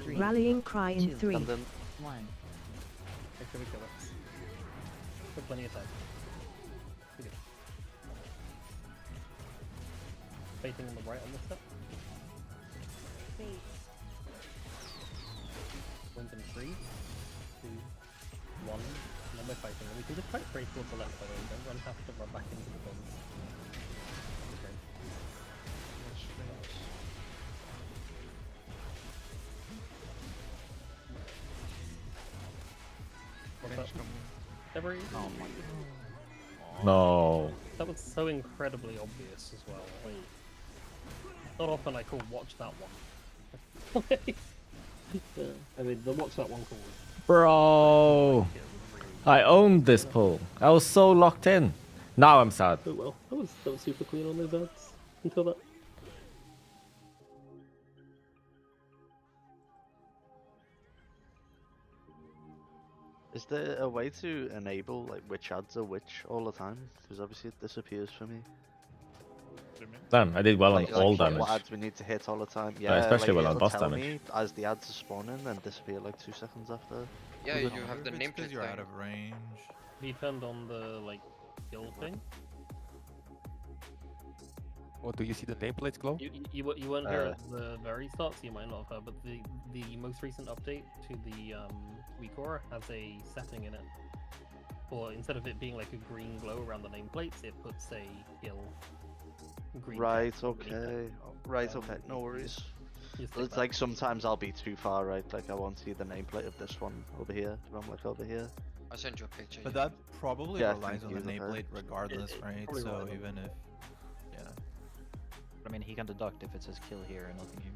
Rallying cry in 3, Stand in. 1. Make sure we kill it. Got plenty of time. We're good. Facing on the right on this step. Wins in 3, 2, 1. And then we're fighting. And we can just fight straight towards the left, by the way. We don't have to run back into the bombs. Okay. What's up? Every... Oh my god. No. That was so incredibly obvious as well. Like, not often I call watch that one. Yeah, I mean, the watch that one call. Bro. I owned this pull. I was so locked in. Now I'm sad. Oh well, that was super clean on those ads until that. Is there a way to enable like which ads are which all the time? Because obviously it disappears for me. Damn, I did well on all damage. What ads we need to hit all the time? Yeah, especially well on boss tell damage. me as the ads are spawning and disappear like 2 seconds after. Yeah, you have the nameplate Because you're thing. out of range. He turned on the like skill thing. Or do you see the nameplate glow? You weren't here at the very start, so you might not have heard. But the most recent update to the WeCore has a setting in it. Or instead of it being like a green glow around the nameplates, it puts a skill green. Right, okay. Right, okay, no worries. It's like sometimes I'll be too far right, like I won't see the nameplate of this one over here, if I'm like over here. I'll send you a picture. But that probably Yeah, relies on the thank you, nameplate regardless, right? probably So relies on even if... Yeah. I mean, he can deduct if it says kill here and nothing here.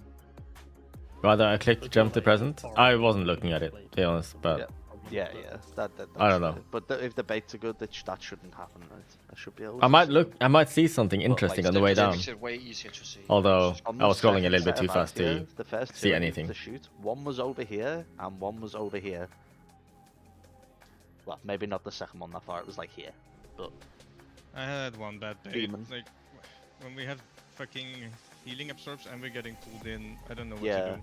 Rather, I clicked jump to present. I wasn't looking at it, to be honest, but... Yeah, that's I don't know. But if the baits are good, that shouldn't happen, right? I should be able I to might see. look. I might see something interesting on the way down. Makes it way easier to see. Although On I was the scrolling a second little bit set too of fast ads here, to the first see two anything. to shoot. One was over here and one was over here. Well, maybe not the second one that far. It was like here, but I had one bad day. Demon. Like when we have fucking healing absorbs and we're getting pulled in, I don't know what yeah, to do.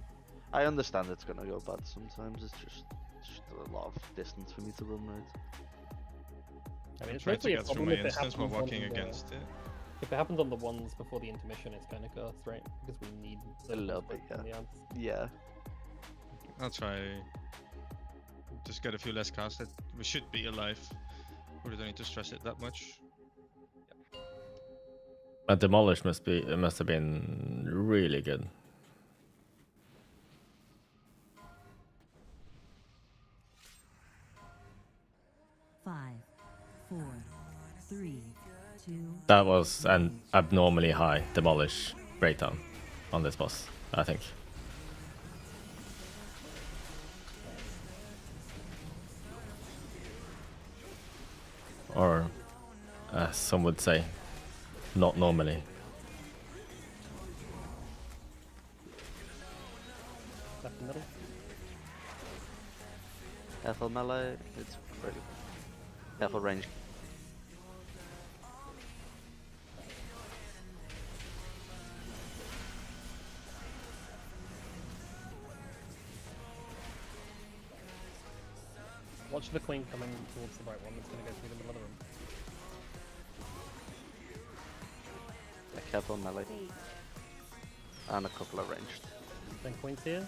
I understand it's gonna go bad sometimes. It's just a lot of distance for me to run, right? I mean, it's Try to mostly a get through problem my if it instance while happens walking on the- against it. If it happens on the ones before the intermission, it's kind of cursed, right? Because we need A little bit, from the yeah. ads. Yeah. I'll try. Just get a few less casted. We should be alive. We don't need to stress it that much. But demolish must have been really good. Five, 4, 3, 2. That was an abnormally high demolish breakdown on this boss, I think. Or, some would say, not normally. Left and middle. Careful melee, it's pretty. Careful range. Watch the queen coming towards the right one. It's going to go through the middle of the room. Yeah, careful melee. And a couple of ranged. Then queen's here.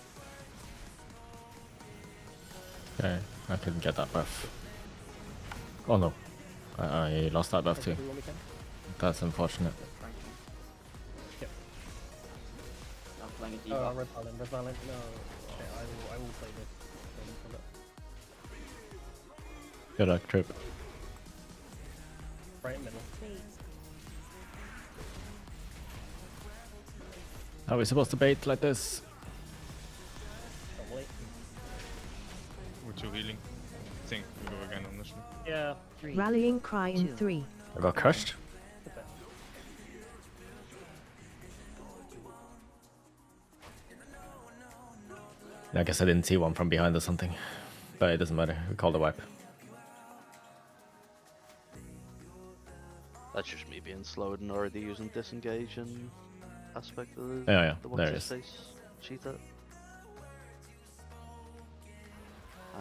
Okay, I couldn't get that buff. Oh no, I lost that buff too. That's unfortunate. Yep. I'm playing a Oh, debuff. red violin. No, okay, I will play this. Good luck, Trip. Right in the middle. Are we supposed to bait like this? Probably. We're too healing. I think we go again on this one. Yeah. Rallying cry in 3. I got crushed. I guess I didn't see one from behind or something. But it doesn't matter. We called a wipe. That's just me being slowed and already using disengage and aspect of Yeah, yeah, the there what's it his is. face cheetah.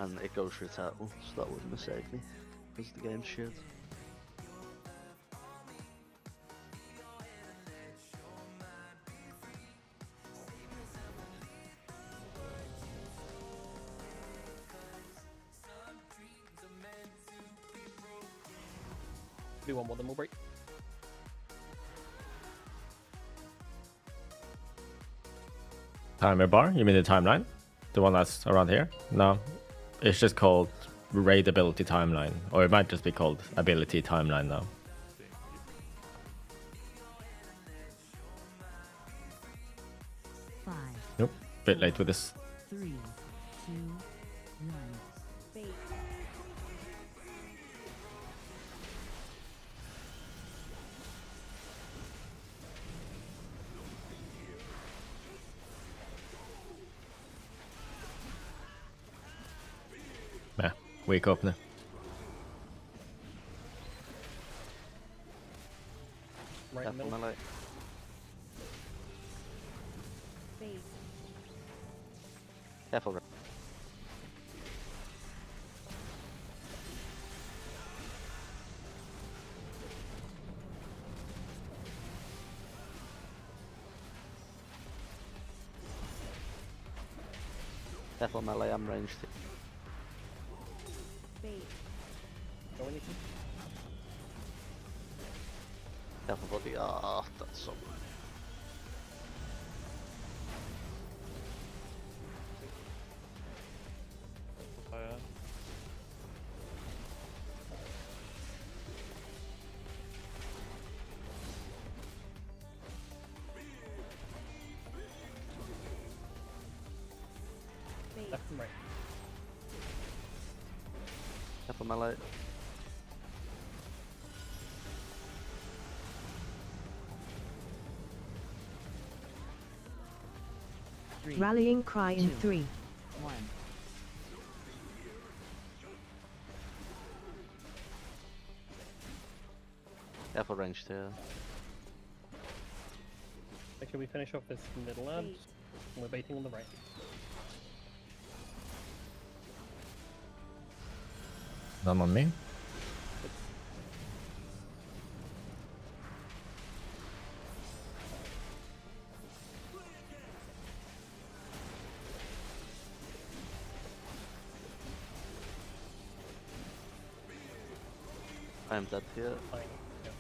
And it goes through turtle, so that wouldn't have saved me, because the game's shit. Do one more, then we'll break. Timer bar? You mean the timeline? The one that's around here? No. It's just called raid ability timeline. Or it might just be called ability timeline now. Nope. Bit late with this. 3, 2, 1. Bait. Yeah, weak opener. Right in the middle. Bait. Careful. Careful melee, I'm ranged. Bait. Go when you can. Careful body. Ah, that's so good. Fire. Left and right. Careful melee. Rallying cry in 3. 1. Careful ranged here. Make sure we finish off this middle ad. We're baiting on the right. None on me. I'm dead here. Fine. Yeah.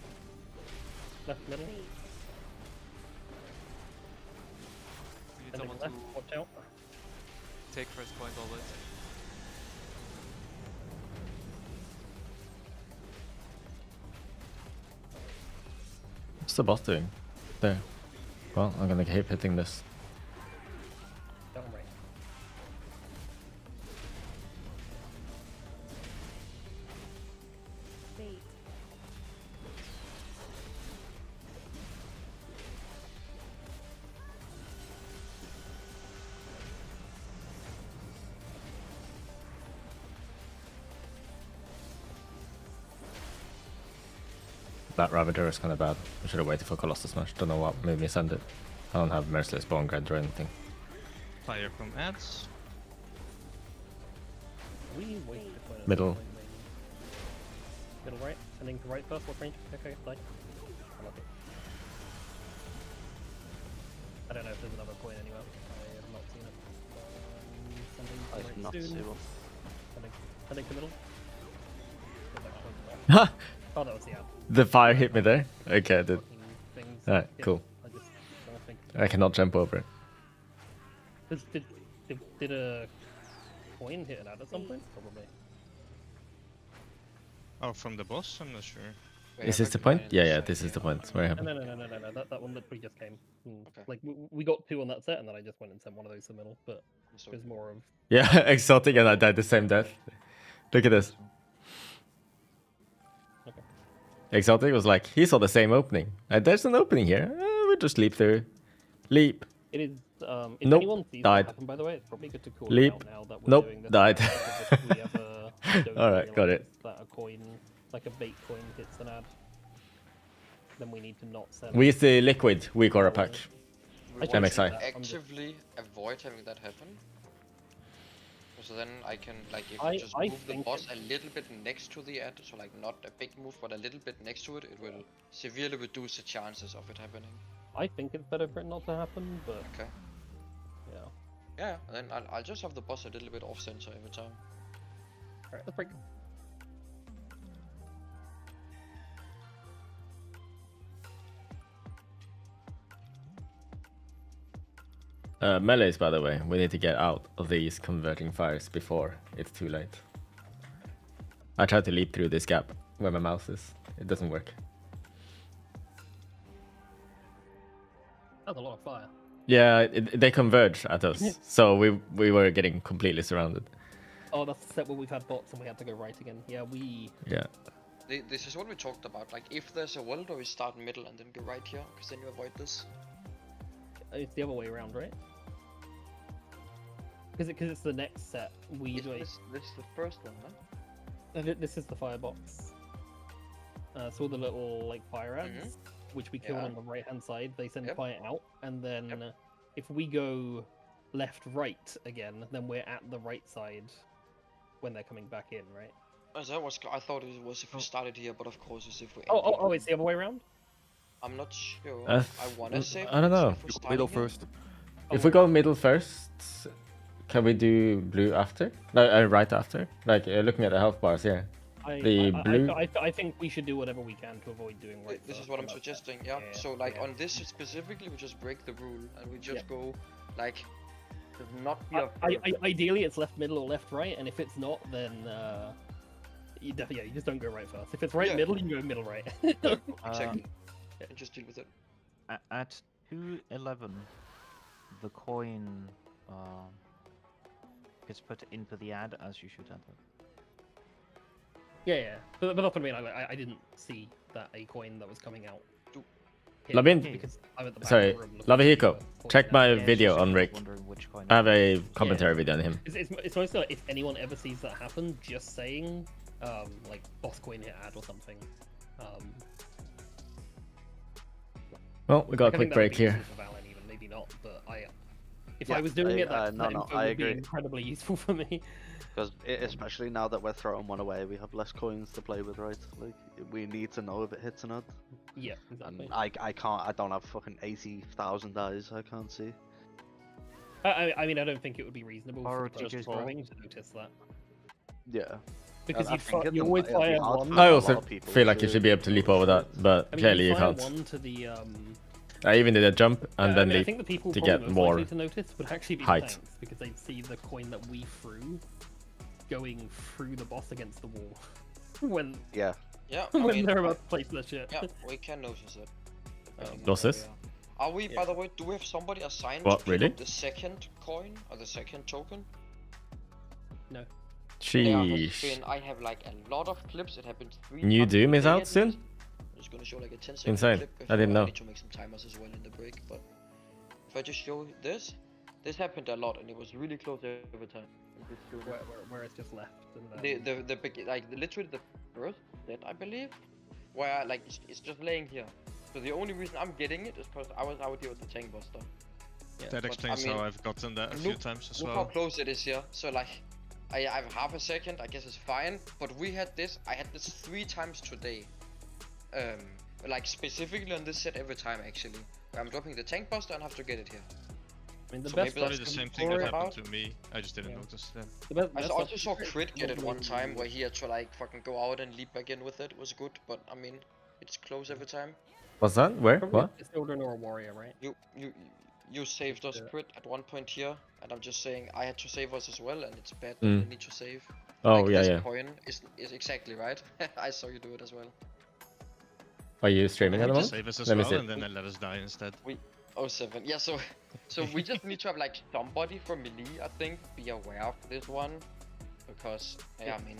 Left middle. You need Sending someone left. to Watch out. take first point always. What's the boss doing? There. Well, I'm gonna keep hitting this. Down right. Bait. That Ravager is kind of bad. I should have waited for Colossus Smash. Don't know what made me send it. I don't have Merciless Bone Grind or anything. Fire from ads. We wasted quite a Middle. bit. Middle right. Sending to right first. What range? Okay, fine. I love it. I don't know if there's another coin anywhere. I have not seen it. Sending to I right did not soon. see one. Sending to middle. Go back to Ha! left. Oh, that was the ad. The fire hit me there? Okay, I did. Things. Alright, Yeah, cool. I just don't think. I cannot jump over it. Did a coin hit it out at some point? Probably. Oh, from the boss? I'm not sure. Is this the point? Yeah, this is the point. Where it happened. No. That one literally just came. Like we got 2 on that set, and then I just went and sent one of those to the middle. But there's more of. Yeah, exotic, and I died the same death. Look at this. Okay. Exotic was like, he saw the same opening. There's an opening here. We'll just leap through. Leap. It is. If Nope, anyone sees died. that happen, by the way, it's probably good to call Leap. it out now that we're doing Nope, this. died. Because if we ever don't Alright, got it. realize that a coin, like a bait coin, hits an ad, then we need to not send. We use the liquid weak aura pack. We want MXI. to actively avoid having that happen. So then I can, like, if I you just move the think boss a little bit next to the ad, so like not a big move, but a little bit next to it, it will severely reduce the chances of it happening. I think it's better for it not to happen, but. Okay. Yeah. Yeah, and then I'll just have the boss a little bit off center every time. Alright, let's break. Melees, by the way, we need to get out of these converting fires before it's too late. I tried to leap through this gap where my mouse is. It doesn't work. That's a lot of fire. Yeah, they converge at us, so we were getting completely surrounded. Oh, that's the set where we've had bots and we had to go right again. Yeah, we. Yeah. This is what we talked about. Like, if there's a world where we start middle and then go right here, because then you avoid this. It's the other way around, right? Because it's the next set. We do. This is the first one, huh? This is the firebox. So all the little like fire ads, which we kill on the right hand side, they send fire out, and then if we go left right again, then we're at the right side when they're coming back in, right? That was, I thought it was if we started here, but of course it's if we. Oh, it's the other way around. I'm not sure. I wanna say. I don't know. Middle first. If we go middle first, can we do blue after? No, right after. Like looking at the health bars here. Blue. I think we should do whatever we can to avoid doing right. This is what I'm suggesting. Yeah. So like on this specifically, we just break the rule and we just go like. Does not be ideally, it's left middle or left right, and if it's not, then you just don't go right first. If it's right middle, you go middle right. Exactly. And just deal with it. At 2:11, the coin gets put into the ad as you shoot at it. Yeah. But that's what I mean. I didn't see that a coin that was coming out. Sorry, Lavahiko, check my video on Rick. I have a commentary video on him. It's mostly like if anyone ever sees that happen, just saying, like boss coin hit ad or something. Well, we got a quick break here. Even, maybe not, but if I was doing it, that info would be agree. incredibly useful for me. Because especially now that we're throwing one away, we have less coins to play with, right? Like we need to know if it hits or not. Yeah, exactly. I can't. I don't have fucking 80,000 dice. I can't see. I mean, I don't think it would be reasonable for just throwing to notice that. Yeah. Because you always fire one. I also feel like you should be able to leap over that, but clearly you can't. One to the, I even did a jump and then leap I think the people to get most more likely to notice would actually be height. the tanks, because they'd see the coin that we threw going through the boss against the wall when when they're about to place their shit. Yeah, we can notice it. What's this? Are we, by the way, do we have somebody assigned What, to pick really? up the second coin or the second token? No. Sheesh. I have like a lot of clips. It happened 3 New times Doom is today out at soon? least. I'm just gonna show like a 10-second Insane. clip. I didn't know. I need to make some timers as well in the break, but if I just show this happened a lot and it was really close every time. Where it's just left. And The big, like literally the first set, I believe, where like it's just laying here. So the only reason I'm getting it is because I was out here with the tank buster. Yeah. That explains how I've gotten that a few times as look well. how close it is here. So like, I have half a second. I guess it's fine. But we had this. I had this 3 times today. Like specifically on this set every time actually. Where I'm dropping the tank buster and have to get it here. I mean, the So best maybe Probably that's the same thing that happened to me. I just didn't notice them. I also saw Crit get it one time where he had to like fucking go out and leap back in with it. It was good, but I mean, it's close every time. What's that? Where? Probably What? a Children or a warrior, right? You saved us Crit at one point here. And I'm just saying I had to save us as well, and it's bad that Mm. we need to save. Oh, like, yeah, this yeah. coin is exactly right. I saw you do it as well. Are you streaming at the moment? Save us as Let me well, see. and then let us die instead. We 07. Yeah, so we just need to have like somebody from melee, I think, be aware of this one, because yeah, I mean,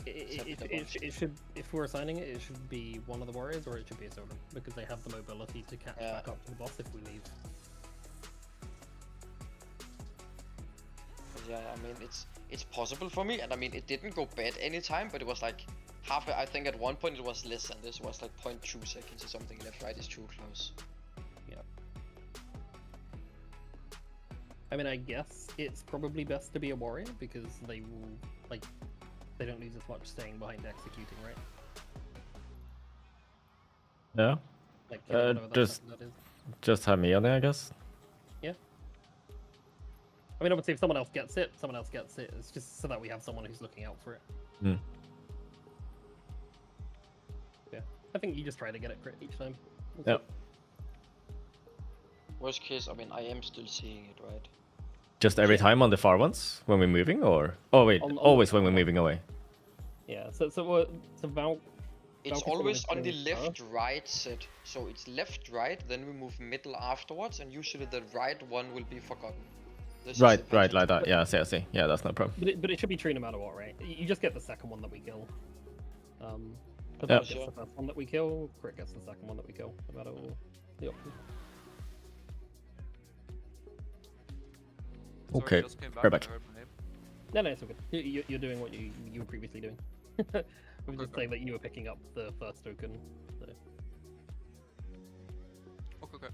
It should, if we're assigning it, it should be one of the warriors or it should be a soldier, because they have the mobility to catch back up to the boss if we leave. yeah, I mean, it's possible for me, and I mean, it didn't go bad anytime, but it was like half. I think at one point it was less, and this was like 0.2 seconds or something. Left, right is too close. Yeah. I mean, I guess it's probably best to be a warrior because they will, like, they don't lose as much staying behind executing, right? Yeah. Like, whatever that is. Just have me on there, I guess. Yeah. I mean, obviously, if someone else gets it, someone else gets it. It's just so that we have someone who's looking out for it. Mm. Yeah. I think you just try to get it crit each time. Yeah. Worst case, I mean, I am still seeing it, right? Just every time on the far ones when we're moving, or wait, always when we're moving away. Yeah. So Val. It's always on the left-right set. So it's left-right, then we move middle afterwards, and usually the right one will be forgotten. Right, like that. Yeah, I see. Yeah, that's no problem. But it should be true no matter what, right? You just get the second one that we kill. But Yeah. gets the first one that we kill, Crit gets the second one that we kill, no matter the option. Okay, right back. No, it's all good. You're doing what you were previously doing. I'm just saying that you were picking up the first token. So. Okay.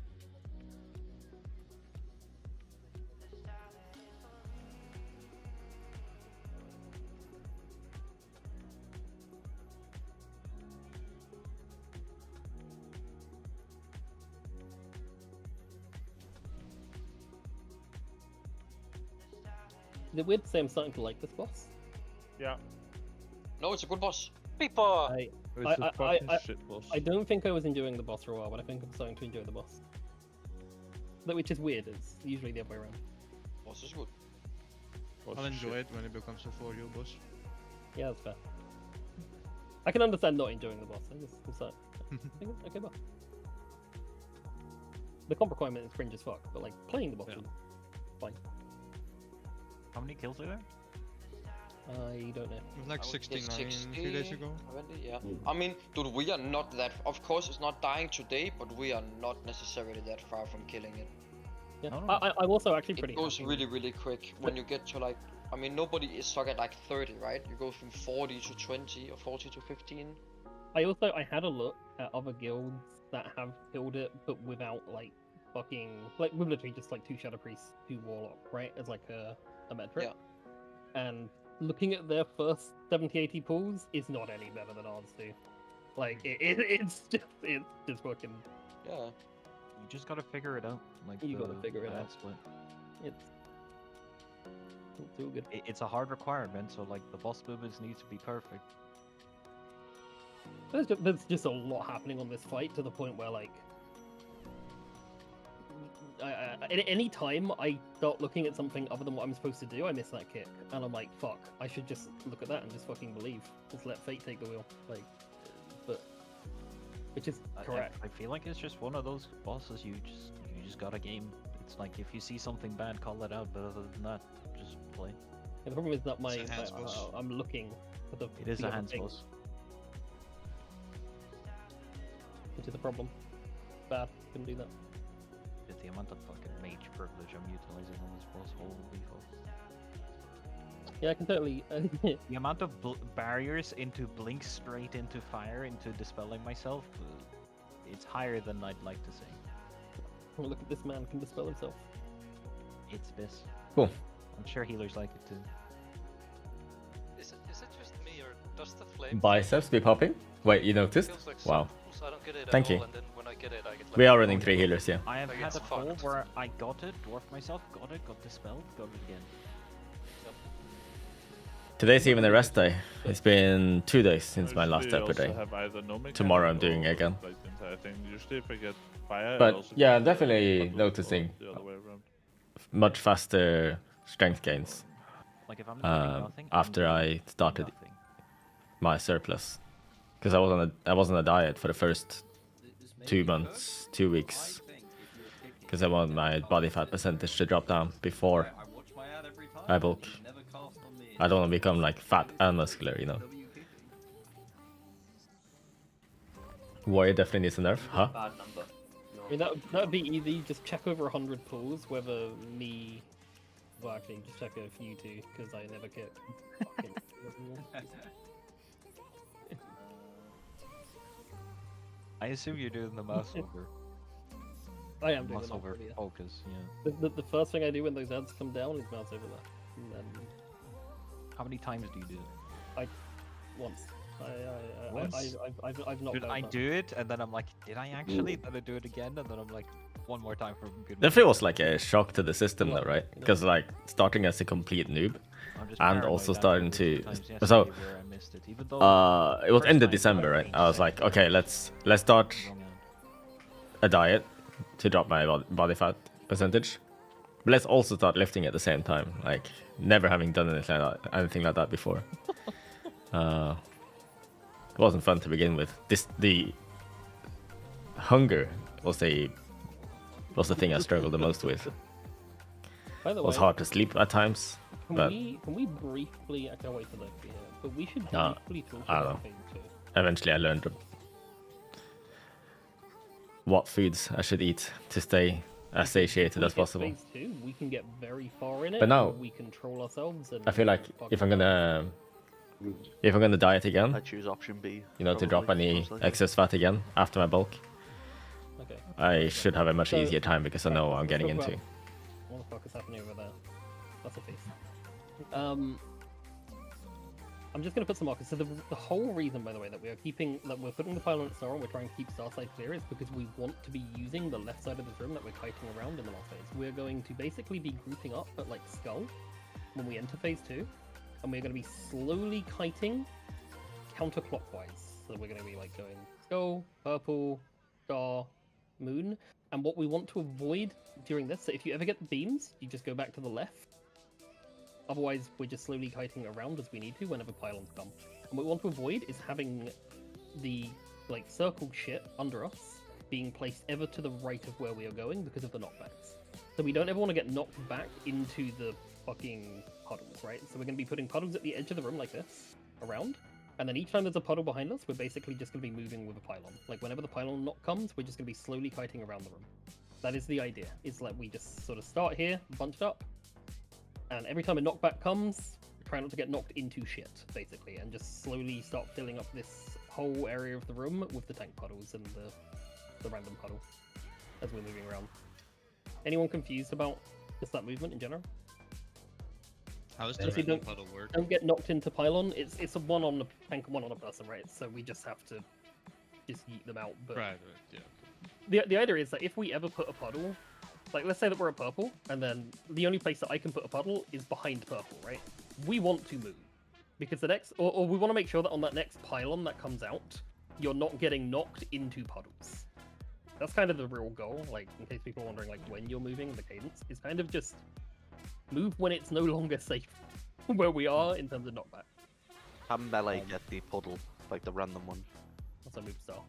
Is it weird to say I'm starting to like this boss? Yeah. No, it's a good boss. People. I don't think I was enjoying the boss for a while, but I think I'm starting to enjoy the boss. Which is weird. It's usually the other way around. Boss is good. I'll enjoy it when it becomes a 4U boss. Yeah, that's fair. I can understand not enjoying the boss. I'm sorry. Okay, boss. The comp requirement is cringe as fuck, but like playing the boss is fine. How many kills are there? I don't know. It was like 69 60, a few days ago. 70, yeah. I mean, dude, we are not that. Of course, it's not dying today, but we are not necessarily that far from killing it. Yeah. I'm also actually pretty. It goes happy really, really quick when you get to like. I mean, nobody is stuck at like 30, right? You go from 40 to 20 or 40 to 15. I had a look at other guilds that have killed it, but without like fucking like with literally just like 2 Shadow Priests, 2 Warlock, right? As like a metric. Yeah. And looking at their first 70-80 pulls is not any better than ours do. Like it's just fucking. Yeah. You just gotta figure it out. Like you gotta figure it out. Split. It's too good. It's a hard requirement, so like the boss movements need to be perfect. There's just a lot happening on this fight to the point where like. Any time I start looking at something other than what I'm supposed to do, I miss that kick, and I'm like, "Fuck! I should just look at that and just fucking believe. Just let fate take the wheel." Like, but which is correct. I feel like it's just one of those bosses you just gotta game. It's like if you see something bad, call it out. But other than that, just play. Yeah, the problem is that I'm looking for the. It is the a other hands thing, boss. which is a problem. Bad. Couldn't do that. The amount of fucking mage privilege I'm utilizing on this boss, holy fuck. Yeah, I can totally. The amount of barriers into blink straight into fire, into dispelling myself, it's higher than I'd like to say. Oh, look at this man can dispel himself. It's this. Cool. I'm sure healers like it too. Is it just me or does the flame Biceps be popping? Wait, you noticed? feels like Wow. so I don't get it Thank at you. all, and then when I get it, I get like We are running 3 healers, yeah. I have Like, had it's a pull fucked. where I got it, dwarfed myself, got dispelled, got it again. Today's even a rest day. It's been 2 days since my last upper day. Tomorrow I'm doing it again. Usually if I get fire, But yeah, definitely noticing much faster strength gains Like if I'm doing nothing, after I started my surplus, because I was on a diet for the first 2 months, 2 weeks, because I want my body fat percentage to drop down before I bulk. I don't want to become like fat and muscular, you know. Warrior definitely needs a nerf, huh? Bad number. I mean, that would be easy. Just check over 100 pulls, whether me... Well, actually, just check if you two, because I never get... I assume you're doing the mouse over. I am doing mouse the mouse over over, yeah. focus, yeah. The first thing I do when those ads come down is mouse over there. And then... How many times do you do it? Like, once. Once? I've not Dude, done I that. do it, and then I'm like, did I actually? Then I do it again, and then I'm like, one more time for good. Definitely was like a shock to the system though, right? Because like starting as a complete noob and also starting to so it was end of December, right? I was like, okay, let's start a diet to drop my body fat percentage, but let's also start lifting at the same time. Like never having done anything like that before. It wasn't fun to begin with. The hunger was the thing I struggled the most with. By the It was way, hard to sleep at times. But can we briefly... I can't wait for that here, but we should No, briefly talk I don't about know. phase 2. Eventually I learned what foods I should eat to stay as satiated as possible. Phase 2, we can get very far in it. But now, we control ourselves. And I feel like if I'm gonna diet again, I choose option B. you know, to drop probably, any most likely. excess fat again after my bulk, Okay. I should have a much So- easier time because I know what I'm getting Let's talk into. about what the fuck is happening over there? That's a face. I'm just gonna put some markers. So the whole reason, by the way, that we're putting the pylon at star and we're trying to keep star side clear is because we want to be using the left side of this room that we're kiting around in the last phase. We're going to basically be grouping up at like skull when we enter phase 2, and we're going to be slowly kiting counterclockwise. So we're going to be like going skull, purple, star, moon, and what we want to avoid during this. So if you ever get the beams, you just go back to the left. Otherwise, we're just slowly kiting around as we need to whenever pylons come. And what we want to avoid is having the like circled shit under us being placed ever to the right of where we are going because of the knockbacks. So we don't ever want to get knocked back into the fucking puddles, right? So we're going to be putting puddles at the edge of the room like this, around. And then each time there's a puddle behind us, we're basically just going to be moving with a pylon. Like whenever the pylon knock comes, we're just going to be slowly kiting around the room. That is the idea. It's like we just sort of start here, bunched up, and every time a knockback comes, try not to get knocked into shit, basically, and just slowly start filling up this whole area of the room with the tank puddles and the random puddle as we're moving around. Anyone confused about just that movement in general? How does the Honestly, random puddle work? Don't get knocked into pylon. It's a one on the tank and one on a person, right? So we just have to just yeet them out. But Right, yeah. the idea is that if we ever put a puddle, like let's say that we're at purple, and then the only place that I can put a puddle is behind purple, right? We want to move because the next, or we want to make sure that on that next pylon that comes out, you're not getting knocked into puddles. That's kind of the real goal. Like in case people are wondering, like when you're moving, the cadence is kind of just move when it's no longer safe where we are in terms of knockback. Can melee get the puddle, like the random one? That's a move style.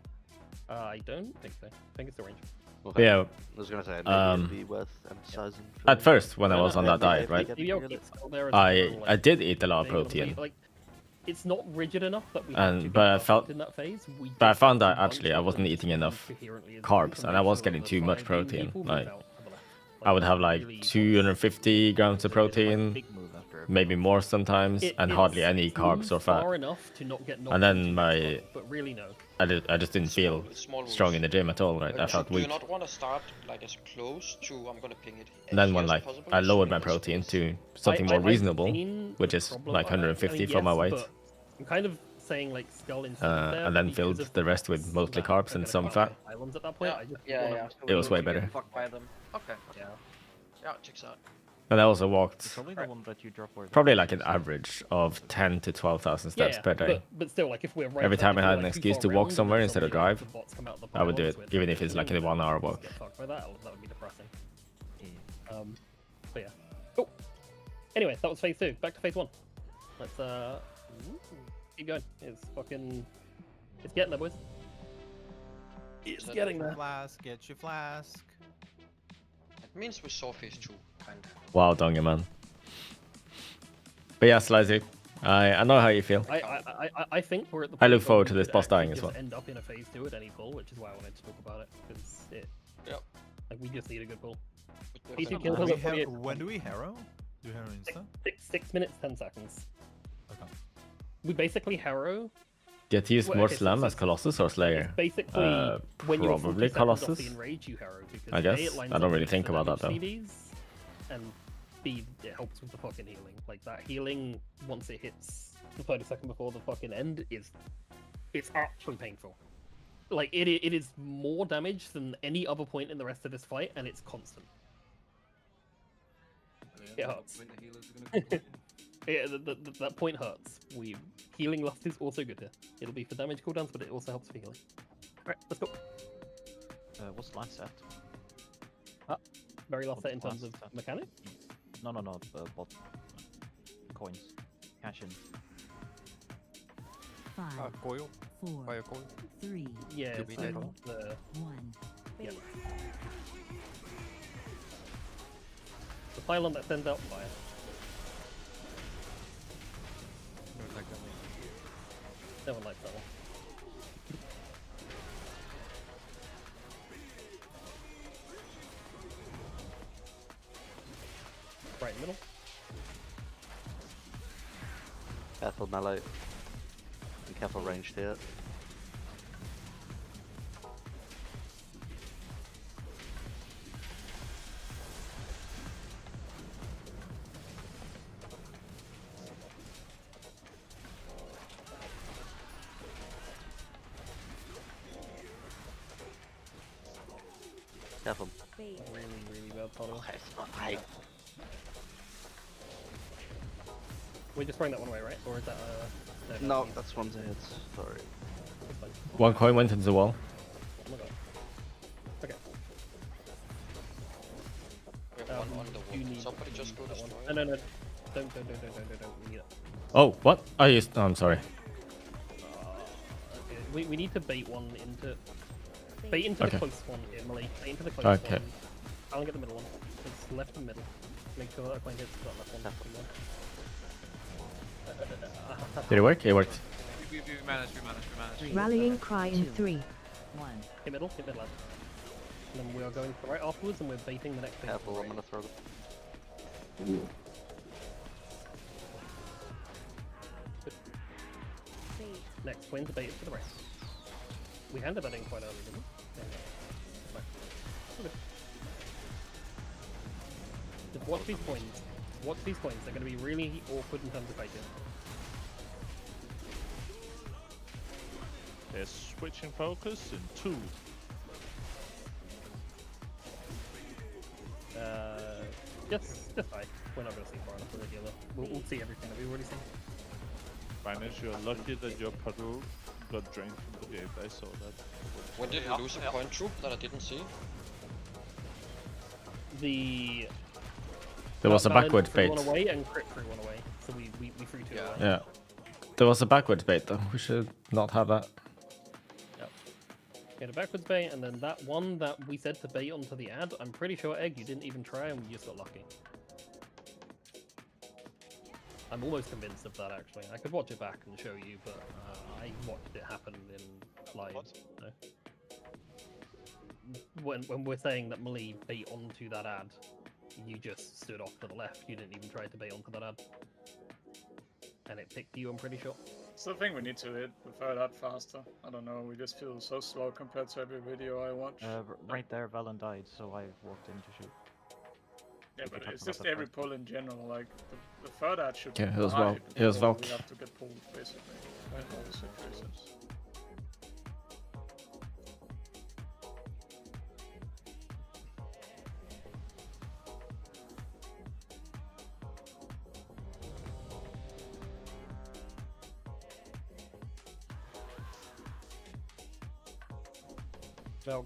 I don't think so. I think it's the range. Okay. Yeah. I was gonna say maybe it'd be worth emphasizing. At first, when I was on that diet, right, I did eat a lot of protein. Like, it's not rigid enough that we But I felt, in that phase. but I found that actually I wasn't eating enough carbs, and I was getting too much protein. Like, I would have like 250 grams of protein, maybe more sometimes, and hardly any carbs or fat. And then but really no. I just didn't feel strong in the gym at all, right? I felt Do weak. you not want to start like as close to? I'm gonna ping it. And then here when as like possible, I just lowered in my this protein space. to something more I've reasonable, seen which the is problem like by that. 150 I mean, for my yes, weight, but I'm kind of saying like skull instead of there and then because filled of the rest with mostly carbs and some fat. islands at that point. I just Yeah, wanna- yeah. It was way You get better. fucked by them. Okay. Yeah. Yeah, checks out. And I also walked It's only the one that you drop where probably like an average of 10 to 12,000 steps Yeah, per day. But still, like if we're right Every side, time I if had we're, an like, too excuse far to walk round, somewhere then instead of suddenly drive, the bots come out the I would do pylons it, with even if it's like a 1 hour walk. Get fucked by that would be depressing. But yeah. Cool. Anyway, that was phase 2. Back to phase 1. Let's keep going. It's getting there, boys. It's getting there. Flask, get your flask. It means we saw phase 2, kinda. Wow, Donger, man. But yeah, Slizy, I know how you feel. I think we're at the I point look where forward we to this could boss actually dying as just well. end up in a phase 2 at any pull, which is why I wanted to talk about it, because like we just need a good pull. P2 kills us at 48. When do we harrow? Do we harrow insta? 6 minutes, 10 seconds. Okay. We basically harrow. Get to use Well, more okay, so Slam it's- as Colossus or Slayer? It's basically when you're 40 probably seconds off Colossus. the enrage, you harrow, because I A, guess. it lines I don't up really with think the about that damage though. CDs, and B, it helps with the fucking healing. Like that healing, once it hits the 30 second before the fucking end, it's actually painful. Like it is more damage than any other point in the rest of this fight, and it's constant. It hurts. Yeah, that point hurts. Healing lust is also good here. It'll be for damage cooldowns, but it also helps for healing. Alright, let's go. What's the last set? Very last What's set in the terms of last set? mechanic? No, bot coins. Cash in. 5, Coil. 4, Fire coil. 3, Yeah, To it's be the, dead. 1. yeah. The pylon that sends out fire. No one likes that one. Right in the middle. Careful melee. And careful ranged here. Careful. Really, really bad pylon. Okay, it's not high. We're just throwing that one away, right? Or is that No, that's one to hit. Sorry. That's fine. One coin went into the wall. Oh my god. Okay. We have one on the you wall. need Somebody just go that destroy one. it. No. Don't. We need it. Oh, what? I used. Oh, I'm sorry. Okay. We need to bait one into. Bait into Okay. the close one, Emily. Bait into the close Okay. one. I'll get the middle one. It's left and middle. Make sure that our coin hits that left one. Did it work? It worked. We managed. Rallying cry in 3, 1. Hit middle, left. And then we are going to the right afterwards, and we're baiting the next thing. Careful, I'm gonna throw them. Next wins, bait it to the right. We handed that in quite early, didn't we? Fine. Okay. Just watch these coins. Watch these coins. They're going to be really awkward in terms of fighting. They're switching focus in 2. Just die. We're not going to see far enough with a healer. We'll see everything that we've already seen. Finance, you're lucky that your Peru got drained from the game. I saw that. When did we lose a point troop that I didn't see? There was a Balance backward threw bait. one away and crit threw one away. So we threw two away. Yeah. There was a backwards bait though. We should not have that. Yep. Get a backwards bait, and then that one that we said to bait onto the ad, I'm pretty sure, Egg, you didn't even try and we just got lucky. I'm almost convinced of that, actually. I could watch it back and show you, but I watched it happen in live. So. When we're saying that Melee bait onto that ad, you just stood off to the left. You didn't even try to bait onto that ad. And it picked you, I'm pretty sure. It's the thing we need to hit the third ad faster. I don't know, we just feel so slow compared to every video I watch. Right there, Valen died, so I walked in to shoot. Yeah, We but can it's talk just about that every first. pull in general, like, the third ad should Yeah, be it was high Valk. It was before Valk. we have to get pulled, basically, in all the situations.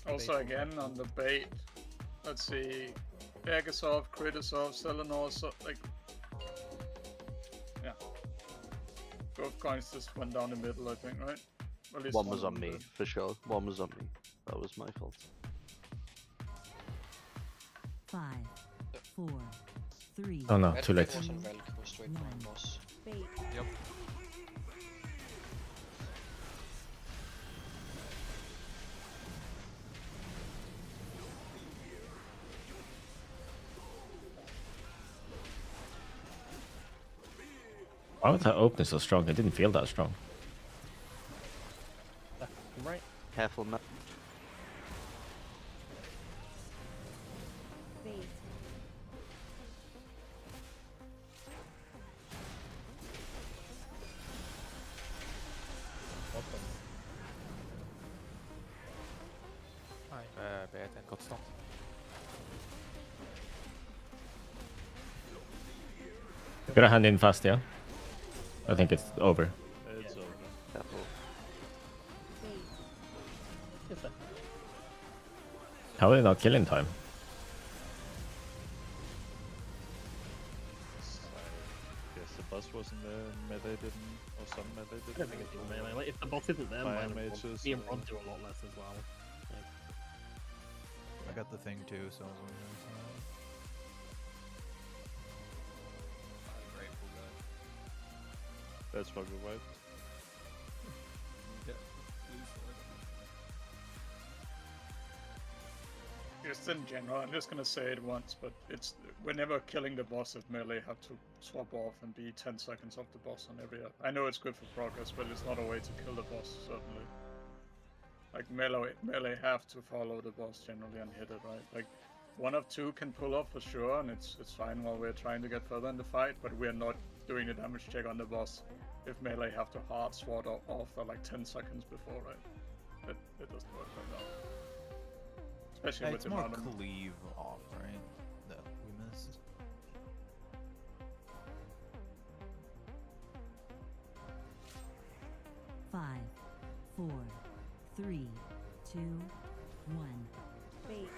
Also, again, on the bait, let's see, Egg is off, crit is off, Selenor is off, like... Yeah. Both coins just went down the middle, I think, right? Or at least One was of on them me, did. for sure. One was on me. That was my fault. 5, 4, 3. Oh no, Red too late. was on Velk, was straight for my boss. Yep. Why was that opening so strong? It didn't feel that strong. Left and right. Careful, Matt. Bad and got stopped. Gotta hand in fast, yeah? I think it's over. It's over. Careful. How are they not killing time? I guess the boss wasn't there, and melee didn't, or some melee I didn't. don't think it's even melee. Like, if the boss isn't there, Fire me mages and or- Rod do a lot less as well. Like, I got the thing too, so. Grateful guy. That's probably right. Yeah. Just in general, I'm just gonna say it once, but it's whenever killing the boss at melee, have to swap off and be 10 seconds off the boss on every. I know it's good for progress, but it's not a way to kill the boss, certainly. Like melee have to follow the boss generally and hit it, right? Like one of two can pull off for sure, and it's fine while we're trying to get further in the fight, but we're not doing the damage check on the boss if melee have to hard swat off for like 10 seconds before, right? It doesn't work like that. Especially Yeah, with it's the more amount of cleave off, right? That we missed. Five, 4, 3, 2, 1. Fate.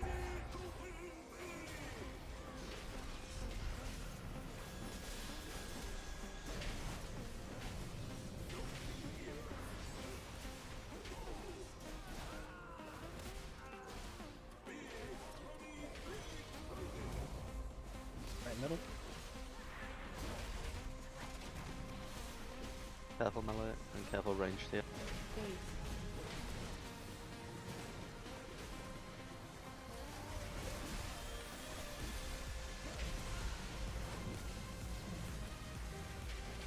right middle. Careful melee and careful ranged here.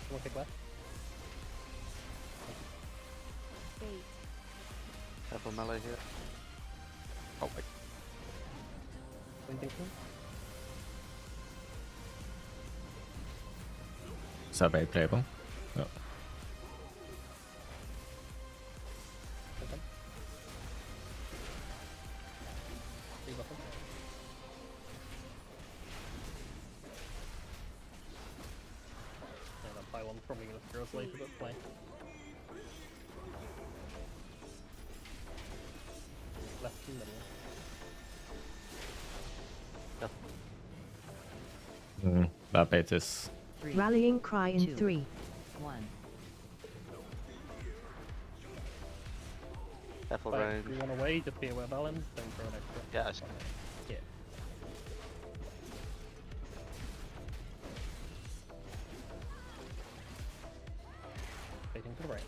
One kick left. Careful melee here. Oh wait. Anything cool? Is that very playable? No. Okay. Three buffers. Yeah, that pylon's probably gonna throw us late for that play. Left and middle. That bait is... Rallying cry in 3, 1. Careful But range. if you want away, just be aware of Alan, don't throw an extra. Yeah, I see. Yeah. Facing to the right.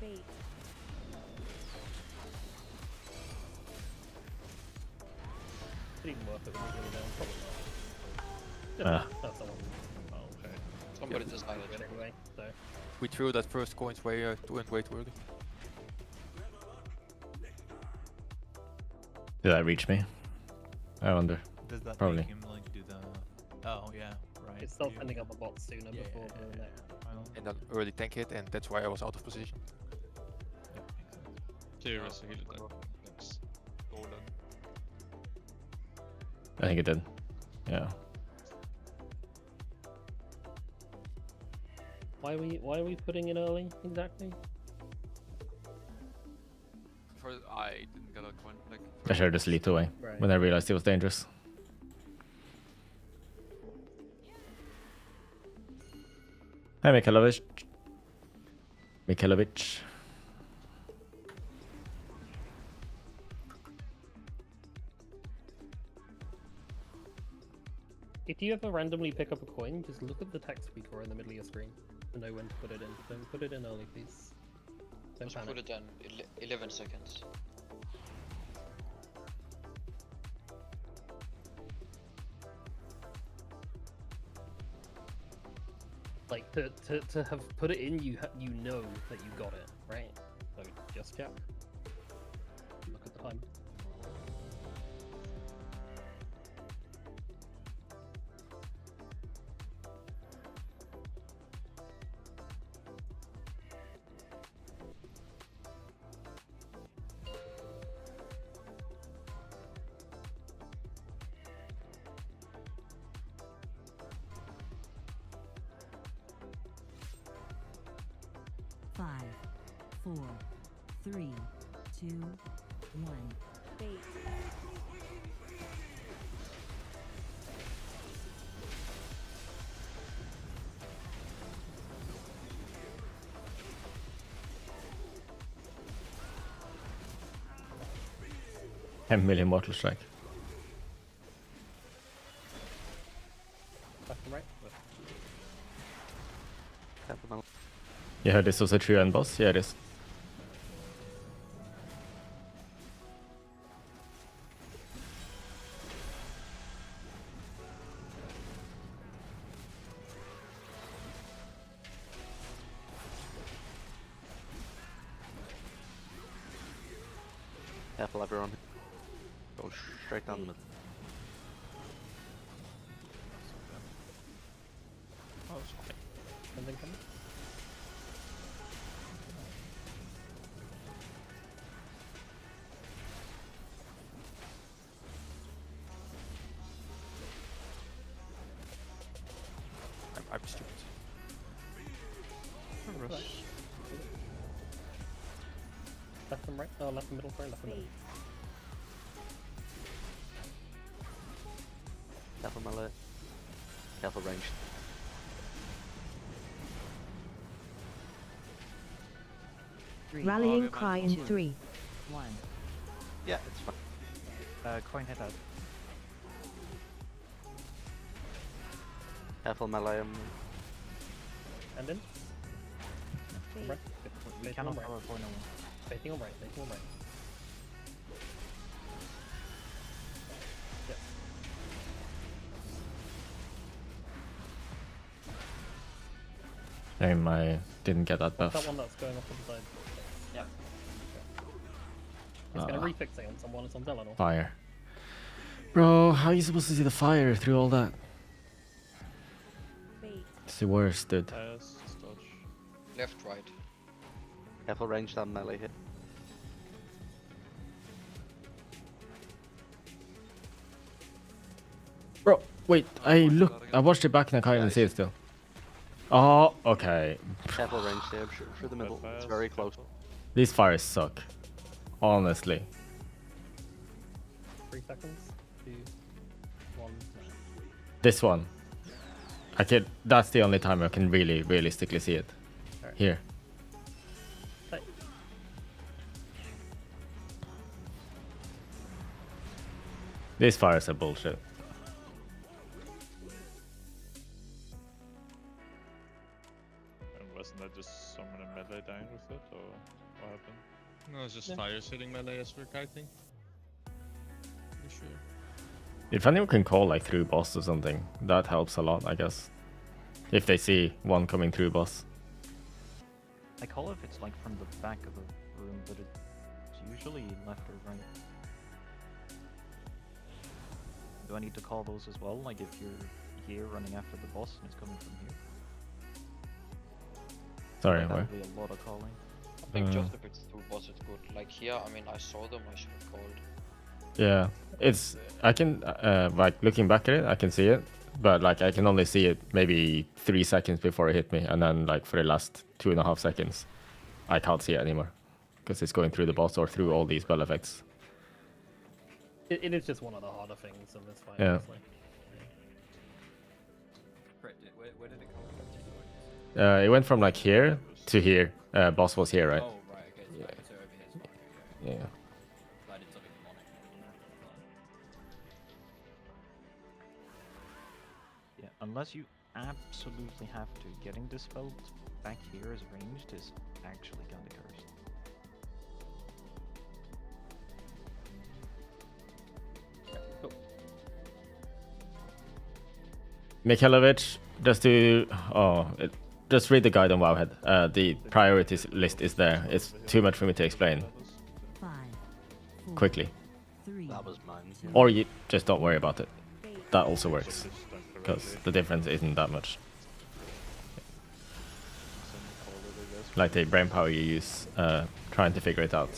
Fate. It's even worth it when you're really down, probably not. That's the one. Oh, okay. Somebody decided. Anyway, so. We threw that first coins way too early. Did that reach me? I wonder. Does that Probably. make him like do the? Oh yeah, right. It's still you- sending up a bot sooner Yeah, before yeah, the yeah, next. final. And an early tank hit, and that's why I was out of position. Yeah, makes sense. Curious, heal it up. Thanks. Golden. I think it did. Yeah. Why are we putting in early exactly? First, I didn't get a coin. Like, I should have just leaped away Right. when I realized it was dangerous. Hi, Mikhailovich. Mikhailovich. If you ever randomly pick up a coin, just look at the text speaker in the middle of your screen and know when to put it in. Don't put it in early, please. Don't Just panic. put it in 11 seconds. Like to have put it in, you know that you got it, right? So just check. Look at the time. Five, 4, 3, 2, 1. Bait. $10 million mortal strike. Left and right. You heard this was a true end boss? Yeah, it is. Careful, everyone. Go straight down the middle. Oh, sorry. Something coming? I'm stupid. Left and right? Oh, left and middle, sorry, left and middle. Careful, melee. Careful, range. Rallying cry in 3, 1. Yeah, it's fine. Coin head out. Careful, melee. And in? Right. We Facing cannot on right. cover coin on one. Facing on right, facing on right. Yep. Shame I didn't get that buff. That one that's going off to the side. Yep. It's gonna refixate on someone, it's on Zelador. Fire. Bro, how are you supposed to see the fire through all that? It's the worst, dude. Left, right. Careful, range that melee hit. Bro, wait, I watched it back and I can't even see it still. Oh, okay. Careful, range there. Through the middle. It's very close. These fires suck. Honestly. 3 seconds. 2, 1. This one. That's the only time I can really realistically see it. Right. Here. Hey. These fires are bullshit. And wasn't that just someone in melee dying with it, or what happened? No, it's just fire hitting melee as we're kiting. Pretty sure. If anyone can call like through boss or something, that helps a lot, I guess. If they see one coming through boss. I call if it's like from the back of a room, but it's usually left or right. Do I need to call those as well? Like if you're here running after the boss and it's coming from here? Sorry, that where? would be a lot of calling. I think just if it's through boss, it's good. Like here, I mean, I saw them, I should have called. Yeah, I can like looking back at it, I can see it, but like I can only see it maybe 3 seconds before it hit me, and then like for the last 2.5 seconds, I can't see it anymore because it's going through the boss or through all these spell effects. It is just one of the harder things in this fight. Yeah. Honestly. Where did it come from? It went from like here to here. Boss was here, right? Oh, right, okay, so, so over here as well. Yeah. So I did something demonic. Yeah, unless you absolutely have to. Getting dispelled back here as ranged is actually kind of cursed. Mikhailovich, just to just read the guide on Wowhead. The priorities list is there. It's too much for me to explain. 5, 4, Quickly. 3, That was mine. Or you just don't worry about it. That also works. Because the difference isn't that much. Like the brain power you use trying to figure it out.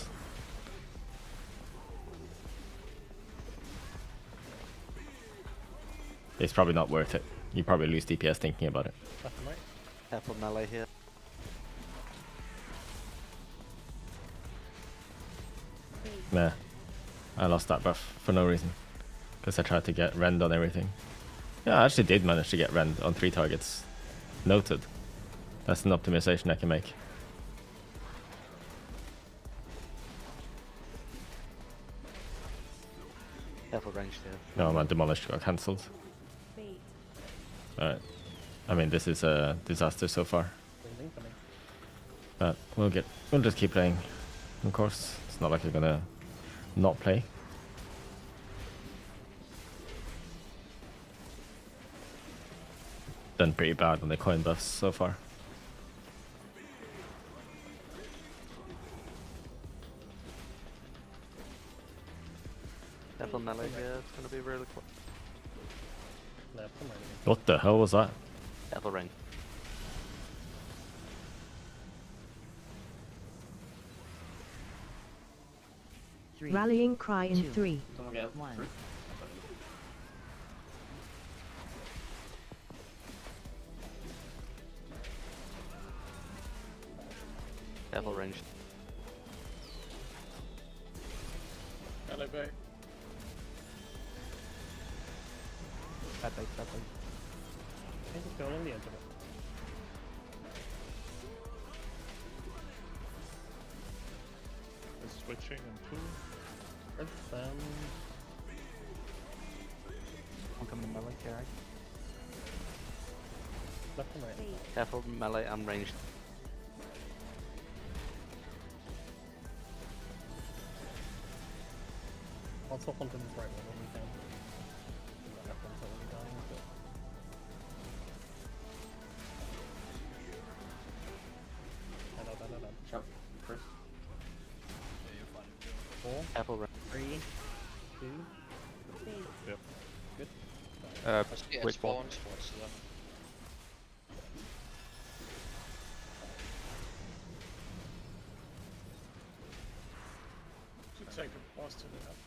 It's probably not worth it. You probably lose DPS thinking about it. Careful melee here. Nah. I lost that buff for no reason. Because I tried to get rend on everything. Yeah, I actually did manage to get rend on 3 targets. Noted. That's an optimization I can make. Careful range here. No, my demolished got cancelled. Alright. I mean, this is a disaster so far. But we'll just keep playing. Of course, it's not like you're gonna not play. Done pretty bad on the coin buffs so far. Careful melee here, it's gonna be really close. What the hell was that? Careful ring. Rallying cry in 3, 1. Careful range. Melee bait. Bad bait, bad bait. I think it's going on the edge of it. It's switching in 2. Let's, I'm coming to melee, Carrie. left and right. Careful melee and ranged. I'll swap onto this right one when we can. The left one's already dying, but... No. Jump first. 4, Careful range. 3, 2. Yep. Good. It spawns towards them. Should take a boss to the left.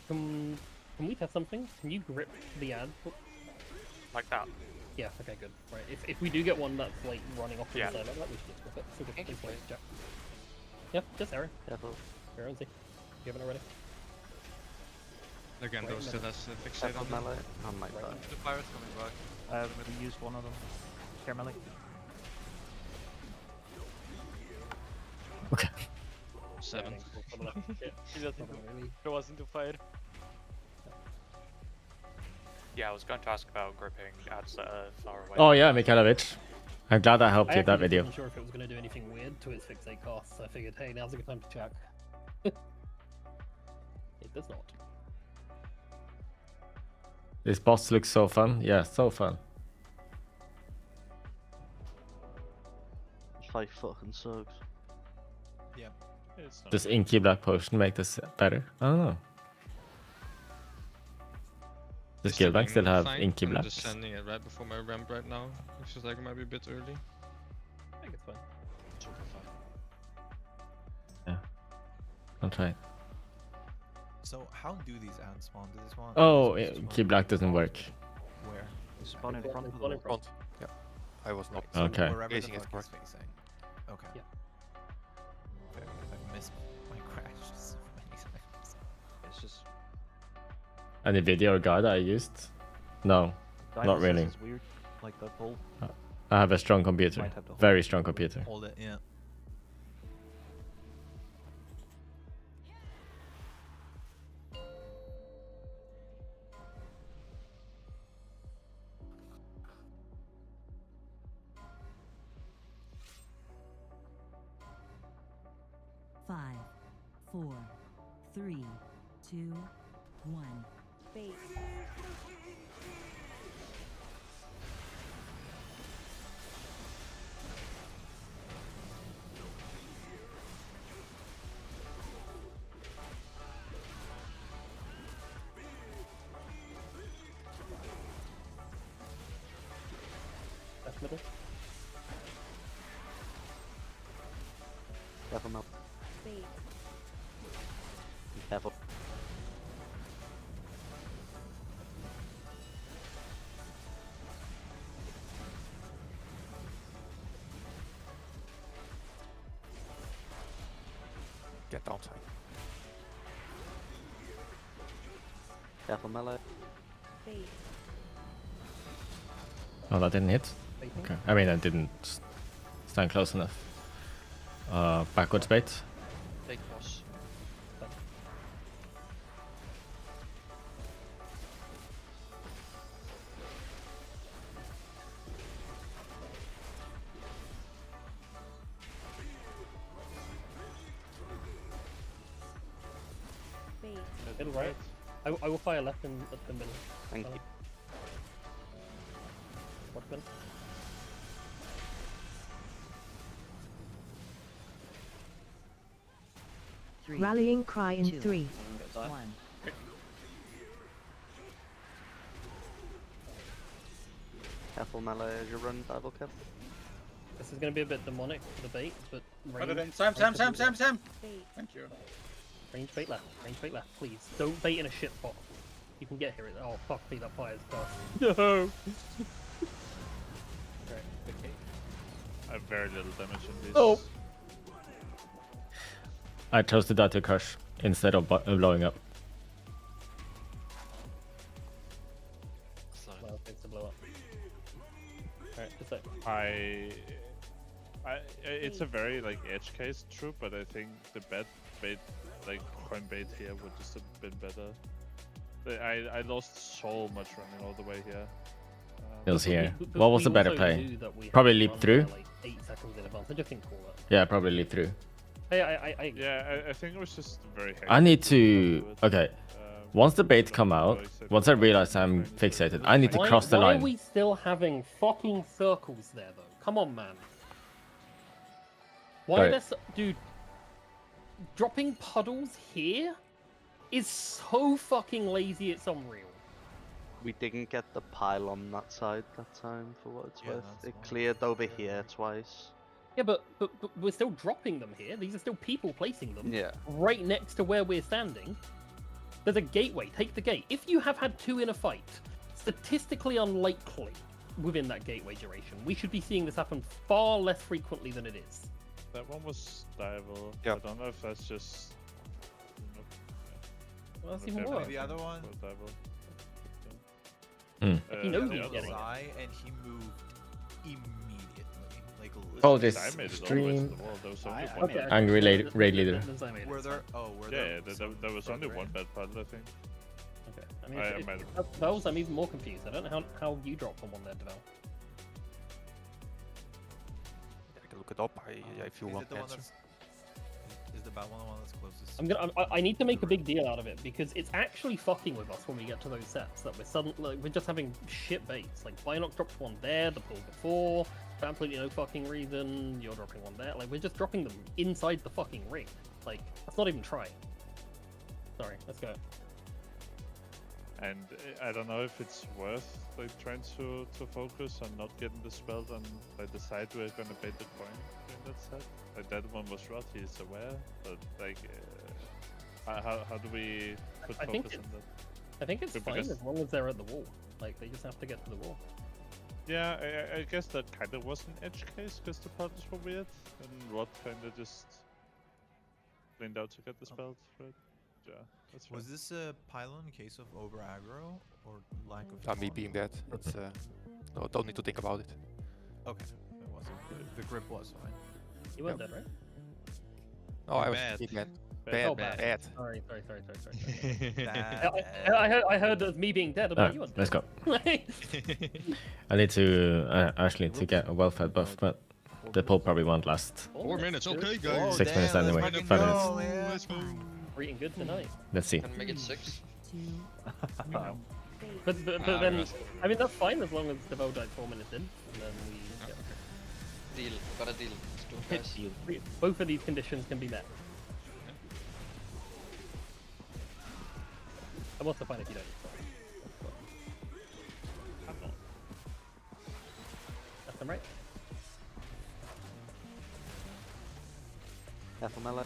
Can we test something? Can you grip the ad? Like that? Yeah, okay, good. Right, if we do get one that's like running off to Yeah. the side like that, we should just grip it. So just Thank you, please please. check. Yeah, just Aaron. Careful. Aaron, see. You haven't already? Again, Right, those still melee. has fixate Careful on them. melee. I might die. The pirate's coming back. We used one of them. Care melee. Okay. 7. He doesn't throw us into fire. Yeah, I was going to ask about gripping ads that are far away. Oh yeah, Mikhailovich. I'm glad I helped you with that video. I wasn't sure if it was going to do anything weird to its fixate costs. I figured, hey, now's a good time to check. It does not. This boss looks so fun. Yeah, so fun. 5 fucking sucks. Yeah. Does Inky Black Potion make this better? I don't know. Does Guildbank still have Inky I'm Black? just sending it right before my ramp right now. It feels like it might be a bit early. I think it's fine. Super fine. Yeah. I'll try it. So how do these ads spawn? Do they spawn? Oh, do they spawn Key Black doesn't work. Where? Spawn in front of the Spawn in wall. front. Yeah. I was not Okay. Wherever the gazing at fuck the he's facing. Okay. Yeah. Fair enough. I've missed my crash so many times. It's just Any video or guide I used? No, not really. Is weird, like the pole. I have a strong computer. Might have to hold Very strong computer. Hold it, yeah. Five, 4, 3, 2, 1. Bait. Left middle. Careful, Mel. Bait. Be careful. Get downside. Careful, melee. Bait. Oh, that didn't hit? Okay. I mean, I didn't stand close enough. Backwards bait. Big boss. Bait. Middle right. I will fire left and at the middle. Thank you. Watchman. Rallying cry in 3, 1. Careful, melee, as you run, double careful. This is going to be a bit demonic for the bait, but Put it range- in. Sam. Bait. Thank you. Range bait left. Range bait left, please. Don't bait in a shit spot. You can get here. Oh fuck me, that fire's fast. No. I have very little damage in this. Oh. I chose to die to crush instead of blowing up. Well, things to blow up. Alright, just like it's a very like edge case, true, but I think the bait, like coin bait here would just have been better. I lost so much running all the way here. Feels here. But What was we the better also play? knew that we had Probably to leap run through. there, like 8 seconds in advance. I just didn't call it. Yeah, probably leap through. Hey, Yeah, I think it was just very. I need to. Okay. Once the bait come out, once I realize I'm fixated, I need to cross the Why line. are we still having fucking circles there, though? Come on, man. Why Sorry. are there dude, dropping puddles here is so fucking lazy, it's unreal. We didn't get the pile on that side that time, for what it's Yeah, worth. that's It fine. cleared over here twice. Yeah, but we're still dropping them here. These are still people placing them. Yeah. Right next to where we're standing. There's a gateway. Take the gate. If you have had 2 in a fight, statistically unlikely within that gateway duration, we should be seeing this happen far less frequently than it is. That one was dival. Yeah. I don't know if that's just. Well, that's if even they worse. have The other anything one? for dival. Hmm. He knows the he's other getting one. Side, and he moved immediately. Like, Oh, this I made it all the way to stream. the wall. There was only I one. made it. Angry raid leader. were there? Oh, were Yeah, there? there was only one bad puddle, I think. Okay. I mean, I if made it. Bells, I'm even more confused. I don't know how you dropped from one there, Devel. I can look it up if you Is want it the one answer. that's? Is the bad one the one that's closest? I need to make a big deal out of it because it's actually fucking with us when we get to those sets that we're just having shit baits. Like Binox dropped one there, the pull before, for absolutely no fucking reason. You're dropping one there. Like we're just dropping them inside the fucking ring. Like that's not even trying. Sorry, let's go. And I don't know if it's worth like trying to focus on not getting the spell on like the side we're gonna bait the coin in that set. Like that one was rot, he's aware, but like how do we put I think focus on that? I think it's fine Because- as long as they're at the wall. Like they just have to get to the wall. Yeah, I guess that kind of was an edge case because the puddles were weird, and Rod kind of just leaned out to get the spells, right? Yeah, that's Was this a pylon in case of over aggro or lack of? Not me being dead. It's no, don't need to think about it. Okay, it wasn't. The grip was fine. You weren't dead, right? No, I was Bad. bad. Oh, Bad. Sorry. Bad. I heard of me being dead about you. Let's go. I need to actually to get a well-fed buff, but the pull probably won't last 4 minutes, okay, guys. 6 minutes anyway. 5 minutes. Let's go. We're eating good tonight. Let's see. Can we make it 6? But then, I mean, that's fine as long as the vote died 4 minutes in, and then we Deal. Got a deal. Let's do it, guys. both of these conditions can be met. And what's the point if you don't? Left and right. Careful, melee.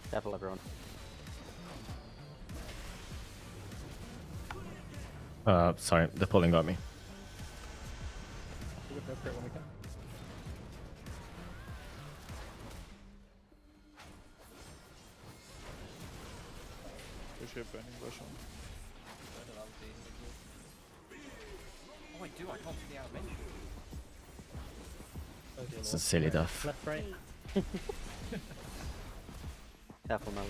Careful, everyone. Sorry, the pulling got me. Bishop burning rush on. Oh, I do. I can't see the animation. It's a silly duff. Left, right. Careful, melee.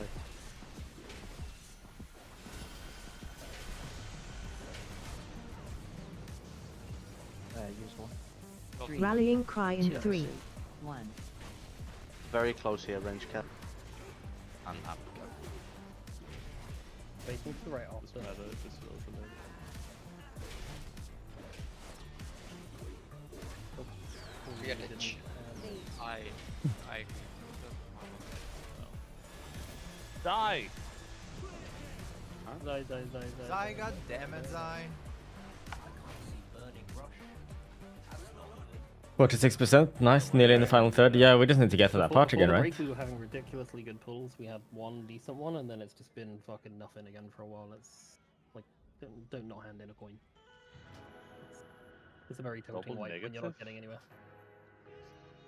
Use one. Rallying cry in 3, 1. Very close here, range cap. And up. Facing to the right off. Doesn't matter if it's overload. We are ditch. I. Die! Die. Zai, god damn it, Zai. 46%, nice, nearly in the final third. Yeah, we just need to get to that part again, right? We were having ridiculously good pulls. We had one decent one, and then it's just been fucking nothing again for a while. It's like, don't not hand in a coin. It's a very tempting Double white when you're not negative? getting anywhere.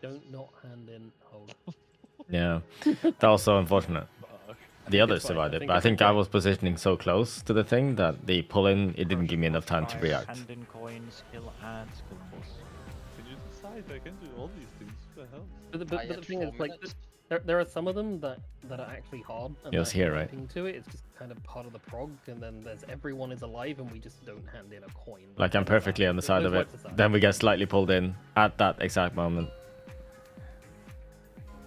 Don't not hand in hold. Yeah, that was so unfortunate. The others it's fine. survived I it, think but I it's think okay. I was positioning so close to the thing that the pull-in, it didn't give me enough time to react. Hand in coins, skill add, skill pulse. Can you decide? I can do all these things. What the hell? But the thing is, like, there are some of them that are actually hard. And It was that here, right? jumping to it, it's just kind of part of the prog, and then there's everyone is alive, and we just don't hand in a coin. Like, I'm perfectly on the side of it. Then we get slightly pulled in at that exact moment.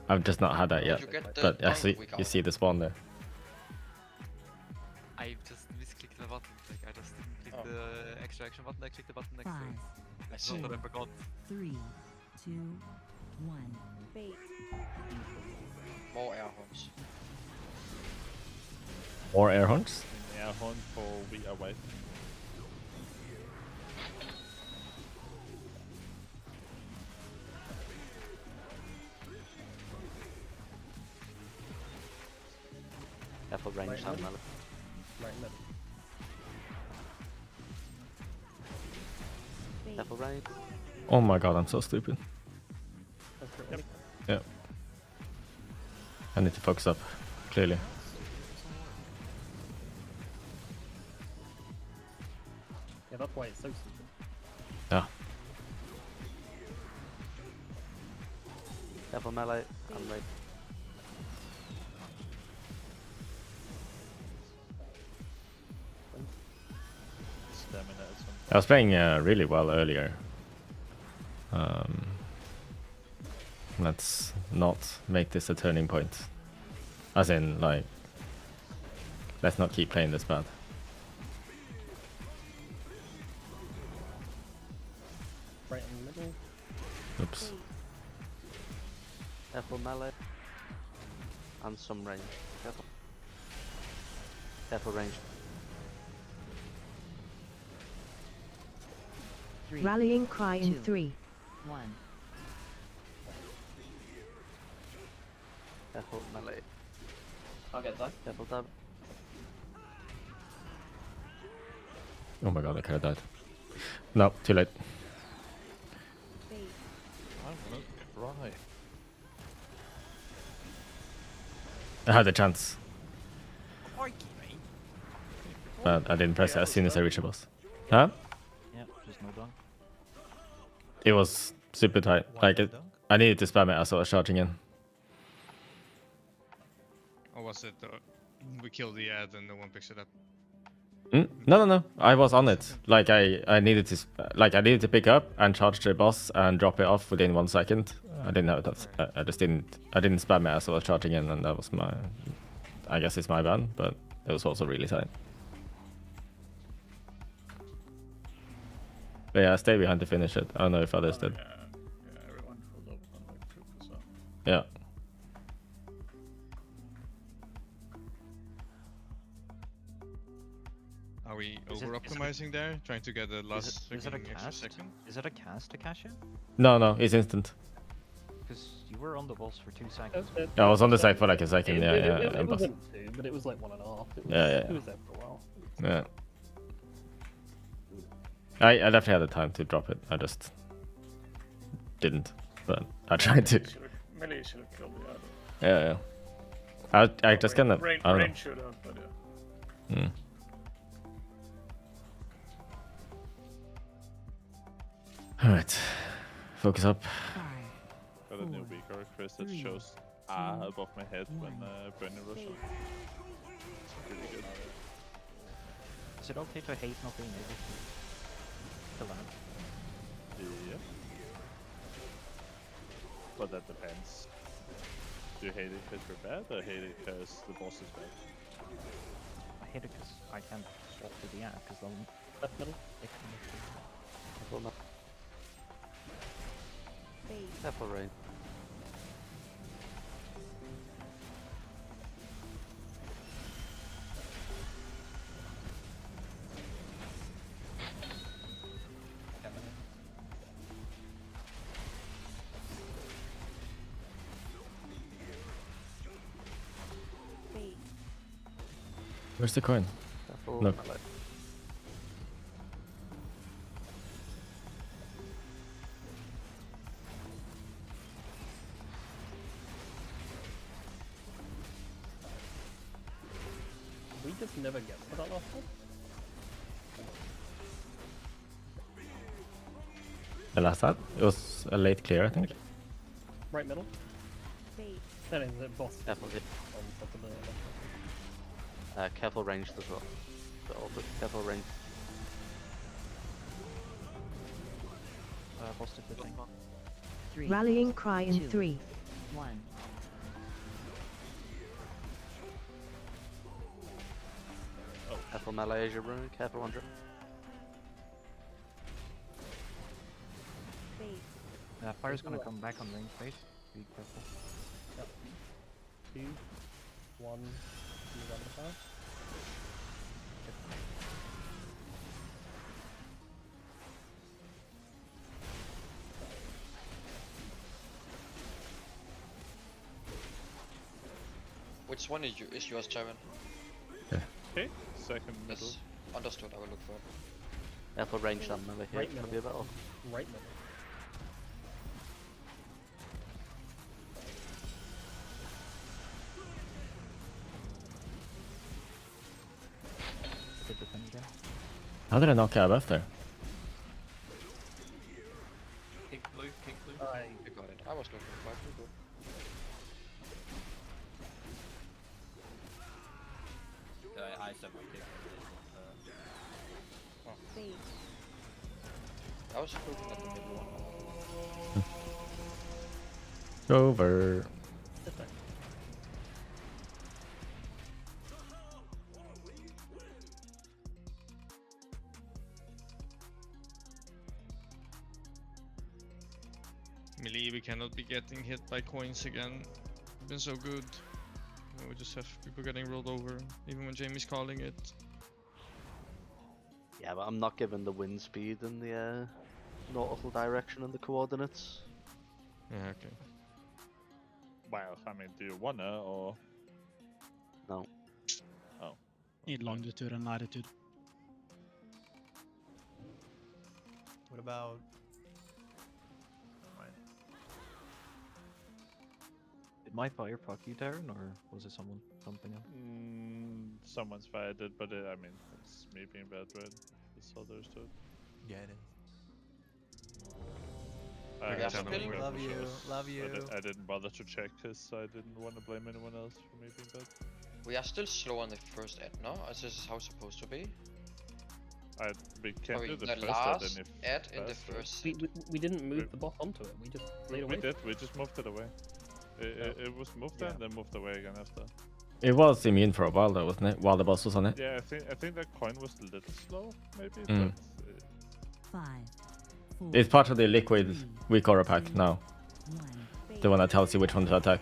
I've just not had that yet. But I see, you see the spawn there. I just misclicked the button. Like I just didn't click the extra action button. I clicked the button next to it. That's not what I forgot. 3, 2, 1. Bait. More air horns. Or air hunts. Air hunt for we are white. Careful, range, Right, down, middle. melee. Right middle. Careful, right. Oh my god, I'm so stupid. Yep. Yeah. I need to focus up, clearly. Yeah, that's why it's so stupid. Yeah. Careful, melee. I'm right. Stamina at some point. I was playing really well earlier. Let's not make this a turning point. As in, like, let's not keep playing this bad. Right in the middle. Oops. Careful, melee. And some range. Careful. Careful, range. Rallying cry in 3, 1. Careful melee. I'll get that. Careful dab. Oh my god, I could have died. No, too late. I wanna try. I had the chance. But I didn't press it as soon as I reached the boss. Huh? Yeah, just no dunk. It was super tight. Like I needed to spam it as I was charging in. Or was it we killed the ad and no one picks it up? No. I was on it. Like I needed to pick up and charge the boss and drop it off within 1 second. I didn't have that. I didn't spam it as I was charging in, and that was my. I guess it's my bad, but it was also really tight. But yeah, I stayed behind to finish it. I don't know if others did. Yeah, everyone pulled up on like 2%. Yeah. Are we over-optimizing there? Trying to get the last Is it a extra cast? second? Is it a cast to cash in? No, it's instant. Because you were on the boss for 2 seconds. I was on the site for like a second. Yeah. It wasn't 2, but it was like 1.5. Yeah. It was there for a while. Yeah. I definitely had the time to drop it. I just didn't. But I tried to. Melee should have killed the other. Yeah. I just kind of. Rain I don't know. should have, but yeah. Alright. Focus up. Got a new weaker request that shows above my head when Brennan rushes. It's pretty good. Is it okay to hate not being able to kill that? Yeah. But that depends. Do you hate it because you're bad, or hate it because the boss is bad? I hate it because I can't swap to the ad, because they'll... Left middle? Careful rain. Where's the coin? Careful Look. melee. We just never get to that last one. The last set? It was a late clear, I think. Right middle. That is the boss. Careful hit. On top of the left. Careful ranged as well. Careful range. Boss did the thing. Rallying cry in 3, 1. Careful melee as you're running. Careful Andrew. Fire's gonna come back on range base. Be careful. Yep. 2, 1, you run the fire. Which one is yours, Charon? Okay, second middle. Yes, understood. I will look for it. Careful range and melee here. Right Could middle. be a battle. Right middle. Did the thing again. How did I knock out left there? Kick blue, kick blue. I got it. I was looking for it. Good. I said my kick. I was looking at the middle one. Over. Melee, we cannot be getting hit by coins again. Been so good. We just have people getting rolled over, even when Jamie's calling it. Yeah, but I'm not given the wind speed and the nautical direction and the coordinates. Yeah, okay. Well, I mean, do you wanna or no? Oh. Need longitude and latitude. What about? Did my fire fuck you, Darren, or was it something else? Someone's fired it, but I mean, it's me being bad, right? That's all there is to it. Yeah, it is. Love you. I didn't bother to check because I didn't want to blame anyone else for me being bad. We are still slow on the first ad, no? As this is how it's supposed to be. We can't Sorry, do the the first last ad in the first set. We didn't move the bot onto it. We just laid away. We did. We just moved it away. It was moved there and then moved away again after. It was immune for a while though, wasn't it? While the boss was on it. Yeah, I think that coin was a little slow, maybe. Mm. But, 5, 4, It's part of the liquid weak aura pack now. The one that tells you which one to attack.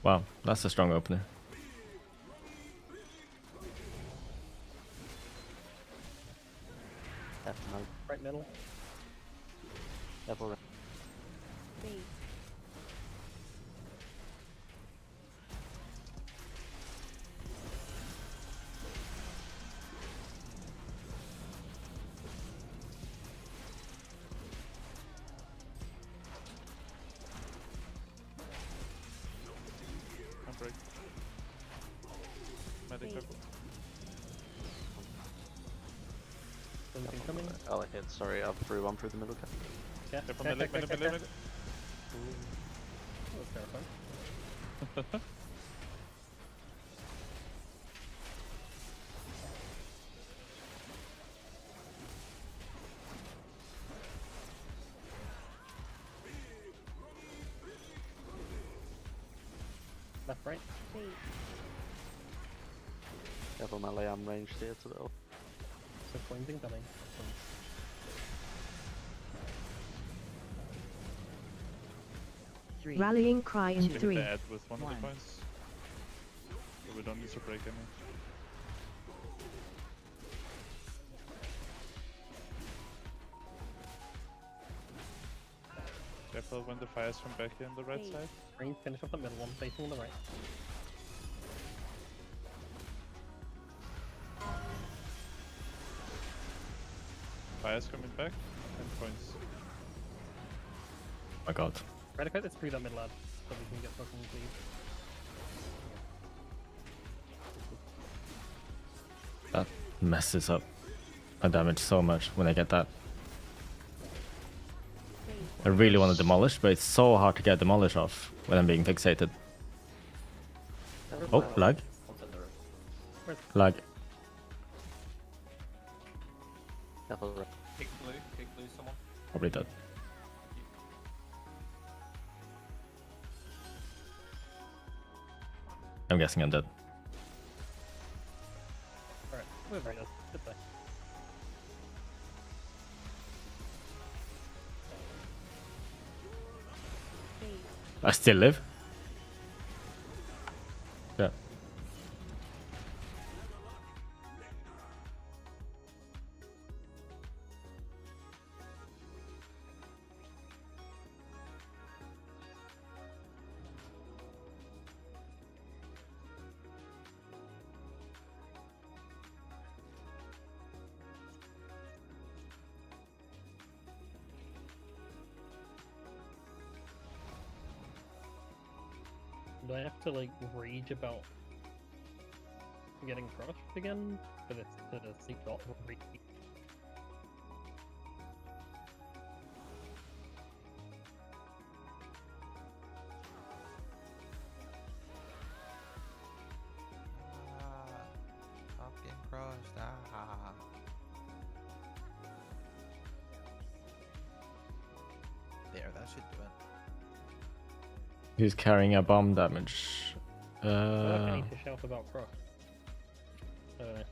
Wow, that's a strong opener. Definitely. Right middle. Devil. bait, can't break. Medic careful. Something coming. Oh, I hit. Sorry, I threw one through the middle. Yeah. Careful, melee. That was terrifying. Left, right. bait, Devil melee, I'm ranged here to the up. So coins incoming. Rallying cry in We hit 3, the ad with one of 1. the coins. So we don't need to break any. Careful when the fires from back here on the right Wait. side. Green, finish off the middle one, facing on the right. Fires coming back and coins. My god. Try to cut this through that middle ad so we can get fucking clean. That messes up my damage so much when I get that. I really want to demolish, but it's so hard to get demolish off when I'm being fixated. Oh, lag. Lag. Devil red. Kick blue, someone. Probably dead. I'm guessing I'm dead. Alright, we're very good. Good play. I still live. Yeah. Do I have to like rage about getting crushed again for this to see dot rage? Stop getting crushed. There, that should do it. Who's carrying a bomb damage? I feel like I need to shout about crush.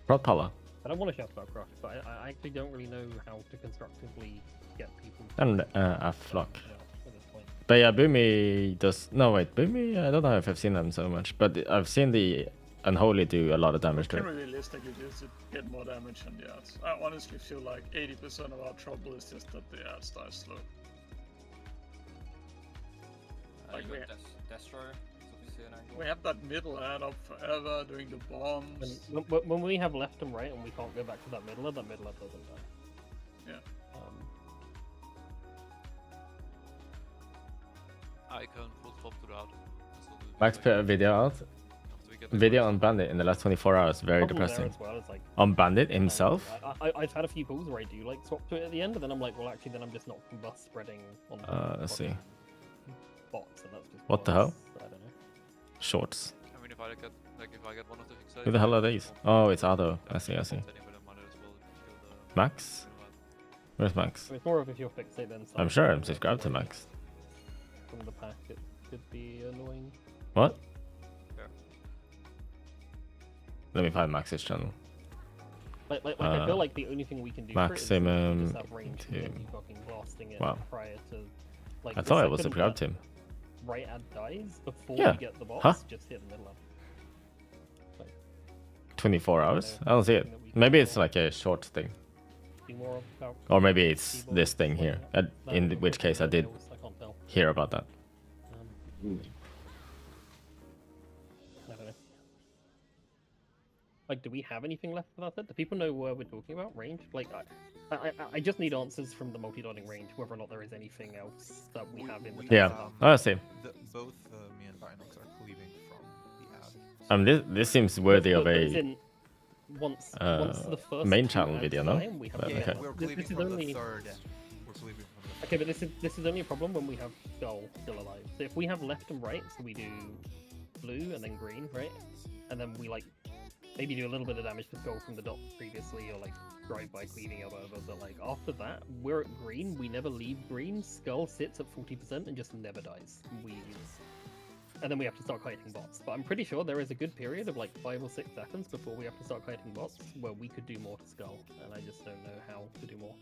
Rod Pala. I don't want to shout about crush, but I actually don't really know how to constructively get people. And a flock. At this point. But yeah, Boomy does. No, wait, Boomy. I don't know if I've seen them so much, but I've seen the Unholy do a lot of damage to Can it. we realistically just get more damage on the ads? I honestly feel like 80% of our trouble is just that the ads die slow. Like we have that middle ad up forever doing the bombs. When we have left and right and we can't go back to that middle ad doesn't die. Yeah. Icon full stop to the ad. Max put a video out. Video on Bandit in the last 24 hours. Very Problem there depressing. as well is, like, On Bandit himself? I've had a few pulls where I do like swap to it at the end, and then I'm like, well, actually, then I'm just not combust spreading on the Let's see. bots, and that's just What the hell? I don't know. Shorts. I mean, if I get one of the fixations. Who the hell are these? Oh, it's Ado. I see. Max? Where's Max? So it's more of if you're fixate than I'm sure I'm subscribed to Max. from the pack. It could be annoying. What? Let me find Max's channel. Like I feel like the only thing we can do maximum for it is just have range to get you fucking blasting it prior to. Like, I the thought I was second subscribed that to him. Right ad dies before Yeah. we get the boss. Huh? Just hit the middle ad. 24 hours? I don't see it. Maybe it's like a short thing. Be more about Or maybe it's this thing here. In which case I did I can't tell. hear about that. I don't know. Like, do we have anything left for that set? Do people know what we're talking about? Range? Like, I just need answers from the multi-dotting range, whether or not there is anything else that we have in the Yeah, I see. Both me and Binox are cleaving from the ad. This seems worthy of But as a in, once the first main two channel ads video, no? die, we have But, to okay. get We're one. cleaving This is from only the third. We're cleaving from the okay, but this is only a problem when we have Skull still alive. So if we have left and right, so we do blue and then green, right? And then we like maybe do a little bit of damage to Skull from the dot previously, or like drive-by cleaving or whatever. But like after that, we're at green. We never leave green. Skull sits at 40% and just never dies. And then we have to start kiting bots. But I'm pretty sure there is a good period of like 5 or 6 seconds before we have to start kiting bots where we could do more to Skull, and I just don't know how to do more.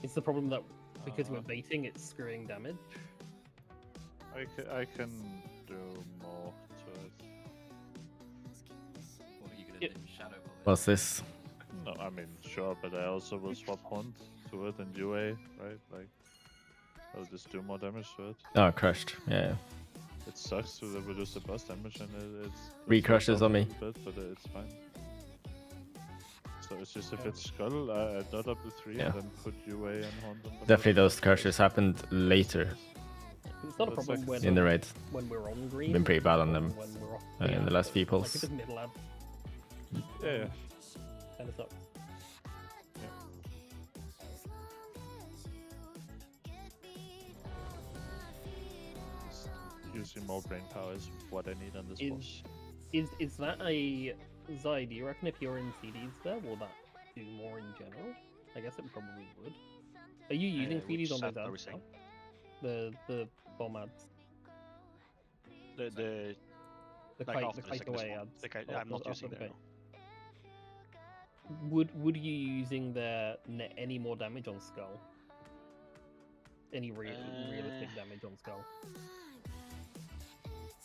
It's the problem that because we're baiting, it's screwing damage. I can do more to it. What are you gonna do? Shadow Ball it? What's this? No, I mean, sure, but I also will swap Hunt to it and UA, right? Like, I'll just do more damage to it. Oh, crushed. Yeah. It sucks to reduce the boss damage, and it's Recrushes on me. Bit, but it's fine. So it's just if it's Skull, I dot up the 3 Yeah. and then put UA and Hunt on the Definitely those crushes happened later It's not a problem when in the raid. when we're on green. Been pretty bad on them when we're off in the last few Like pulls. if it's middle ad, Yeah. kind of sucks. Using more brain power is what I need on this boss. Is that a Zai? Do you reckon if you're in CDs there, will that do more in general? I guess it probably would. Are you using CDs on those ads? Now? The bomb ads. The like kite, after the the kite second away respawn. ads. The kite, After- I'm not after using the them. kite. Would you using their net any more damage on Skull? Any realistic damage on Skull?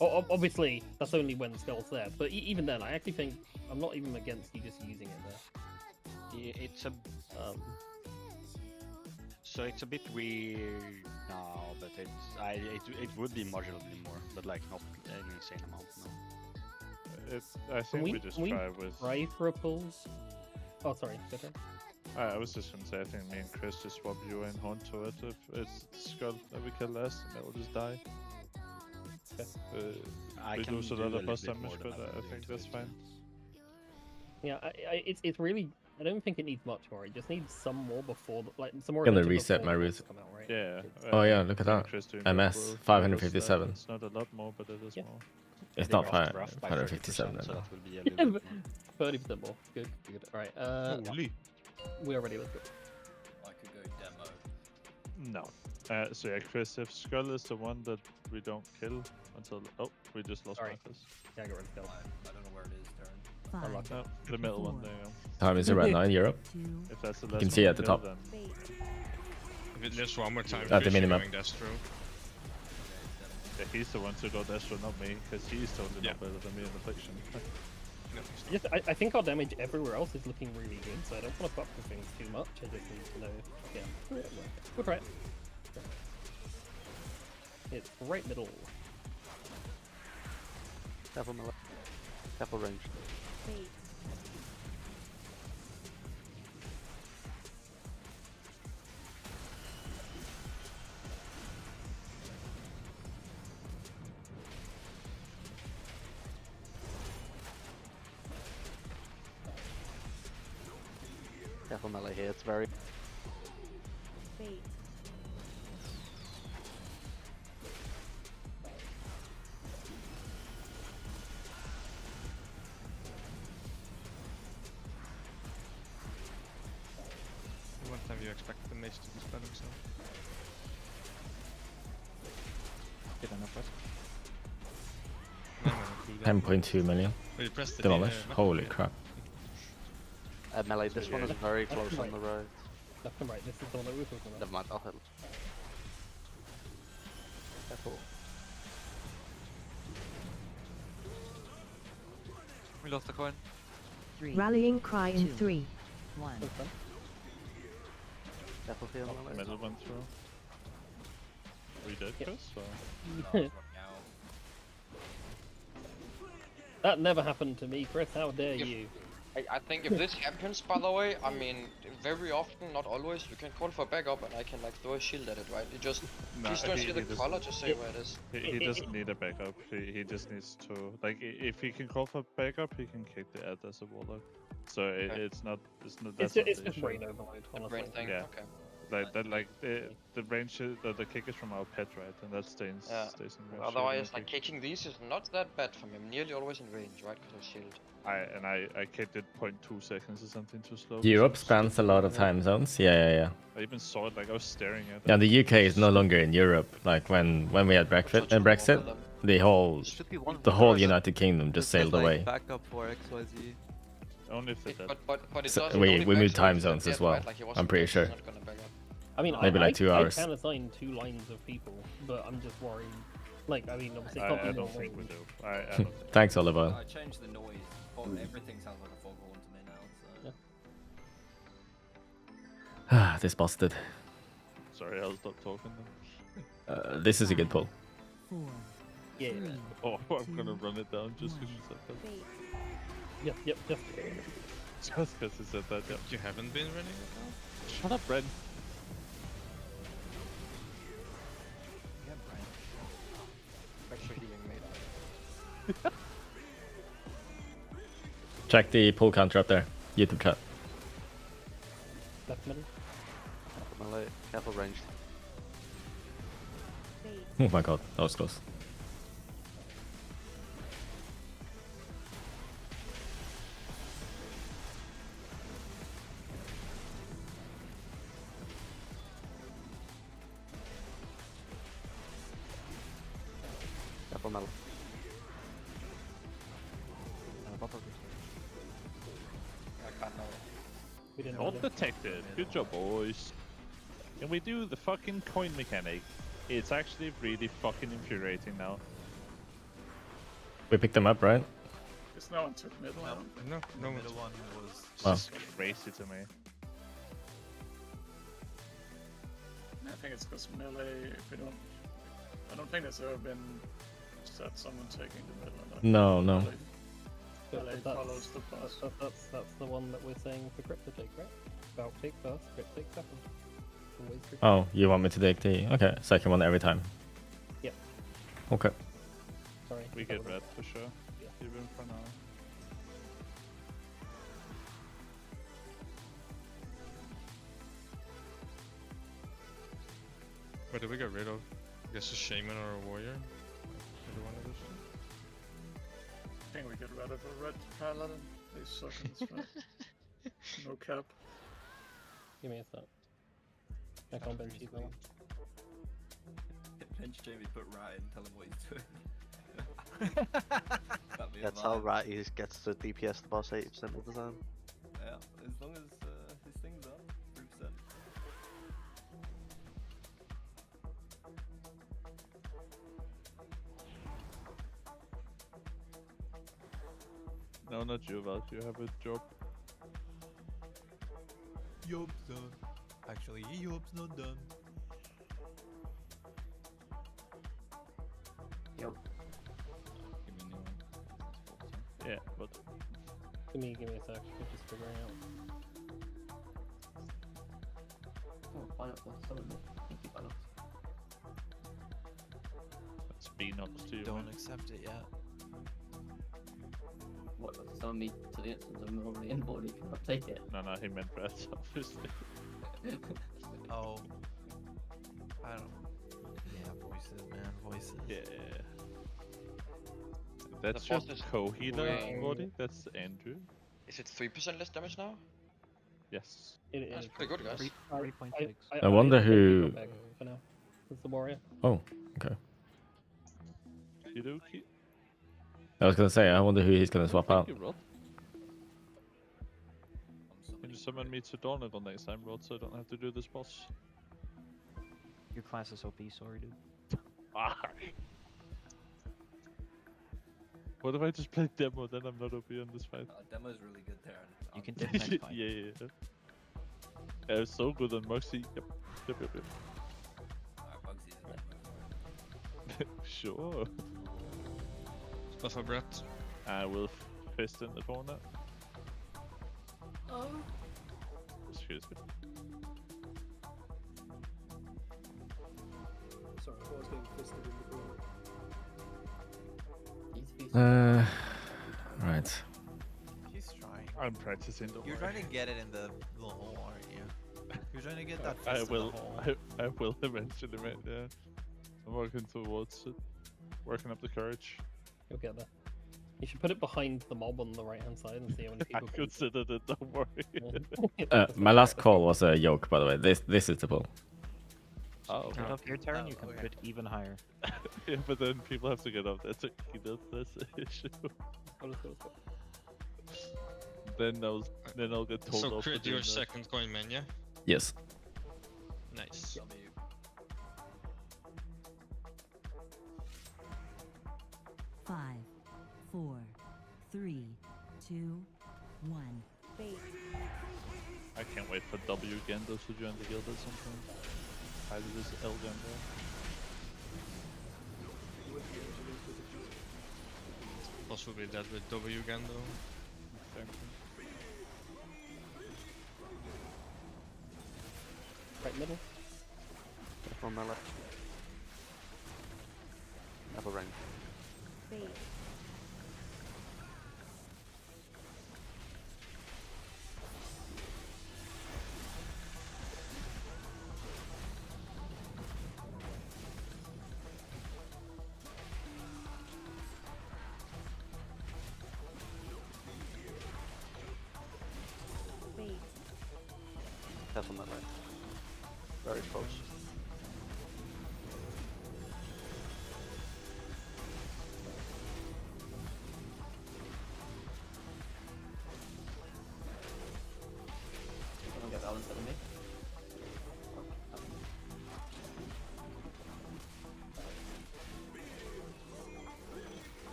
Obviously, that's only when Skull's there. But even then, I actually think I'm not even against you just using it there. It's a so it's a bit weird now, but it would be marginally more, but like not an insane amount. No. I think we just try with. Try for a pull. Oh, sorry. Go ahead. I was just gonna say, I think me and Chris just swap you and Hunt to it if it's Skull that we kill less, and that will just die. I We can lose a do lot a of little boss bit damage, more than but that I with the think that's fine. Yeah, it's really. I don't think it needs much more. It just needs some more before, like some more. Gonna adventure reset before my the route. boss come out, right? Yeah. Oh yeah, look at me that. and Chris doing that MS will 557. It's not a lot more, but it is more. It's They not were rough by 557 30%, so no. that will be a little bit more. 30% more. Good. Good. All right. Holy. We are ready. Let's go. I could go demo. No. So yeah, Chris, if Skull is the one that we don't kill until we just lost Sorry. Marcus. Yeah, I got rid of Skull. I don't know where it is, Darren. Unlock No, the middle one there. Time is around 9 Europe. If that's the You last can one see we at the kill, top. then If it lives one more time, At the Chris, you're minimum. going Destro. Yeah, he's the one to go Destro, not me, because he's totally not better than me in Affliction. Yes, I think our damage everywhere else is looking really good, so I don't want to fuck with things too much. I just need to know. Yeah, we'll try it. It's right middle. Careful melee. Careful range. Wait. Careful melee here, it's very... Wait. One time you expect the mage to dispel himself. Get enough rest. 10.2 million. Well, you pressed the Demolish. map Holy again. crap. melee, this one is very close on the right. Left and right, this is the one that we're talking about. Never mind, I'll hit. Careful. We lost the coin. Rallying cry in 3, 1. Careful here, melee. Middle went through. Are we dead, Chris? Or? That never happened to me, Chris. How dare you? I think if this happens, by the way, I mean, very often, not always, you can call for backup and I can like throw a shield at it, right? You just, please don't see the color, just say where it is. He doesn't need a backup, he just needs to, like, if he can call for backup, he can kick the ad as a warlock. So it's not, that's It's not just the brain issue. overload, The honestly. brain thing, Yeah. okay. Like that, like the range, the kick is from our pet, right? And that stays in range. Otherwise, like, kicking these is not that bad for me. I'm nearly always in range, right? Because of shield. I kicked it 0.2 seconds or something too slow. Europe spans a lot of time zones. Yeah. I even saw it, like I was staring at it. Yeah, the UK is no longer in Europe. Like when we had Brexit, the whole United Kingdom just sailed away. Backup for XYZ. Only if they did. But it So doesn't we only moved backs time if zones they're as dead, well. right? Like, he wasn't I'm pretty dead, sure. he's not gonna back up. I mean, Maybe like 2 hours. I can assign 2 lines of people, but I'm just worried. Like, I mean, obviously, it's I not the don't middle think we range. do. I don't think Thanks, Oliver. I changed the noise. Everything sounds like a foghorn to me now. So. Ah, this busted. Sorry, I'll stop talking then. This is a good pull. 4. Yeah. Oh, I'm gonna run it down just because you said that. Yep, just. Just because you said that, yeah. You haven't been running it now? Shut up, Ren. Yeah, Brian. Extra healing mate. Check the pull counter up there. YouTube chat. Left middle. Melee, careful range. Oh my god, that was close. Careful melee. I can't know. Not detected. Good job, boys. Can we do the fucking coin mechanic? It's actually really fucking infuriating now. We picked them up, right? Because no one took middle. I don't think. No Middle one was. This is crazy to me. I think it's because melee. If we don't, I don't think there's ever been said someone taking the middle. No. Melee follows the pass. That's the one that we're saying for Crypto take, right? About take first, Crypto take second. Always for Oh, you want me to take the... Okay, second one every time. Yeah. Okay. Sorry. We get red for sure. Yeah. Even for now. What do we get rid of? I guess a shaman or a warrior? Either one of those two. I think we get rid of a red paladin. They suck in this fight. No cap. Give me a sec. I can't bench either one. Bench Jamie, put Ryan, tell him what he's doing. That'd be a That's how vibe. Ratty gets to DPS the boss 80% of the time. Yeah, as long as his thing's up, 3%. No, not you, Val. You have a job. Job's done. Actually, job's not done. Yup. Yeah, but Give me a sec. I'm just figuring out. Oh, Binox was summon me. Thank you, Binox. that's Beanox to you. Don't man. accept it yet. What, summon me to the instance I'm already in board, you cannot take it. No, he meant rats, obviously. Oh. I don't. Yeah, voices, man, voices. Yeah. That's The boss just is co-healer, doing- Gordy. That's Andrew. Is it 3% less damage now? Yes. That's pretty good, guys. 3.6. I wonder think you who- go back for now. It's the warrior. Oh, okay. Kidoki. I was gonna say, I wonder who he's gonna swap out. Thank you, Rod. Can you summon me to Dornigal next time, Rod, so I don't have to do this boss? Your class is OP, sorry, dude. Fuck. What if I just play demo, then I'm not OP on this fight? Demo is really good there. You can dip next fight. Yeah. Yeah, it's so good on Moxie. Yep. Alright, Bugsy is that. Sure. Stuff a Brett. I will fist in the corner. Oh. Excuse me. Sorry, I was getting fisted in the corner. Right. He's trying. I'm practicing. Don't You're worry. trying to get it in the little hole, aren't you? You're trying to get that I fist will. in the hole. I will eventually, mate. Yeah. I'm working towards it. Working up the courage. You'll get there. You should put it behind the mob on the right hand side and see how many I people. considered it. Don't worry. My last call was a yoke, by the way. This is the pull. Oh. Get off your turn, you can okay. put it even higher. Yeah, but then people have to get off. That's the issue. Then I'll get told So off for crit doing your that. second coin, man, yeah? Yes. Nice. Five, 4, 3, 2, 1. Bait. I can't wait for W Gendo to join the guild at some point. Either this L Gendo. Possibly that with W Gando. Right middle. From my left. Have a range. Bait. Bait. That's on my right. Very close. Someone get Val instead of me.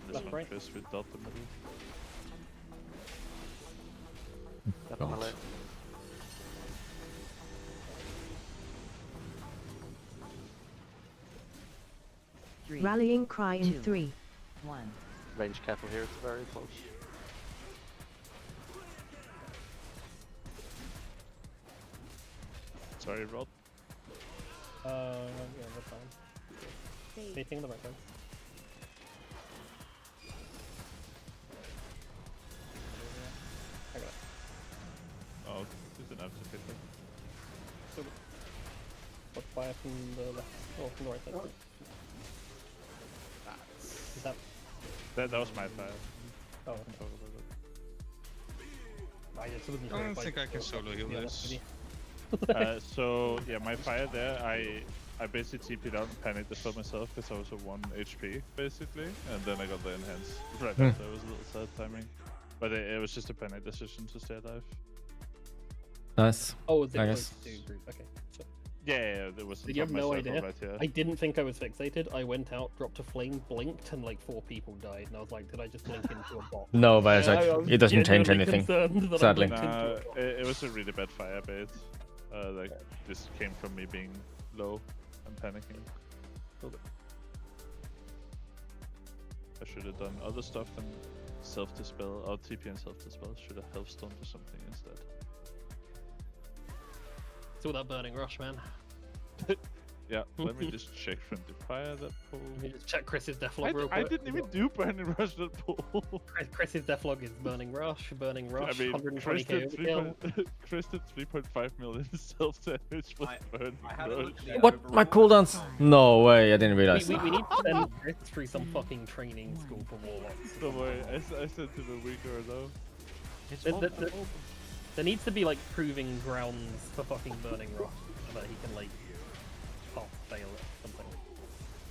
This Left, one right. Chris with dot the middle. That's on my left. Rallying cry in Two. 3, 1. Range careful here, it's very close. Sorry, Rod. Yeah, that's fine. Bait. Baiting the right side. I got it. Oh, you didn't have to fit that. So, what's fire from the left? Oh, from the right side. Is that? That was my fire. Oh, We can talk about it. I just wasn't I sure don't if think I can solo heal yeah, this. So yeah, my fire there, I basically TP'd out and panicked the spell myself because I was at 1 HP basically, and then I got the enhance right after. It was a little sad timing, but it was just a panic decision to stay alive. Nice. Oh, it's I it guess. to group. Okay. So, Yeah, there was. You have no idea. I didn't think I was fixated. I went out, dropped a flame, blinked, and like 4 people died. And I was like, did I just blink into a bot? No, but it's like, it doesn't change anything. Sadly. It was a really bad fire bait. Like this came from me being low and panicking. I should have done other stuff than self-dispel, or TP and self-dispel. Should have health stoned or something instead. It's all that burning rush, man. Yeah, let me just check friendly fire that pool. Let me just check Chris's deathlog real quick. I didn't even do burning rush that pool. Chris's deathlog is burning rush, I mean, 120k Chris did 3.5 million self damage with burning rush. What? My cooldowns? No way, I didn't realize. We need to send Chris through some fucking training school for warlocks. Don't worry, I sent him a week or no. There needs to be like proving grounds for fucking burning rush so that he can like pass fail or something.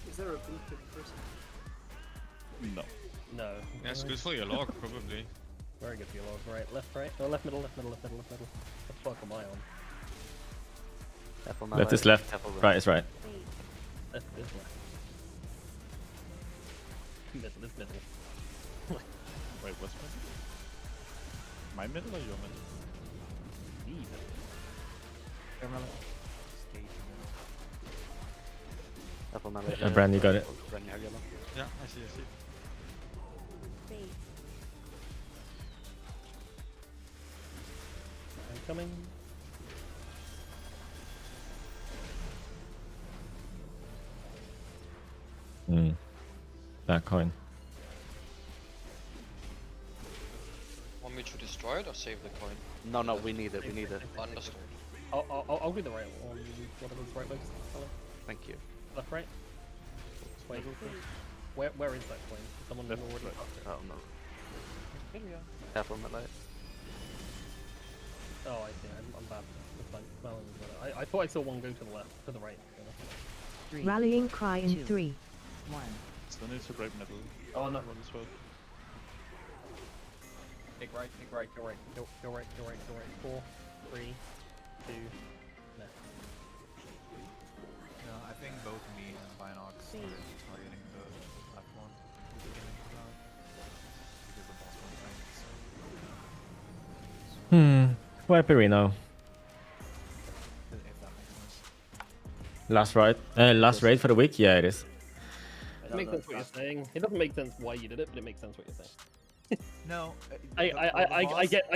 Is there a beacon person? No. No. That's good for your log, probably. Very good for your log. Right, left, right. No, left, middle, left, middle, left, middle, left, middle. What the fuck am I on? Left is left, right is right. Left is left. Middle is middle. Wait, what's middle? My middle or your middle? Brand, you got it. Yeah, I see. I'm coming. That coin. Want me to destroy it or save the coin? No, we need it. We need it. Understood. I'll do the right one. What are those right legs? Thank you. Left, right. Wait. Where is that coin? Someone Left, already. right. Oh no. Careful, my light. Oh, I see. I'm bad. It's fine. Well, I thought I saw one go to the left, to the right. Rallying cry in 3, 1. Still needs to break middle. Oh no. Run as well. Take right, go right, go right. 4, 3, 2, left. No, I think both me and Binox were targeting the left one at the beginning of that. Because the boss wasn't right, so... Why Perino? If that makes sense. Last raid for the week? Yeah, it is. It makes sense what you're saying. It doesn't make sense why you did it, but it makes sense what you're saying. No, I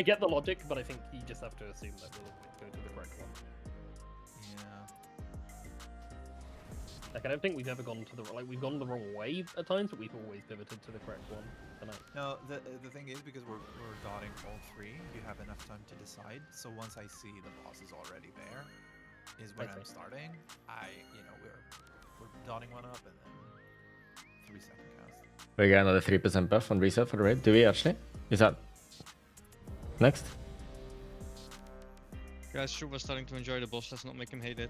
get the logic, but I think you just have to assume that we'll go to the correct one. Yeah. Like I don't think we've ever gone to the we've gone the wrong way at times, but we've always pivoted to the correct one tonight. No, the thing is because we're dotting all 3, you have enough time to decide. So once I see the boss is already there, is when I'm starting. We're dotting one up and then 3-second cast. We get another 3% buff on reset for the raid. Do we actually? Is that next? Guys, Shu was starting to enjoy the boss. Let's not make him hate it.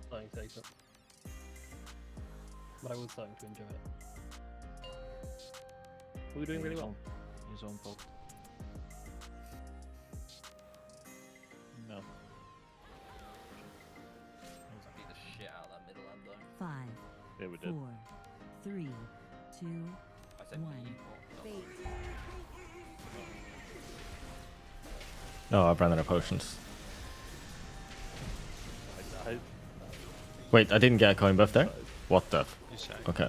Starting to hate it. But I was starting to enjoy it. We were doing really well. His own fault. No. Beat the shit out of that middle end though. 5, Yeah, we did. 4, 3, 2, I said 1. Oh, I've run out of potions. I died. Wait, I didn't get a coin buff there? What the? Okay.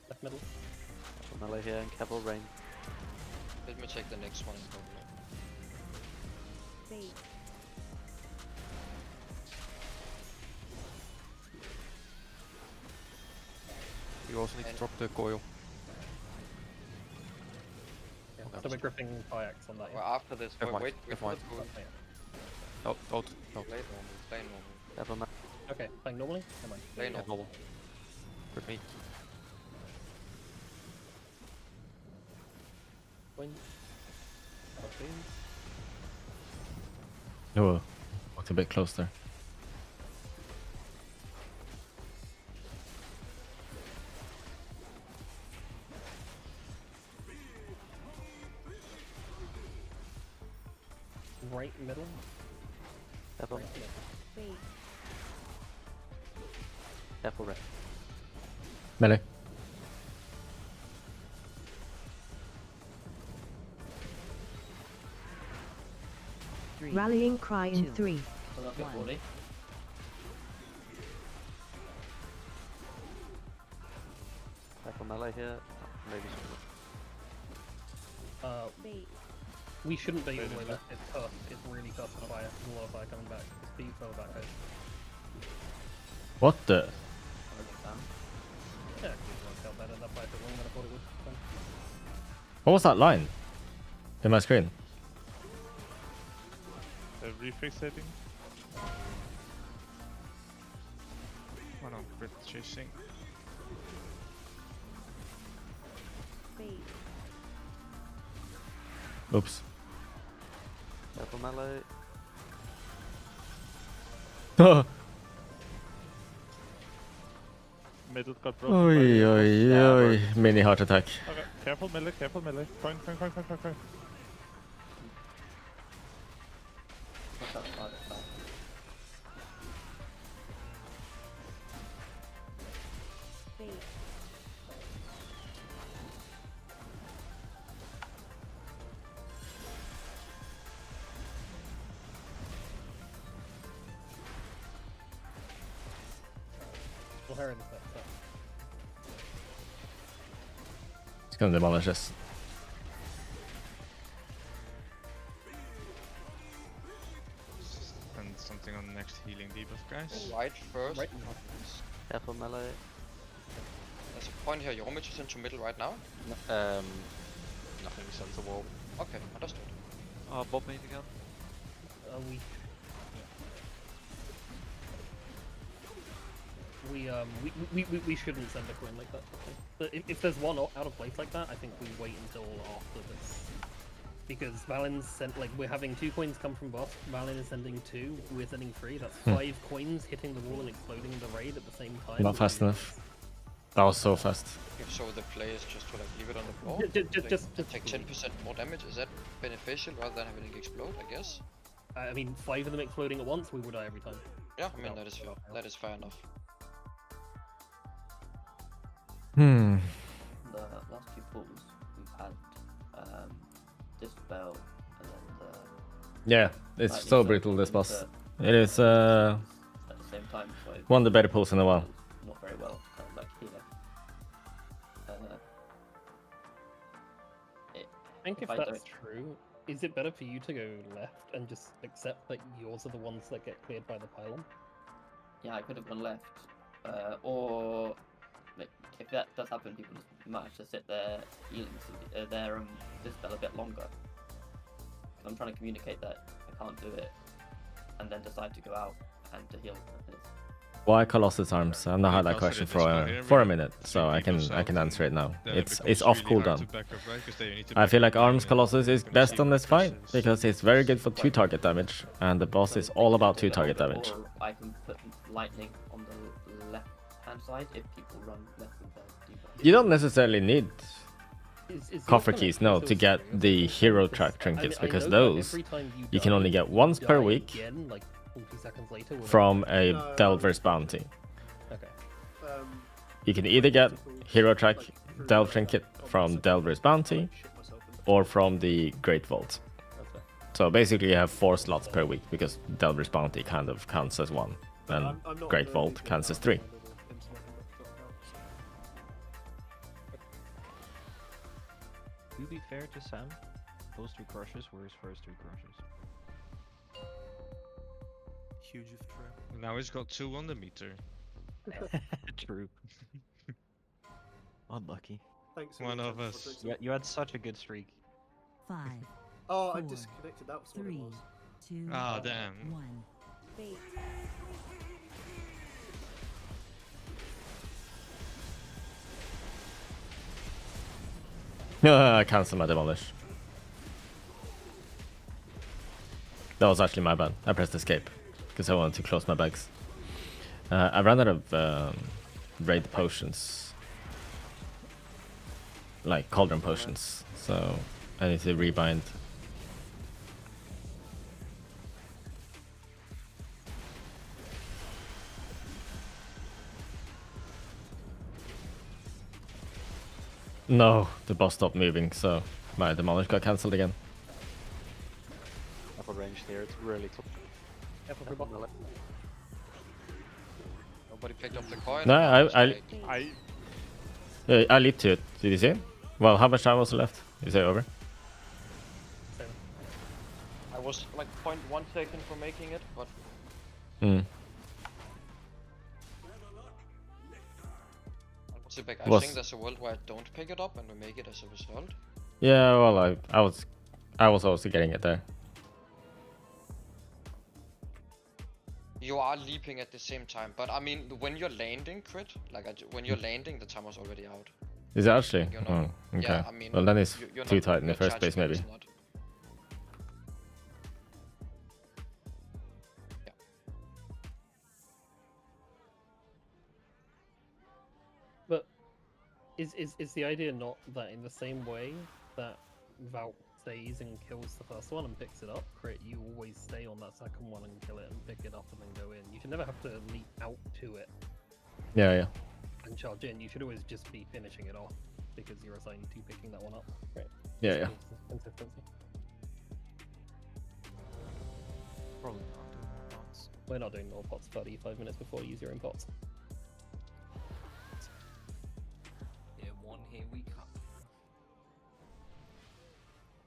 Left middle. Melee here and Kevel Rain. Let me check the next one. You also need to drop the coil. Yeah, so we're gripping kayaks on that. Well, after this, wait for the pool. No, don't. No. Play normal. Okay, playing normally? Never mind. Play normal. Grip me. Win. Oh, what's a bit close there? right middle. Careful. Right middle. Bait. Careful, red. Melee. Rallying cry in 3. So that's got 40. Careful melee here. Maybe some. Bait. We shouldn't bait all the way left. It's tough. It's really tough for fire. There's a lot of fire coming back. Speed fell back out. What the? Yeah, it worked out better. That fight took longer than I thought it would. Fine. What was that line? In my screen. Refixating. One on crit chasing. Bait. Oops. Careful melee. Middle got broken. Oi, oi, oi. Mini heart attack. Okay, careful melee, careful melee. Coin. What's that side of that? Bait. We'll hurry this up. It's gonna demolish us. And something on the next healing debuff, guys. Right first. Right. Careful melee. There's a point here. You want me to send to middle right now? Nothing sends a wall. Okay, understood. Bob made again. We shouldn't send a coin like that. But if there's one out of place like that, I think we wait until after this. Because Valen's sent, like, we're having 2 coins come from boss, Valen is sending 2, we're sending 3, that's 5 coins hitting the wall and exploding in the raid at the same time. Not fast enough. That was so fast. So the play is just to like leave it on the floor? Just take 10% more damage, is that beneficial rather than having it explode, I guess? I mean, 5 of them exploding at once, we would die every time. Yeah, I mean, that is fair enough. Hmm. The last 2 pulls, we've had Dispel and then the... Yeah, it's so brutal, this boss. It is at the same time, so one of the better pulls in a while. not very well, kind of like healer. I think if that's true, is it better for you to go left and just accept that yours are the ones that get cleared by the pylon? Yeah, I could have gone left, or like, if that does happen, people just manage to sit there healing their Dispel a bit longer. I'm trying to communicate that I can't do it, and then decide to go out and to heal. Why Colossus Arms? I've not had that question for a minute, so I can answer it now. It's off cooldown. I feel like Arms Colossus is best on this fight because it's very good for 2 target damage, and the boss is all about 2 target damage. Or I can put lightning on the left hand side if people run left with their debuff. You don't necessarily need coffer keys, no, to get the hero track trinkets, because those you can only get once per week from a Delver's bounty. You can either get hero track Delve trinket from Delver's bounty or from the Great Vault. So basically you have 4 slots per week because Delver's bounty kind of counts as 1 and Great Vault counts as 3. To be fair to Sam, those 2 crushes were his first 2 crushes. Huge if true. Now he's got 2 on the meter. True. Unlucky. Thanks. One of us. You had such a good streak. 5. Oh, I disconnected. That was what it was. 2. Ah, damn. 1. Bait. I cancelled my demolish. That was actually my bad. I pressed escape because I wanted to close my bags. I ran out of raid potions, like cauldron potions, so I need to rebind. No, the boss stopped moving, so my demolish got cancelled again. Upper range here, it's really close. Nobody picked up the coin. No, I leaped to it. Did you see it? Well, how much time was left? Is it over? I was like 0.1 second for making it, but I think there's a world where I don't pick it up and we make it as a result. Yeah, well, I was also getting it there. You are leaping at the same time, but I mean, when you're landing, crit, like when you're landing, the timer's already out. Is it actually? You're not, Oh, okay. Yeah, I mean, well, then it's you're too not, tight in the your first charge place, speed maybe. is not. But is the idea not that in the same way that Valk stays and kills the first one and picks it up, crit, you always stay on that second one and kill it and pick it up and then go in. You should never have to leap out to it. Yeah. And charge in. You should always just be finishing it off because you're assigned to picking that one up. Right. Yeah. Consistency. Probably not doing more pots. We're not doing more pots 35 minutes before you use your own pots. Tier 1, here we come.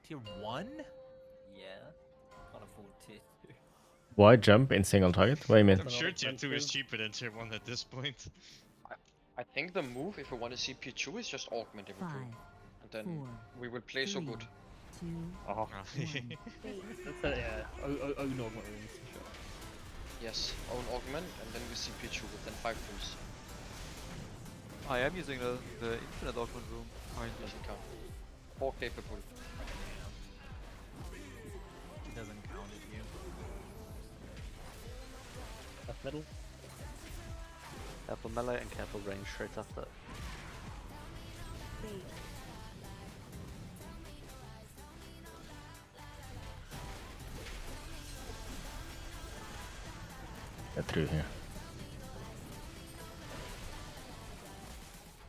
Tier 1? Yeah. Can't afford tier 2. Why jump in single target? What do you mean? I'm sure tier 2 is cheaper than tier 1 at this point. I think the move, if we want to see P2, is just augment every crew. And then we will play so good. Oh. Own augment runes for sure. Yes, own augment, and then we see P2 within 5 crews. I am using the infinite augment room. Doesn't count. 4 capable. It doesn't count at you. Left middle. Careful melee and careful range straight after. Get through here.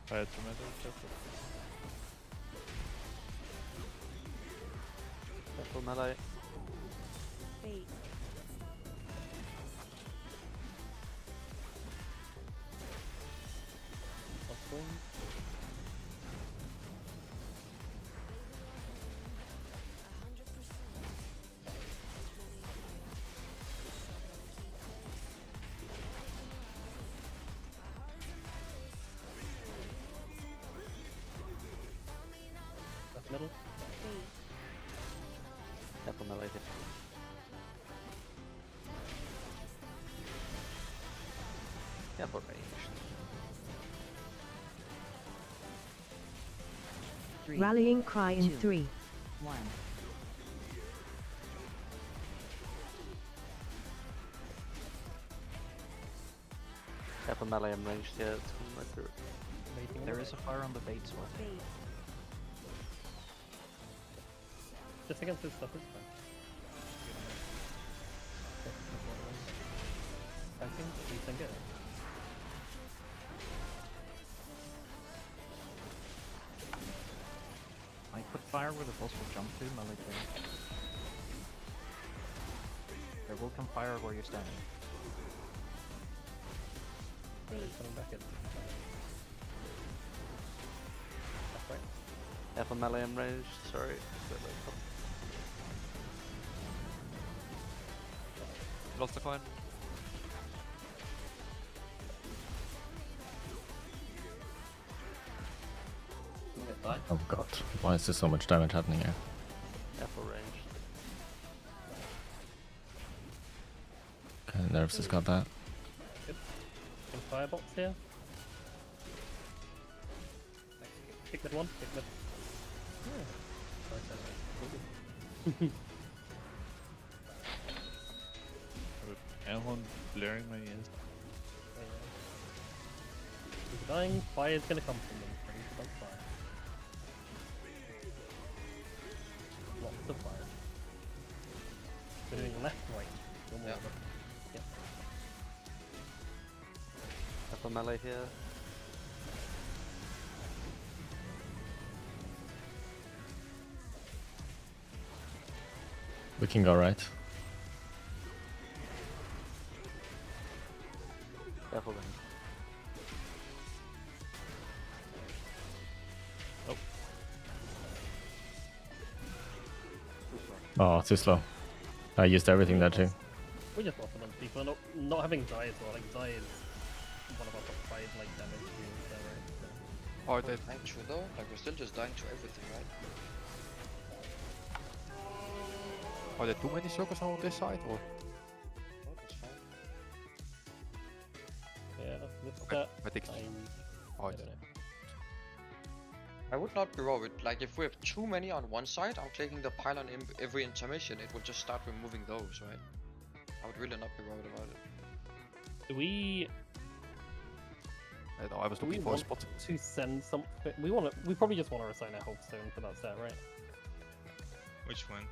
Fire tomato, careful. Careful melee. Middle. Careful melee here. Careful range. Rallying cry in 3, 1. Careful melee and ranged here, it's coming right through. There is a fire on the bait sword. Just against this stuff is fine. I think you can get it. I put fire where the boss will jump to, melee kill. There will come fire where you're standing. Coming back in. That's right. Careful melee and range, sorry. Lost the coin. Oh god, why is there so much damage happening here? Careful range. Okay, Nerves has got that. Good. Some firebox here. Pick that one, pick that. Yeah. Elhorn blaring my ears. He's dying, fire's gonna come from them. Pretty much fire. Lots of fire. They're doing left, right. No more. Yep. Careful melee here. We can go right. Careful then. Oh, too slow. I used everything there too. We just lost a bunch of people. Not having Zai as well. Like Zai is one of our top 5 like damage healers there, right? So. Oh, they dying to though? Like we're still just dying to everything, right? Are there too many circles on this side, or? Oh, that's fine. Yeah, this I think. I don't know. I would not be worried. Like if we have too many on one side, I'm clicking the pylon in every intermission. It will just start removing those, right? I would really not be worried about it. Do we? I was looking for a spot to send something. We probably just want to assign a health stone for that set, right? Which one?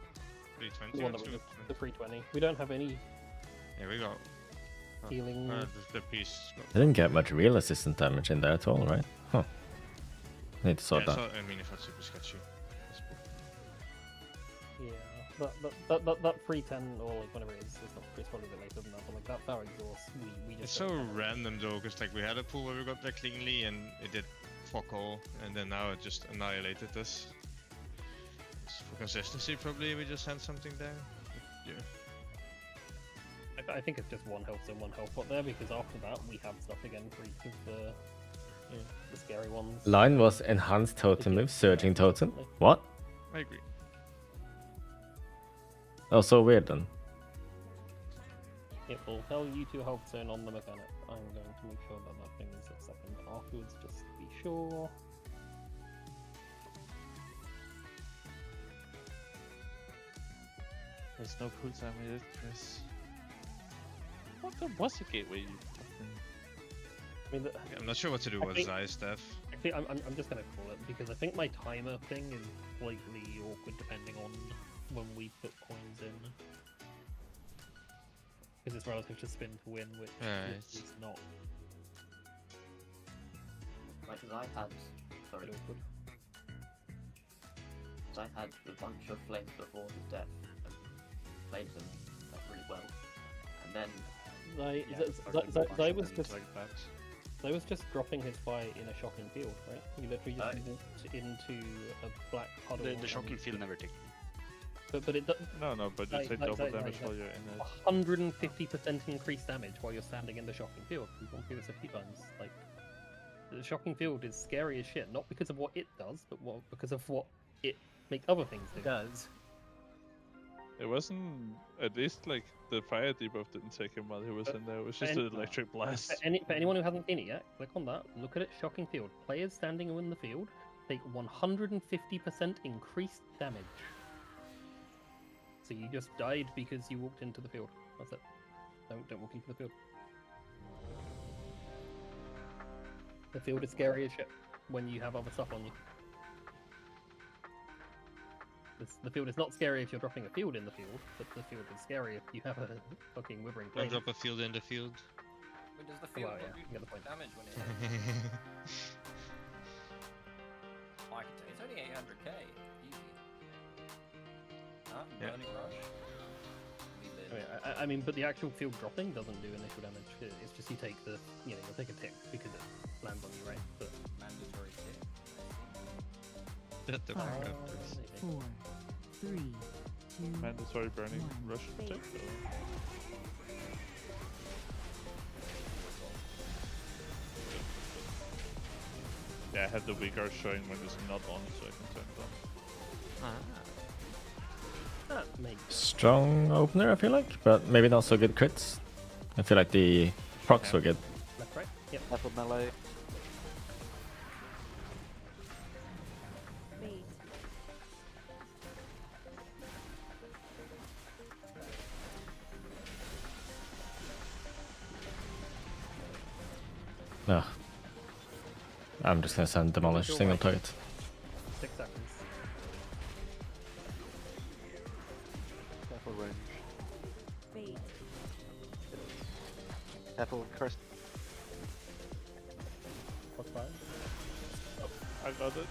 320 The or one that we 220? the 320. We don't have any Here we go. healing. The piece. I didn't get much real assistant damage in there at all, right? Huh. Need to sort that. So, I mean, if that's super sketchy. Yeah, that 310 or like whatever it is, it's probably a bit later than that, but like that's our exhaust. We just It's so random though, because like we had a pool where we got there cleanly and it did fuck all, and then now it just annihilated us. It's for consistency, probably we just sent something there. But, yeah. I think it's just one health zone, one health pot there, because after that we have stuff again for each of the scary ones. Line was enhanced totem move, surging totem. What? I agree. Oh, so weird then. It will tell you to health zone on the mechanic. I'm going to make sure that that thing is a second afterwards, just to be sure. There's no cooldown with it, Chris. What the was the gateway? You I mean, I'm not sure what to do with Zai stuff. Actually, I'm just gonna call it because I think my timer thing is slightly awkward depending on when we put coins in. Because it's relative to spin to win, which is not. Like, Zai had. Sorry. Zai had a bunch of flames before his death and played them like, really well. And then. Zai was just dropping his fight in a shocking field, right? He literally just walked into a black puddle. The shocking field never ticked. But it doesn't. No, but you take double damage while you're in it. 150% increased damage while you're standing in the shocking field. We've gone through this a few times. Like, the shocking field is scary as shit, not because of what it does, but because of what it makes other things do. It does. It wasn't, at least like the fire debuff didn't take him while he was in there. It was just an electric blast. For anyone who hasn't seen it yet, click on that. Look at it. Shocking field. Players standing in the field take 150% increased damage. So you just died because you walked into the field. That's it. Don't walk into the field. The field is scary as shit when you have other stuff on you. The field is not scary if you're dropping a field in the field, but the field is scary if you have a fucking withering flame. Don't drop a field in the field. When does the field do damage when it hits? I can tell. It's only 800k. Easy. Burning rush. I mean, but the actual field dropping doesn't do initial damage. It's just you take the, you'll take a tick because it lands on you, right? But mandatory tick. That the 5, 4, 3, 2, mandatory burning rush tick. Yeah, I have the weaker showing when it's not on, so I can turn it on. That makes Strong opener, I feel like, but maybe not so good crits. I feel like the procs were good. left, right? Yep. Apple melee. No. I'm just gonna send demolish single target. 6 seconds. Careful range. Fate. Careful curse. What's that? Oh, I got it.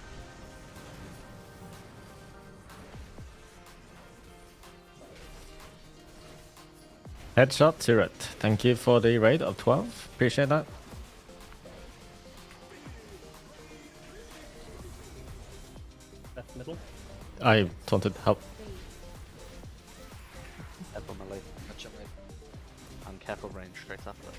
Headshot turret. Thank you for the raid of 12. Appreciate that. Left middle. I taunted. Help. Careful melee. And careful range straight after.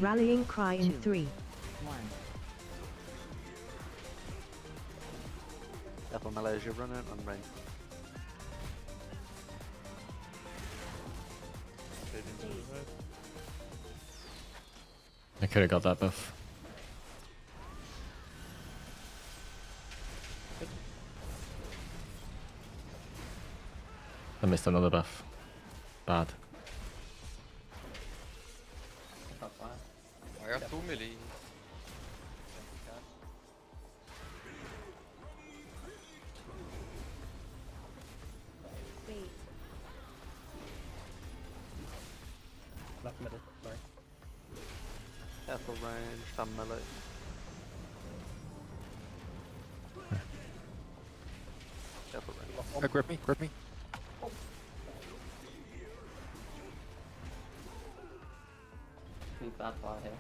Rallying cry in 3, 1. Careful melee as you run it and range. I could have got that buff. I missed another buff. Bad. I got 2 melee. Bait. Left middle. Sorry. Careful range and melee. Careful range. Grip me, grip me. Too bad fire here.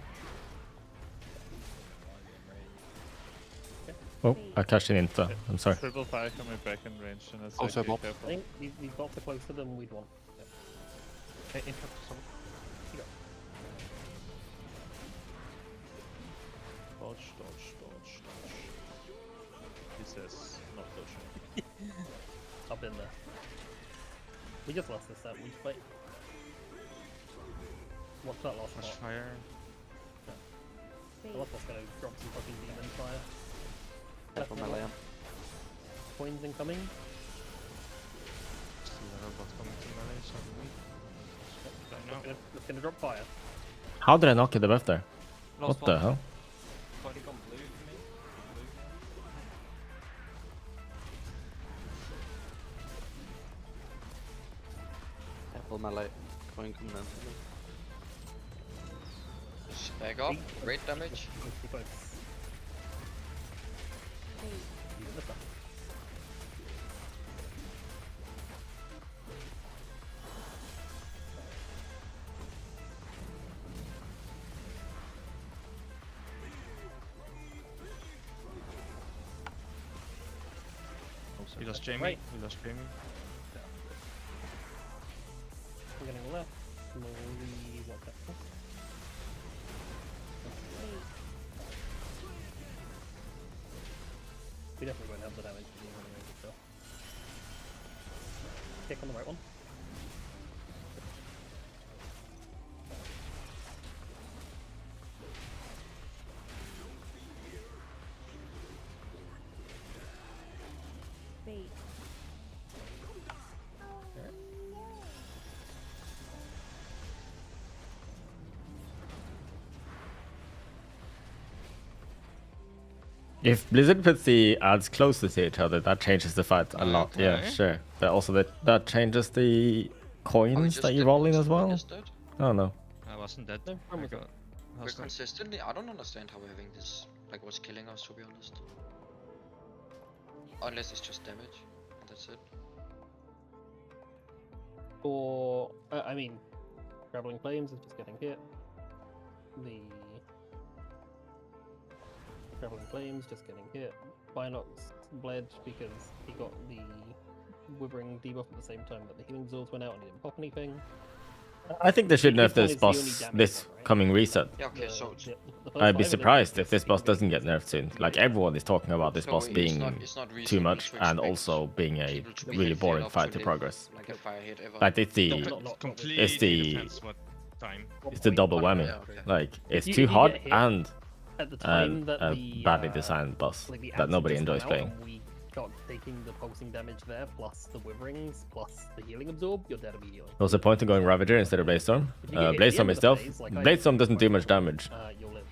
Oh, I cashed in Insta. I'm sorry. Triple fire coming back in range, and it's Also like, bomb. I careful. think we've got to closer than we'd want. Yeah. Interrupt someone. You go. Dodge, dodge, dodge, dodge. He says not dodging. Up in there. We just lost this set. We just wait. What's that last Flash spot? fire. The last spot's gonna drop some fucking demon fire. Careful Left melee. middle. Coins incoming. Still have a bot coming to melee, so don't know. It's gonna drop fire. How did I not get the buff there? Last What the one. hell? Fighting on blue for me. Blue. Careful melee. Going come down. Just back up. Great damage. We lost Jamie. Right. We lost Jamie. We're getting left. Slowly. What the fuck? We definitely won't have the damage to do anyway, so. Kick on the right one. Bait. If Blizzard puts the ads closer to each other, that changes the fight a lot. Yeah, Okay. sure. But also that changes the coins that you roll in as well. Oh no. I wasn't dead. No, I was got We're hostile. consistently. I don't understand how we're having this. Like, what's killing us, to be honest. Unless it's just damage. That's it. Or, I mean, Traveling Flames is just getting hit. The Traveling Flames just getting hit. Binox bled because he got the Withering debuff at the same time that the healing absorbs went out and he didn't pop anything. I think they should nerf This one this is the only boss damage this one, right? coming reset. Yeah, okay, so The first I'd be five of them surprised is if this boss just doesn't get nerfed soon. Like everyone is talking about this So boss it's being not too reasonable much to and expect also being a people to be really healthy boring enough fight to live progress. Like a fire hit ever. Like it's the Completely it's the depends what time. it's the double whammy. Yeah, okay. Like it's you- too if you hard get hit and at the time a that the badly designed boss like the that ads nobody just enjoys went out playing. and we got taking the pulsing damage there, plus the Witherings, plus the healing absorb, you're dead immediately. What's the point of going Ravager instead of Bladestorm? If you get hit at the Bladestorm end is of the stealth. phase, like I Bladestorm did, doesn't do much damage. You'll live.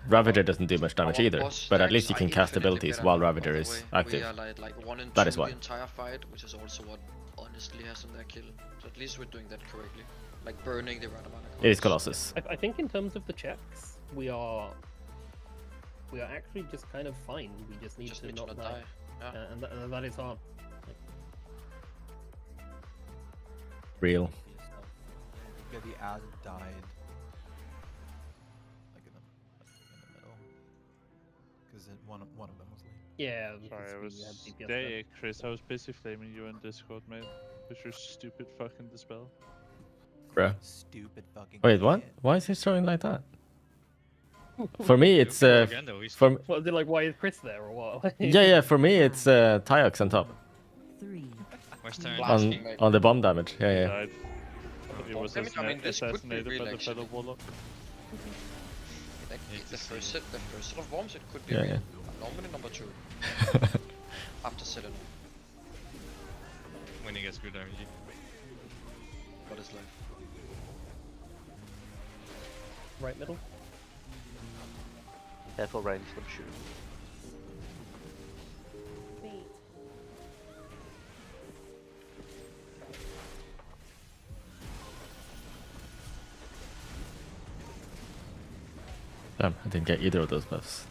Ravager doesn't do much damage Our either, boss but at stacks least you are can cast infinitely abilities better, while by Ravager the is way. active. We are like 1 and 2 That is why. the entire fight, which is also what honestly has them their kill. So at least we're doing that correctly. Like burning the right amount of It is cards. Colossus. I think in terms of the checks, we are actually just kind of fine. We just need to not die. and that is hard. Real. Yeah, the ad died. Like in the middle. Because one of them was late. Yeah. Sorry, I was. DPS Yeah, Chris, I was busy flaming you in Discord, mate. With your stupid fucking dispel. Bruh. Stupid fucking. Wait, what? Why is he showing like that? For me, it's for What, is it like, why is Chris there or what? yeah. For me, it's Tyox on top. 3. On the bomb damage. Yeah, yeah. Died. He was This could be assassinated by real, the actually. fellow warlock. Like, the first set of bombs, it could be Yeah, real. yeah. Normally number 2. After Citadel. When he gets good RNG. What is left? Right middle. Careful range, them shooting. Bait. Damn, I didn't get either of those buffs.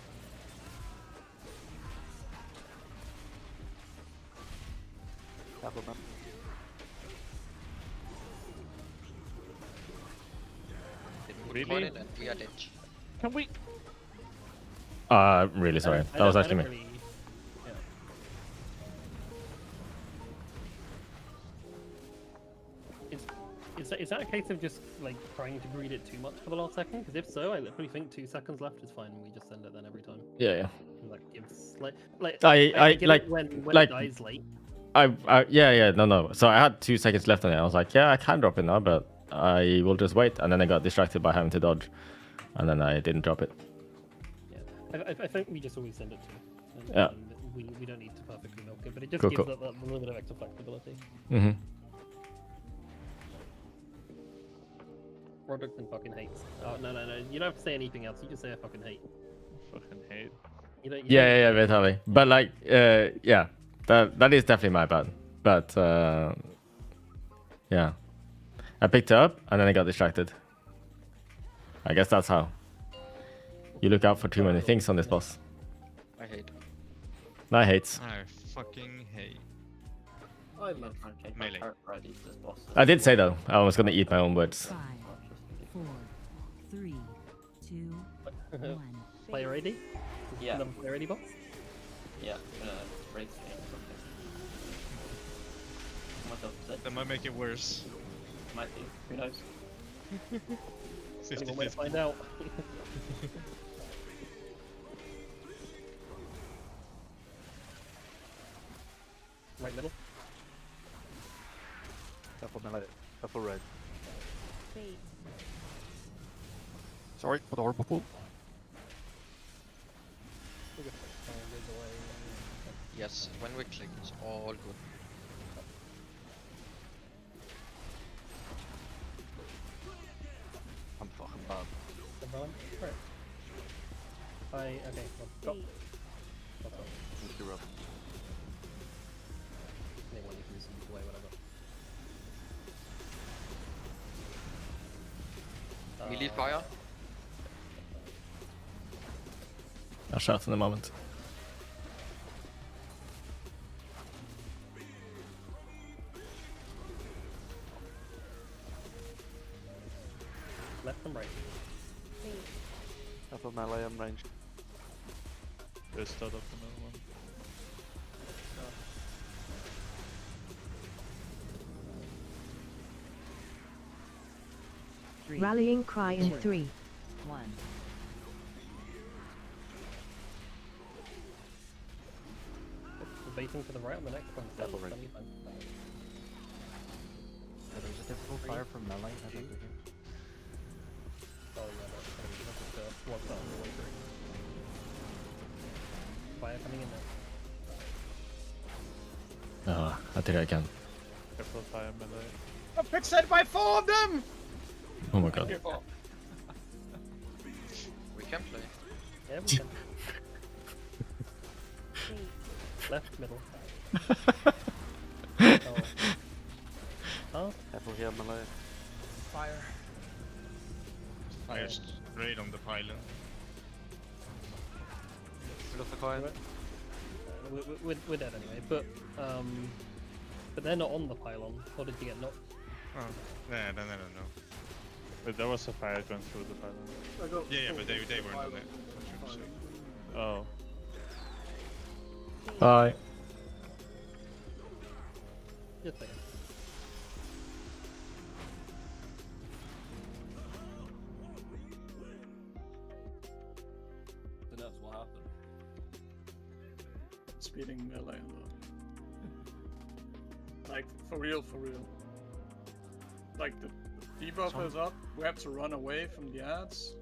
Careful, man. Really? And we are dead. Can we? Really sorry. That was actually me. Really, yeah. Is that a case of just like trying to greed it too much for the last second? Because if so, I literally think 2 seconds left is fine. We just send it then every time. Yeah, yeah. Like gives like I get like it when like it dies late. yeah, no. So I had 2 seconds left on it. I was like, yeah, I can drop it now, but I will just wait. And then I got distracted by having to dodge, and then I didn't drop it. I think we just always send it to. Yeah. We don't need to perfectly milk it, but it just Cool, gives cool. it that little bit of extra flexibility. Mm-hmm. Roderickson fucking hates. Oh no. You don't have to say anything else. You just say I fucking hate. Fucking hate. You don't, Yeah, totally. But like, yeah, that is definitely my bad. But yeah, I picked it up and then I got distracted. I guess that's how. You look out for too many things on this boss. I hate. I hate. I fucking hate. I love Melee. I did say though, I was gonna eat my own words. 5, 4, 3, 2, 1. Player ready? Yeah. Another player ready box? Yeah, break game or something. Myself sick. That might make it worse. Might be. Who knows? Anyone way to find out. Right middle. Careful melee. Careful red. Bait. Sorry for the horrible pull. Yes, when we click, it's all good. I'm fucking bad. Right. Okay, well, go. Thank you, Rob. Anyone you can use away, whatever. Melee fire. I'll shout in a moment. Left and right. Careful melee and range. There's start up another one. Rallying cry in 3. 1. The baiting to the right on the next one. Double ring. There's a typical fire from melee. I think we can. Oh yeah, that's what's that on the way through. Fire coming in there. Oh, I think I can. Careful fire melee. I'm fixated by 4 of them! Oh my god. We can play. Yeah, we can. Left, middle. Oh. Huh? Careful here melee. Fire. Fire straight on the pylon. Rid of the coin. we're dead anyway. But they're not on the pylon. How did you get knocked? Oh, yeah, then I don't know. But there was a fire going through the pylon. Yeah, but they weren't on it. Oh. Bye. Just a second. So that's what happened. Speeding melee. Like, for real. Like, the debuff is up, we have to run away from the ads.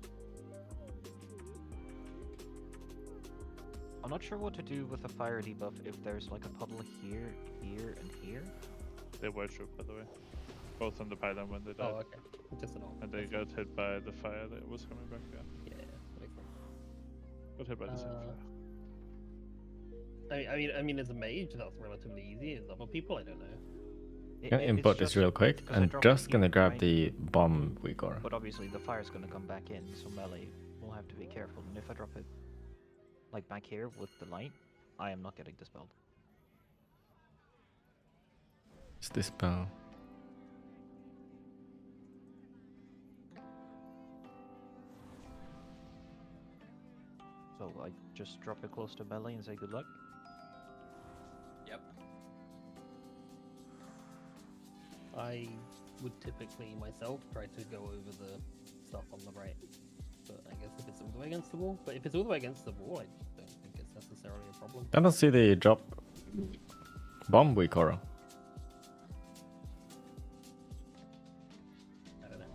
I'm not sure what to do with a fire debuff if there's like a puddle here, here, and here. They were true, by the way. Both on the pylon when they died. Oh, okay. Just an And they got hit by the fire that was coming back, yeah. Yeah, makes sense. Got hit by the same fire. I mean, as a mage, that's relatively easy. As other people, I don't know. Gonna input this real quick. I'm just gonna grab the bomb we got. But obviously the fire's gonna come back in, so melee will have to be careful. And if I drop it like back here with the light, I am not getting dispelled. It's this spell. So I just drop it close to melee and say good luck. Yep. I would typically myself try to go over the stuff on the right, but I guess if it's all the way against the wall, I don't think it's necessarily a problem. I don't see the drop bomb we Coro. I don't know.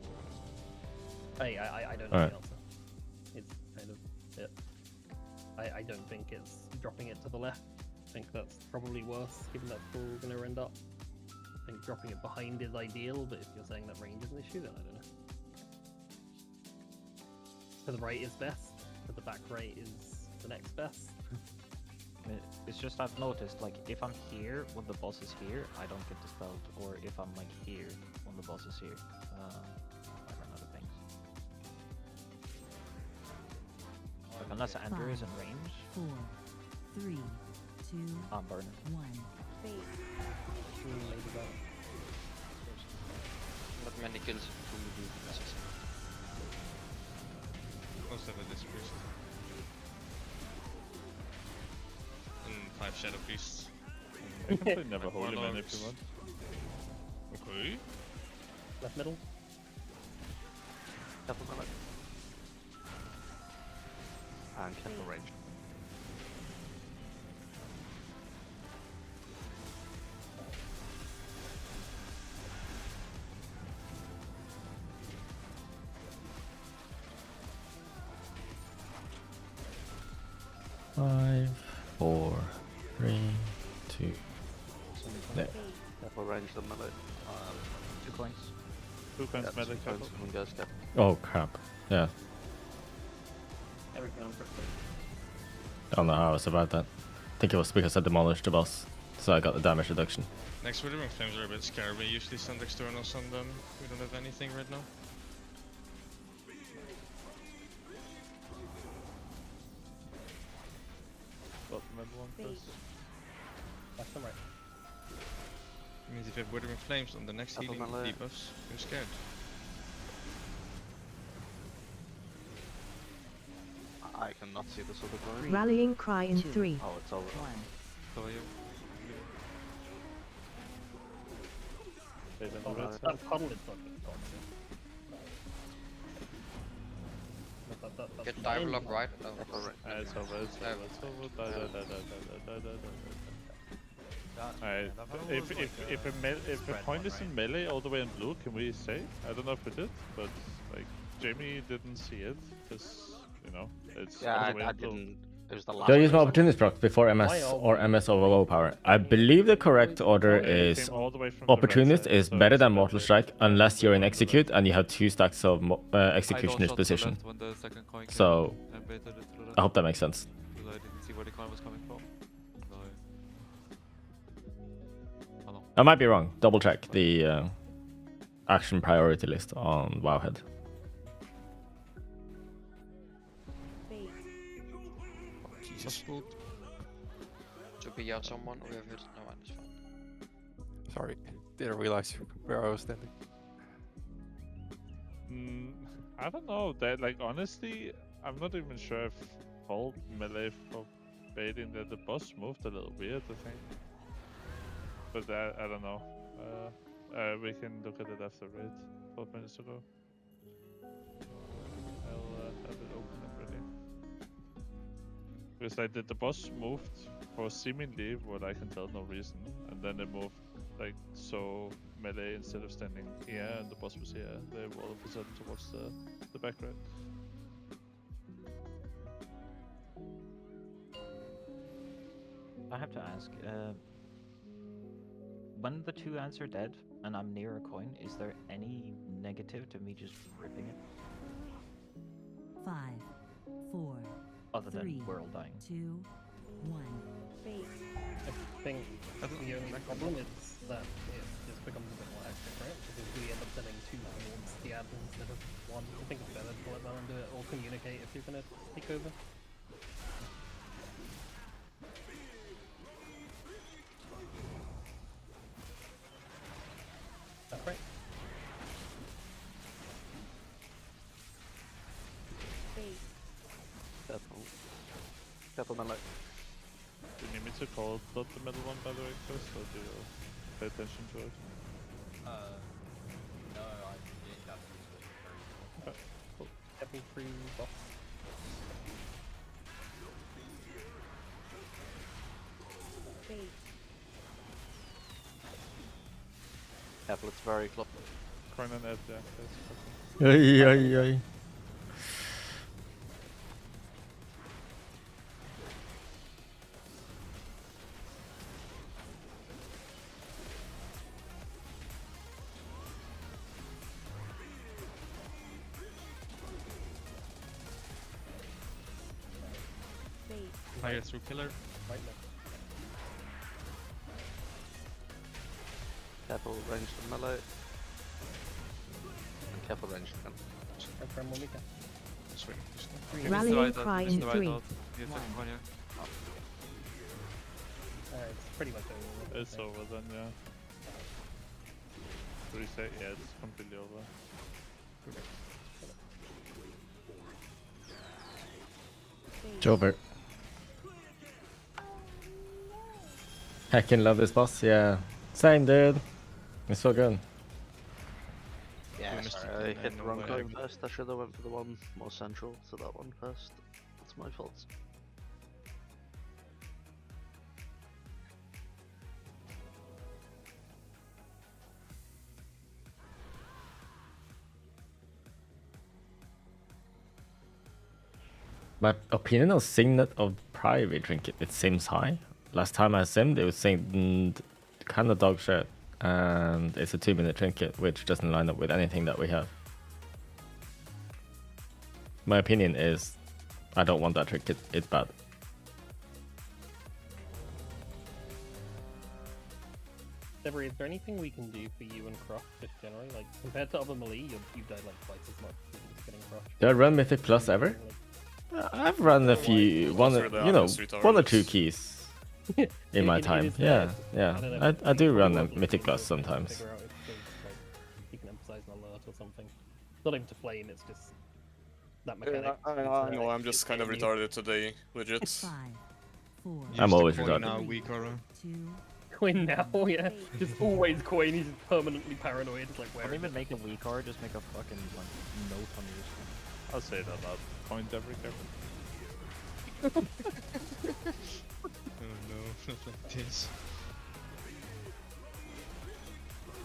I don't know Alright. the answer. It's kind of it. I don't think it's dropping it to the left. I think that's probably worse, given that's where we're going to end up. I think dropping it behind is ideal, but if you're saying that range is an issue, then I don't know. To the right is best, to the back right is the next best. It's just I've noticed, like, if I'm here when the boss is here, I don't get dispelled. Or if I'm, like, here when the boss is here, I run out of things. Like, unless Andrew is in range, 4, 3, 2, I'm burning. 1. Not many kills to do necessary. Most of it is priest. And 5 shadow priests. I can play never holy man if you want. Okay. Left middle. Careful melee. And careful range. Five, 4, 3, 2. There. Careful range the melee. 2 coins. 2 coins melee, careful. One goes careful. Oh crap. Yeah. Everything on quickly. I don't know how I was about that. I think it was because I demolished the boss, so I got the damage reduction. Next Withering Flames are a bit scary. We usually send externals on them. We don't have anything right now. Got the middle one first. Left and right. Means if you have Withering Flames on the next Careful healing melee. debuffs, you're scared. I cannot see this other guy. Rallying cry in 3. Oh, it's over. 1. So you. They don't Oh, know that that. puddle is fucking toxic. Get dive lock right. Oh, It's over, it's over, it's over. Alright, if a point is in melee all the way in blue, can we say? I don't know if we did, but like Jamie didn't see it, because you know it's all Yeah, the way I in blue. didn't. It was the last. Do I use my opportunity proc before MS or MS overpower? I believe the correct order is Came all the way from the opportunist right side, is so better it's than better. mortal strike unless you're in execute and you have 2 stacks of executioner's position. When the second coin came So and baited it through I hope that makes sense. because I didn't see where the coin was coming from. So I might be wrong. Double check the action priority list on Wowhead. Jesus. to be on someone. We have hit. No one is fine. Sorry, didn't realize where I was standing. I don't know. That like honestly, I'm not even sure if hold melee for baiting that the boss moved a little weird. I think, but I don't know. We can look at it after raid. 12 minutes ago. I'll have it open and ready. Because like the boss moved for seemingly what I can tell no reason, and then it moved like so melee instead of standing here and the boss was here. They were all of a sudden towards the back right. I have to ask, when the two ants are dead and I'm near a coin, is there any negative to me just ripping it? 5, 4, Other 3, than we're all dying. 2, 1. I think the only problem is that it just becomes a bit more hectic, right? Because we end up sending 2 towards the ad instead of 1. I think it's better to let them do it or communicate if you're gonna take over. That's right. Careful, melee. Do you need me to call the middle one by the way, Chris, or do you pay attention to it? No, I didn't have to use it very well. Okay, cool. Happy free box. Careful, it's very close. Coin and Ed, yeah. Ay, ay, ay. Fire through killer. Right now. Careful, ranged and melee. And careful, ranged again. Sweet. Rallying cry in 3. It's pretty much over. It's over then, yeah. Reset, yeah, it's completely over. It's over. Heckin' love this boss, yeah. Same, dude. It's so good. Yeah, sorry, I hit the wrong coin first. I should have went for the one more central to that one first. That's my fault. My opinion of Signet of Private Trinket, it seems high. Last time I simmed, it was seemed kind of dog shit. And it's a 2-minute trinket, which doesn't line up with anything that we have. My opinion is, I don't want that trinket, it's bad. Deborah, is there anything we can do for you and Croft, just generally? Like, compared to other melee, you've died like twice as much as just getting Croft. Did I run Mythic Plus ever? I've run a few, one or two keys in my time. Yeah, yeah. I do run a Mythic Plus sometimes. You can emphasize an alert or something. Not even to flame, it's just that mechanic. I know, I'm just kind of retarded today, legit. 5, 4. I'm always retarded. retarded. Now, weak aura. 2. Coin now, yeah. Just always coin, he's just permanently paranoid. It's like, where Don't even make a weak card, just make a fucking like note on your screen. I'll say that loud. Point every careful. Oh no, not like this.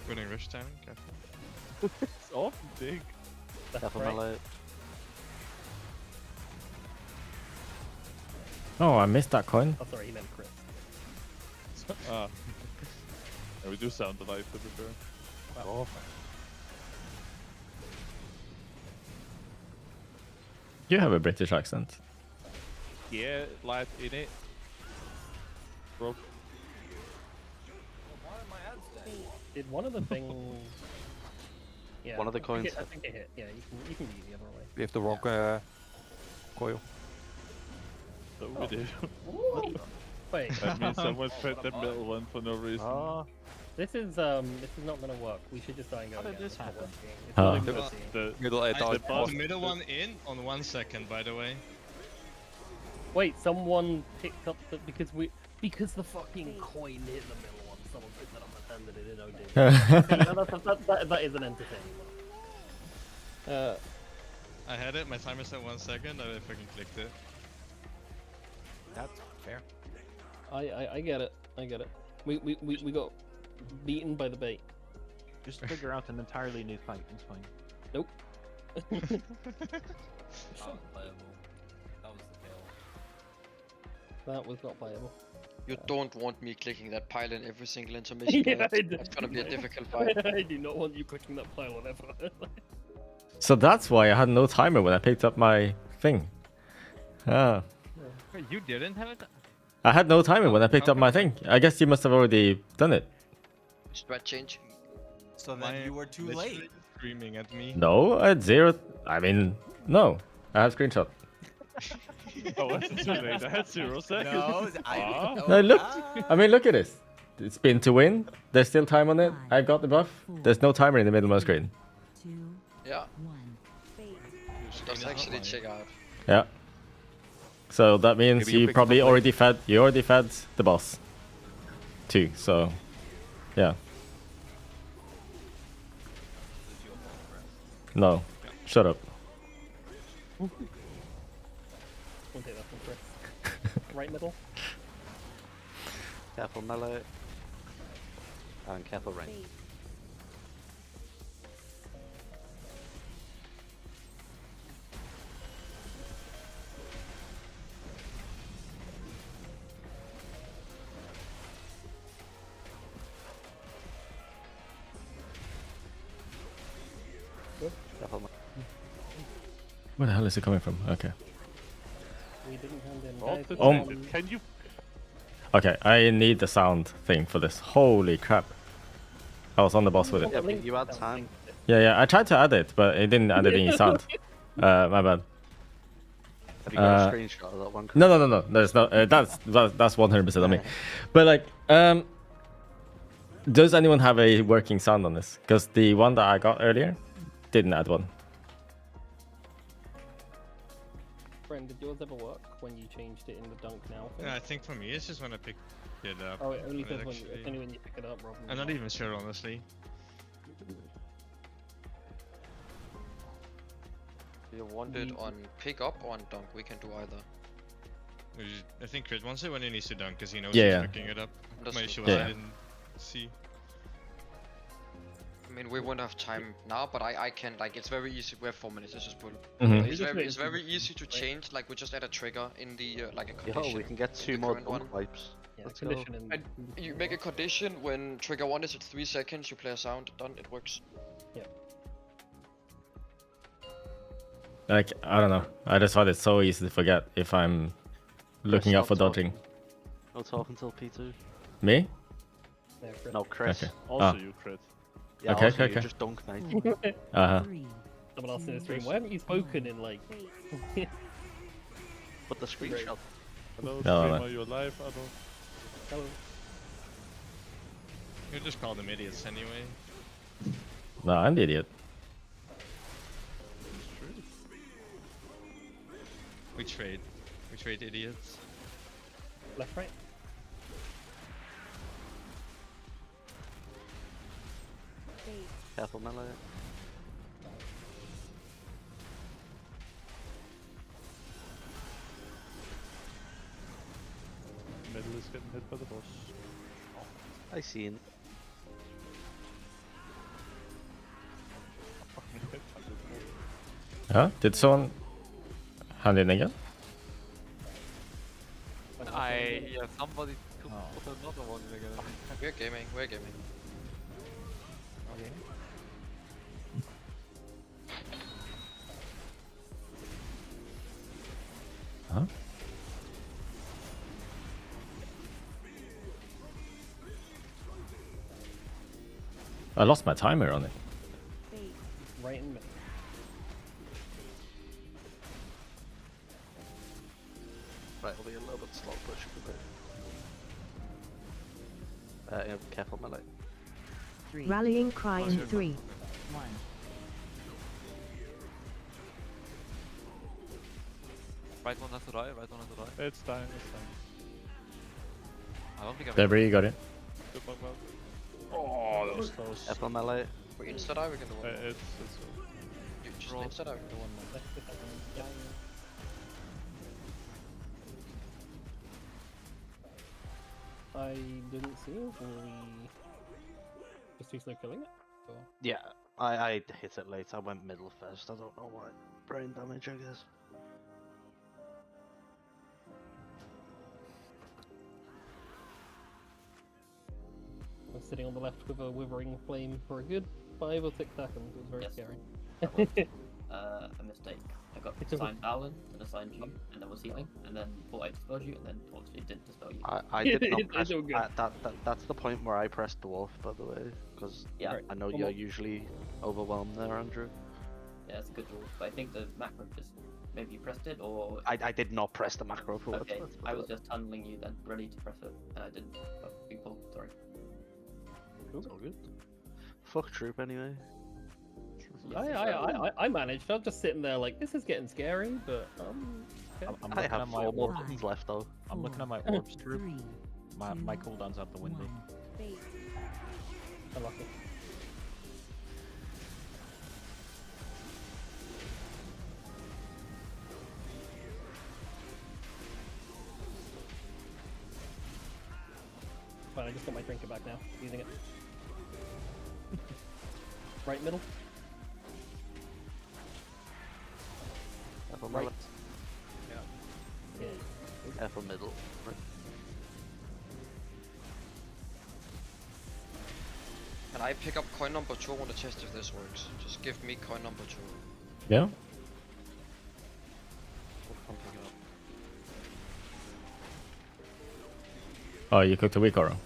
Running rush time, careful. It's off big. Careful, melee. Oh, I missed that coin. Oh, sorry, he meant Chris. Ah. Yeah, we do sound alike, to be fair. Wow. You have a British accent. Yeah, light in it. Broke. Did one of the things... Yeah, One of the coins. I think it hit. Yeah, you can be the other way. We have the wrong coil. So we do. Wait. That means someone put the middle one for no reason. Oh, This is not gonna work. We should just die and go. how did again. this It's not happen? working. It's not even The, working. the, Middle I dodge. put the middle one in on 1 second, by the way. Wait, someone picked up the because the fucking coin hit the middle one. Someone picked that up and handed it in. Oh dear. That is an entertaining one. I had it, my timer said 1 second, I fucking clicked it. That's fair. I get it. I get it. We got beaten by the bait. Just figure out an entirely new fight. It's fine. Nope. That was playable. That was the kill. That was not playable. You don't want me clicking that pylon every single intermission. Yeah, right? It's gonna be a difficult fight. I do not want you clicking that pylon ever. So that's why I had no timer when I picked up my thing. Ah. Wait, you didn't have it? I had no timer when I picked up my thing. I guess you must have already done it. Strat change. So then you were too late. Screaming at me. No, I had 0. I mean, no. I have screenshot. Oh, wasn't too late. I had 0 seconds. No, No, look. I mean, look at this. It's spin to win. There's still time on it. I got the buff. There's no timer in the middle of my screen. Yeah. Just actually check out. Yeah. So that means Maybe you you picked probably up already fed. You already fed the boss. Too. So, yeah. No. Shut up. We'll take that one first. Right middle. Careful melee. And careful range. Careful melee. Where the hell is it coming from? Okay. We didn't hand in. Well, guys. the Oh. thing is, can you? Okay, I need the sound thing for this. Holy crap. I was on the boss with Yeah, it. but you had time. Yeah, I tried to add it, but it didn't add any sound. My bad. Have you got a screenshot of that one? No. There's no. That's 100% on me. But like, does anyone have a working sound on this? Because the one that I got earlier didn't add one. Friend, did yours ever work when you changed it in the dunk now thing? Yeah, I think for me it's just when I pick it up. Oh, it only when says actually- only when you pick it up, Rob. I'm not even sure, honestly. You want it on pick up or on dunk? We can do either. I think Crit wants it when he needs to dunk, because he knows Yeah. he's picking it up. That's My good. issue was Yeah. I didn't see. I mean, we won't have time now, but I can, like, it's very easy. We have 4 minutes, let's just pull. Mhm. It's very easy to change, like, we just add a trigger in the, like a Yo, condition. we can get 2 the more current one. dunk wipes. Yeah, Let's go. condition and And you make a condition when trigger 1 is at 3 seconds, you play a sound, done, it works. Like, I don't know. I just find it so easy to forget if I'm looking out for dodging. No talk until P2. Me? Yeah, Chris. No, Chris. Okay. Also, Ah. you crit. Yeah, Okay, also, okay. you just dunk, mate. Uh-huh. Someone else in the stream. Why haven't you spoken in like? Put the screenshot. Hello, No, stream, no. are you alive? Hello. Hello. You just call them idiots anyway. No, I'm the idiot. We trade idiots. Left, right. Careful melee. Middle is getting hit by the boss. I seen. Fucking hit by the boss. Huh? Did someone hand in again? Yeah, somebody could put another one in again. We're gaming, we're gaming. Okay. Huh? I lost my timer on it. Right in the middle. Right, it'll be a little bit slow push for a bit. Careful, melee. Rallying cry in 3, 1. Right one has to die, right one has to die. It's dying, it's dying. I don't think I've Debris, you got it. Good luck, well. Oh, that was close. Careful, melee. We insta die, we can do one. It's You just insta die, we can do one more. I didn't see it, or we just too slow killing it? Or... Yeah, I hit it late. I went middle first. I don't know why. Brain damage, I guess. I was sitting on the left with a withering flame for a good 5 or 6 seconds. It was very scary. A mistake. I got assigned Alan, and assigned you, and then was healing, and then thought I dispelled you, and then thought it didn't dispel you. I did not press. That's the point where I pressed dwarf, by the way, because I know you're usually overwhelmed there, Andrew. Yeah, it's a good rule, but I think the macro just maybe you pressed it, or I did not press the macro for okay. it. I was just tunneling you then, ready to press it, and I didn't. Oh, big pull, sorry. It's all good. Fuck troop anyway. I managed. I was just sitting there like, this is getting scary, but okay. I have 4 more buttons left though. I'm looking at my orbs troop. My cooldown's out the window. Unlucky. Fine, I just got my drinker back now. Using it. Right middle. Right. Yeah. Careful middle. Right. Can I pick up coin number 2? I want to test if this works. Just give me coin number 2. Yeah. Oh, you cooked a weak arrow.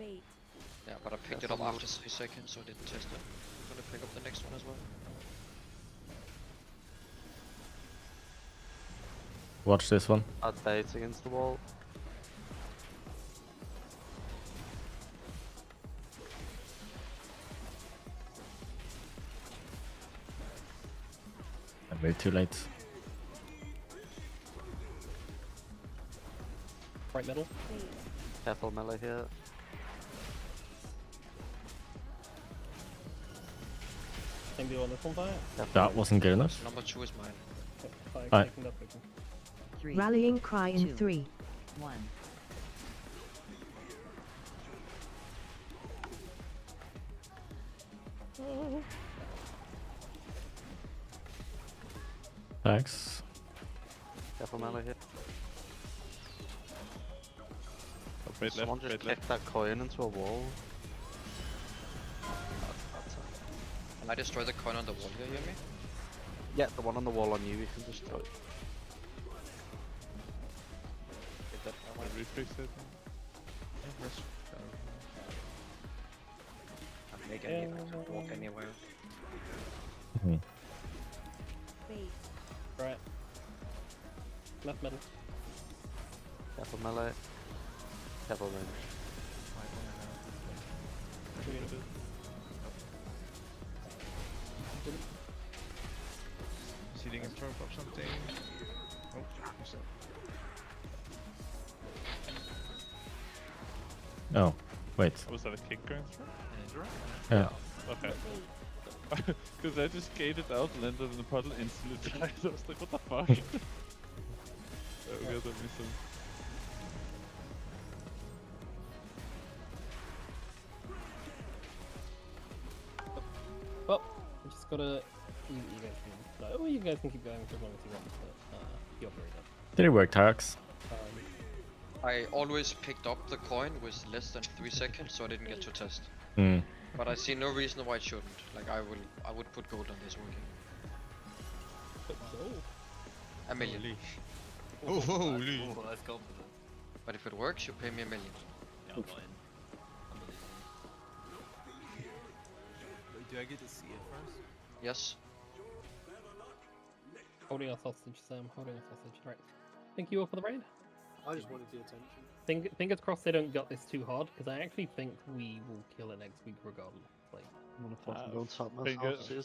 Yeah, but I picked it up after 3 seconds, so I didn't test it. I'm gonna pick up the next one as well. Watch this one. Add baits against the wall. I'm way too late. Right middle. Careful melee here. Same deal on this one, fire. That wasn't good enough. Number 2 is mine. Alright. Rallying cry in 3, 1. Thanks. Careful melee here. Wait, Someone just kicked that coin into a wall. Can I destroy the coin on the wall here, you hear me? Yeah, the one on the wall on you can just throw it. Refix it. I'm making it, I can't walk anywhere. Right. Left middle. Careful melee. Careful range. Sealing and throw up something. Oh, what's that? Oh, wait. Was that a kick going through? Yeah. Okay. Because I just gated out, landed in the puddle, instantly died. I was like, what the fuck? Oh, we got a missile. Well, we just gotta. You guys can. No, you guys can keep going for as long as you want, but you operate it. Did it work, Tyrax? I always picked up the coin with less than 3 seconds, so I didn't get to test. Hmm. But I see no reason why it shouldn't. Like I would put gold on this working. A million. Holy. Oh, holy. Oh, that's confident. But if it works, you pay me $1 million. Yeah, I'm fine. Do I get to see it first? Yes. Holding our hostage, Sam. Holding our hostage. Right. Thank you all for the raid. I just wanted the attention. Fingers crossed they don't gut this too hard, because I actually think we will kill it next week regardless. Like,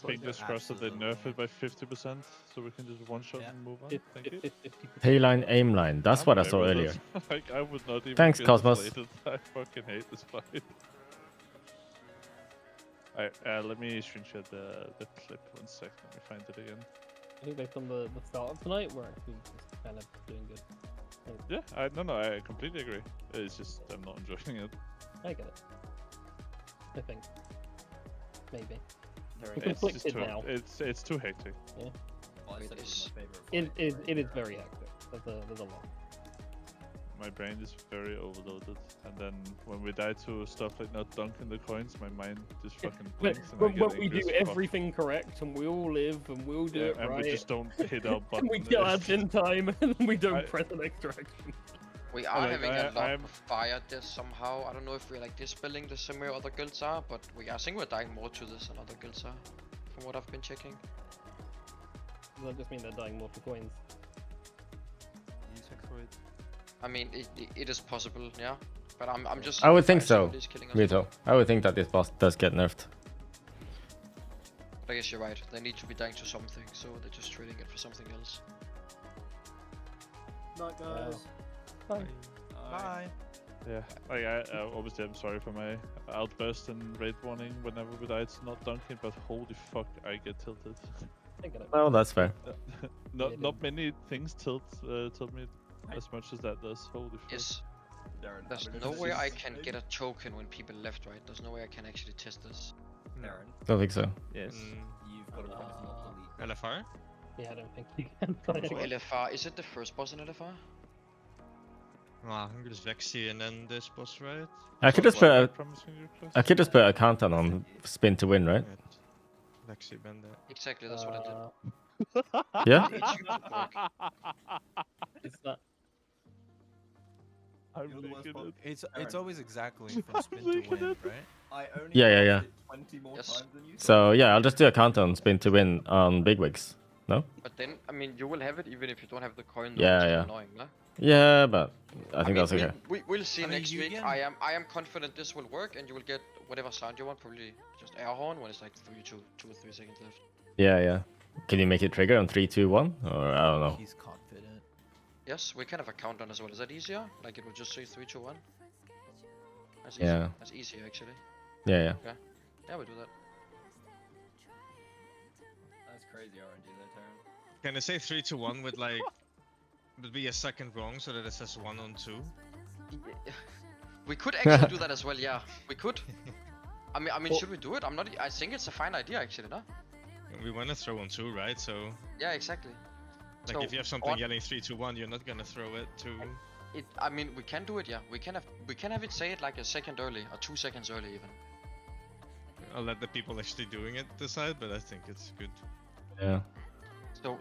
Fingers crossed that they nerf it by 50%, so we can just one-shot and move on. Thank you. Payline, aimline. That's what I saw Okay, well, earlier. that's- like, I would not even Thanks, get Cosmos. deflated. I fucking hate this fight. Alright, let me screenshot the clip 1 sec. Let me find it again. I think based on the start of tonight, we're actually just kind of doing good. Yeah, I completely agree. It's just I'm not enjoying it. I get it. I think. Maybe. It's We're conflicted too, now. it's too hectic. Yeah. Well, I said it was my favorite. It is very hectic. There's a lot. My brain is very overloaded, and then when we die to stuff like not dunking the coins, my mind just fucking blinks. And I When get we angry do as fuck. everything correct and we all live and we'll do it and right. we just don't hit our button. And we kill ads in time and then we don't press an extra action. We are having a lot of fire this somehow. I don't know if we're like dispelling the same way other guilds are, but I think we're dying more to this than other guilds are, from what I've been checking. Does that just mean they're dying more to coins? I mean, it is possible, yeah. But I'm just. I would think so, nobody's killing us. Vito. I would think that this boss does get nerfed. But I guess you're right. They need to be dying to something, so they're just trading it for something else. Night, guys. Bye. Bye. Yeah, like obviously I'm sorry for my outburst and raid warning whenever we die. It's not dunking, but holy fuck, I get tilted. I get it. Oh, that's fair. Not many things tilt me as much as that does. Holy fuck. Yes. There's no way I can get a token when people left, right? There's no way I can actually test this. Darren. Don't think so. Yes. You've got to promise not to leave. LFR? Yeah, I don't think you can. So LFR, is it the first boss in LFR? Well, I think it's Vexy and then this boss, right? I could just put a countdown on spin to win, right? Vexy Bandit. Exactly, that's what I did. Yeah? It should work. It's not. It's always exactly from spin to win, right? I only Yeah. 20 more times than you. So yeah, I'll just do a countdown spin to win on bigwigs. No? But then, I mean, you will have it even if you don't have the coin. Yeah, which is yeah. Annoying, no? Yeah, but I think mean, that's okay. We'll see I mean, next you week. can- I am confident this will work, and you will get whatever sound you want. Probably just air horn when it's like 2 or 3 seconds left. Yeah. Can you make it trigger on 3, 2, 1? Or I don't know. He's confident. Yes, we can have a countdown as well. Is that easier? Like it would just say 3, 2, 1. That's Yeah. easy. That's easier actually. Yeah. Okay. Yeah, we do that. That's crazy RNG there, Darren. Can I say 3 to 1 with like would be a second wrong so that it says 1 on 2? We could actually do that as well. Yeah, we could. I mean, should we do it? I think it's a fine idea actually, no? We want to throw on 2, right? So Yeah, exactly. like So, if you have something on- yelling 3 to 1, you're not gonna throw it to. I mean, we can do it. Yeah, we can have it say it like a second early or 2 seconds early even. I'll let the people actually doing it decide, but I think it's good. Yeah.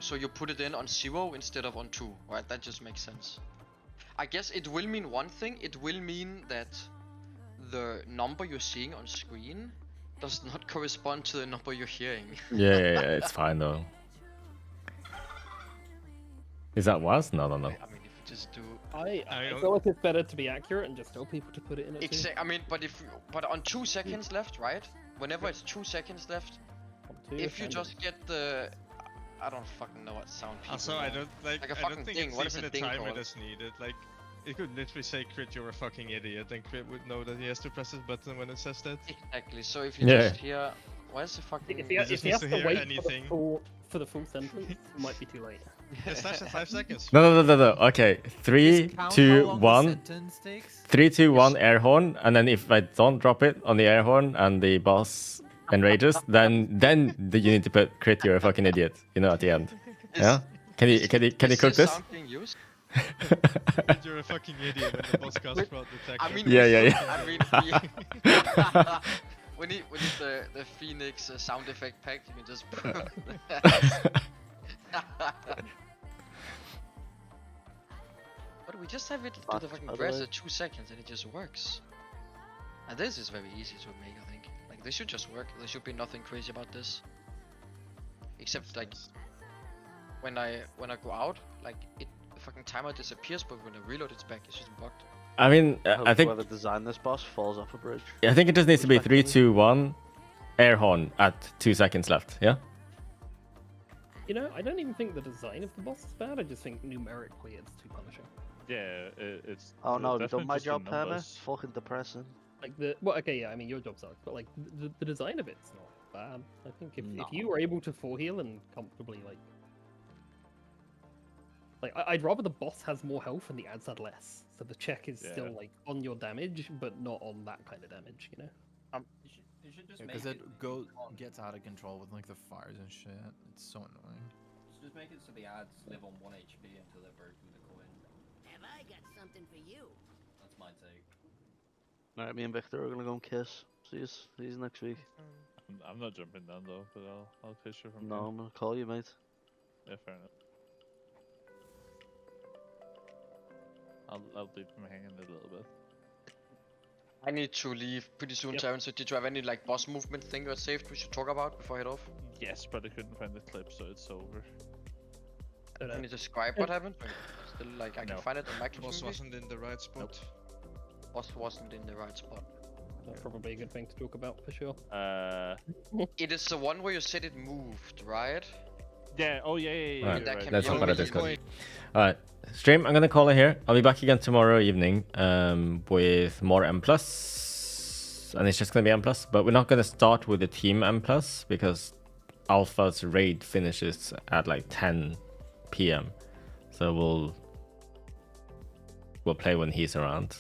So you put it in on 0 instead of on 2, right? That just makes sense. I guess it will mean one thing. It will mean that the number you're seeing on screen does not correspond to the number you're hearing. Yeah, it's fine though. Is that was? No. I mean, if you just do. I feel like it's better to be accurate and just tell people to put it in a I mean, but on 2 seconds left, right? Whenever it's 2 seconds left, if you just get the, I don't fucking know what sound people Also, I know. don't like. a I fucking don't think ding. it's What is even a a ding timer called? that's needed. Like, it could literally say "Crit, you're a fucking idiot," and Crit would know that he has to press his button when it says that. Exactly. So if you Yeah. just hear, where's the fucking? If he just has needs to to hear wait anything. for the full sentence, it might be too late. It starts at 5 seconds. No. Okay, 3, 2, 1. 3, 2, 1 air horn, and then if I don't drop it on the air horn and the boss enrages, then you need to put crit, you're a fucking idiot. You know, at the end. Yeah. Can you cook this? Sound being used? You're a fucking idiot when the boss casts fraud detection. I mean, Yeah. I mean, we need the Phoenix sound effect pack. You can just. But we just have it to the fucking press at 2 seconds and it just works. And this is very easy to make, I think. Like this should just work. There should be nothing crazy about this. Except like when I go out, like fucking timer disappears, but when I reload it's back, it's just bugged. I mean, I think whoever designed this boss falls off a bridge. I think it just needs to be 3, 2, 1, air horn at 2 seconds left. Yeah. You know, I don't even think the design of the boss is bad. I just think numerically it's too punishing. Yeah, it's. Oh no, you definitely done my just the job, Perma? numbers. Fucking depressing. Like okay, yeah, I mean your job sucks, but like the design of it's not bad. I think if you were able to 4-heal and comfortably like I'd rather the boss has more health and the ads had less, so the check is still like on your damage, but not on that kind of damage, you know. You should just because it gets out of control with like the fires and shit. It's so annoying. Just make it so the ads live on 1 HP until they're buried with the coin. Have I got something for you? That's my take. Alright, me and Victor are gonna go and kiss. See you next week. I'm not jumping down though, but I'll fish you from No, here. I'm gonna call you, mate. Yeah, fair enough. I'll leave him hanging a little bit. I need to leave pretty soon, Terran, so did you have any like boss movement thing or saved we should talk about before I head off? Yes, but I couldn't find the clip, so it's over. Can you describe what happened? Still, like, I can find it on my clip. Boss wasn't in the right spot. Boss wasn't in the right spot. That's probably a good thing to talk about for sure. It is the one where you said it moved, right? Yeah, oh yeah. Alright, That can let's be talk about it only Discord. going- Alright, stream, I'm gonna call it here. I'll be back again tomorrow evening with more M+, and it's just gonna be M+, but we're not gonna start with the team M+, because Alpha's raid finishes at like 10 PM. So we'll play when he's around.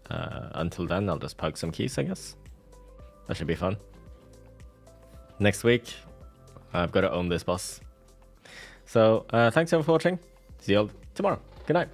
Until then, I'll just pug some keys, I guess. That should be fun. Next week, I've got to own this boss. So, thanks everyone for watching. See you all tomorrow. Good night.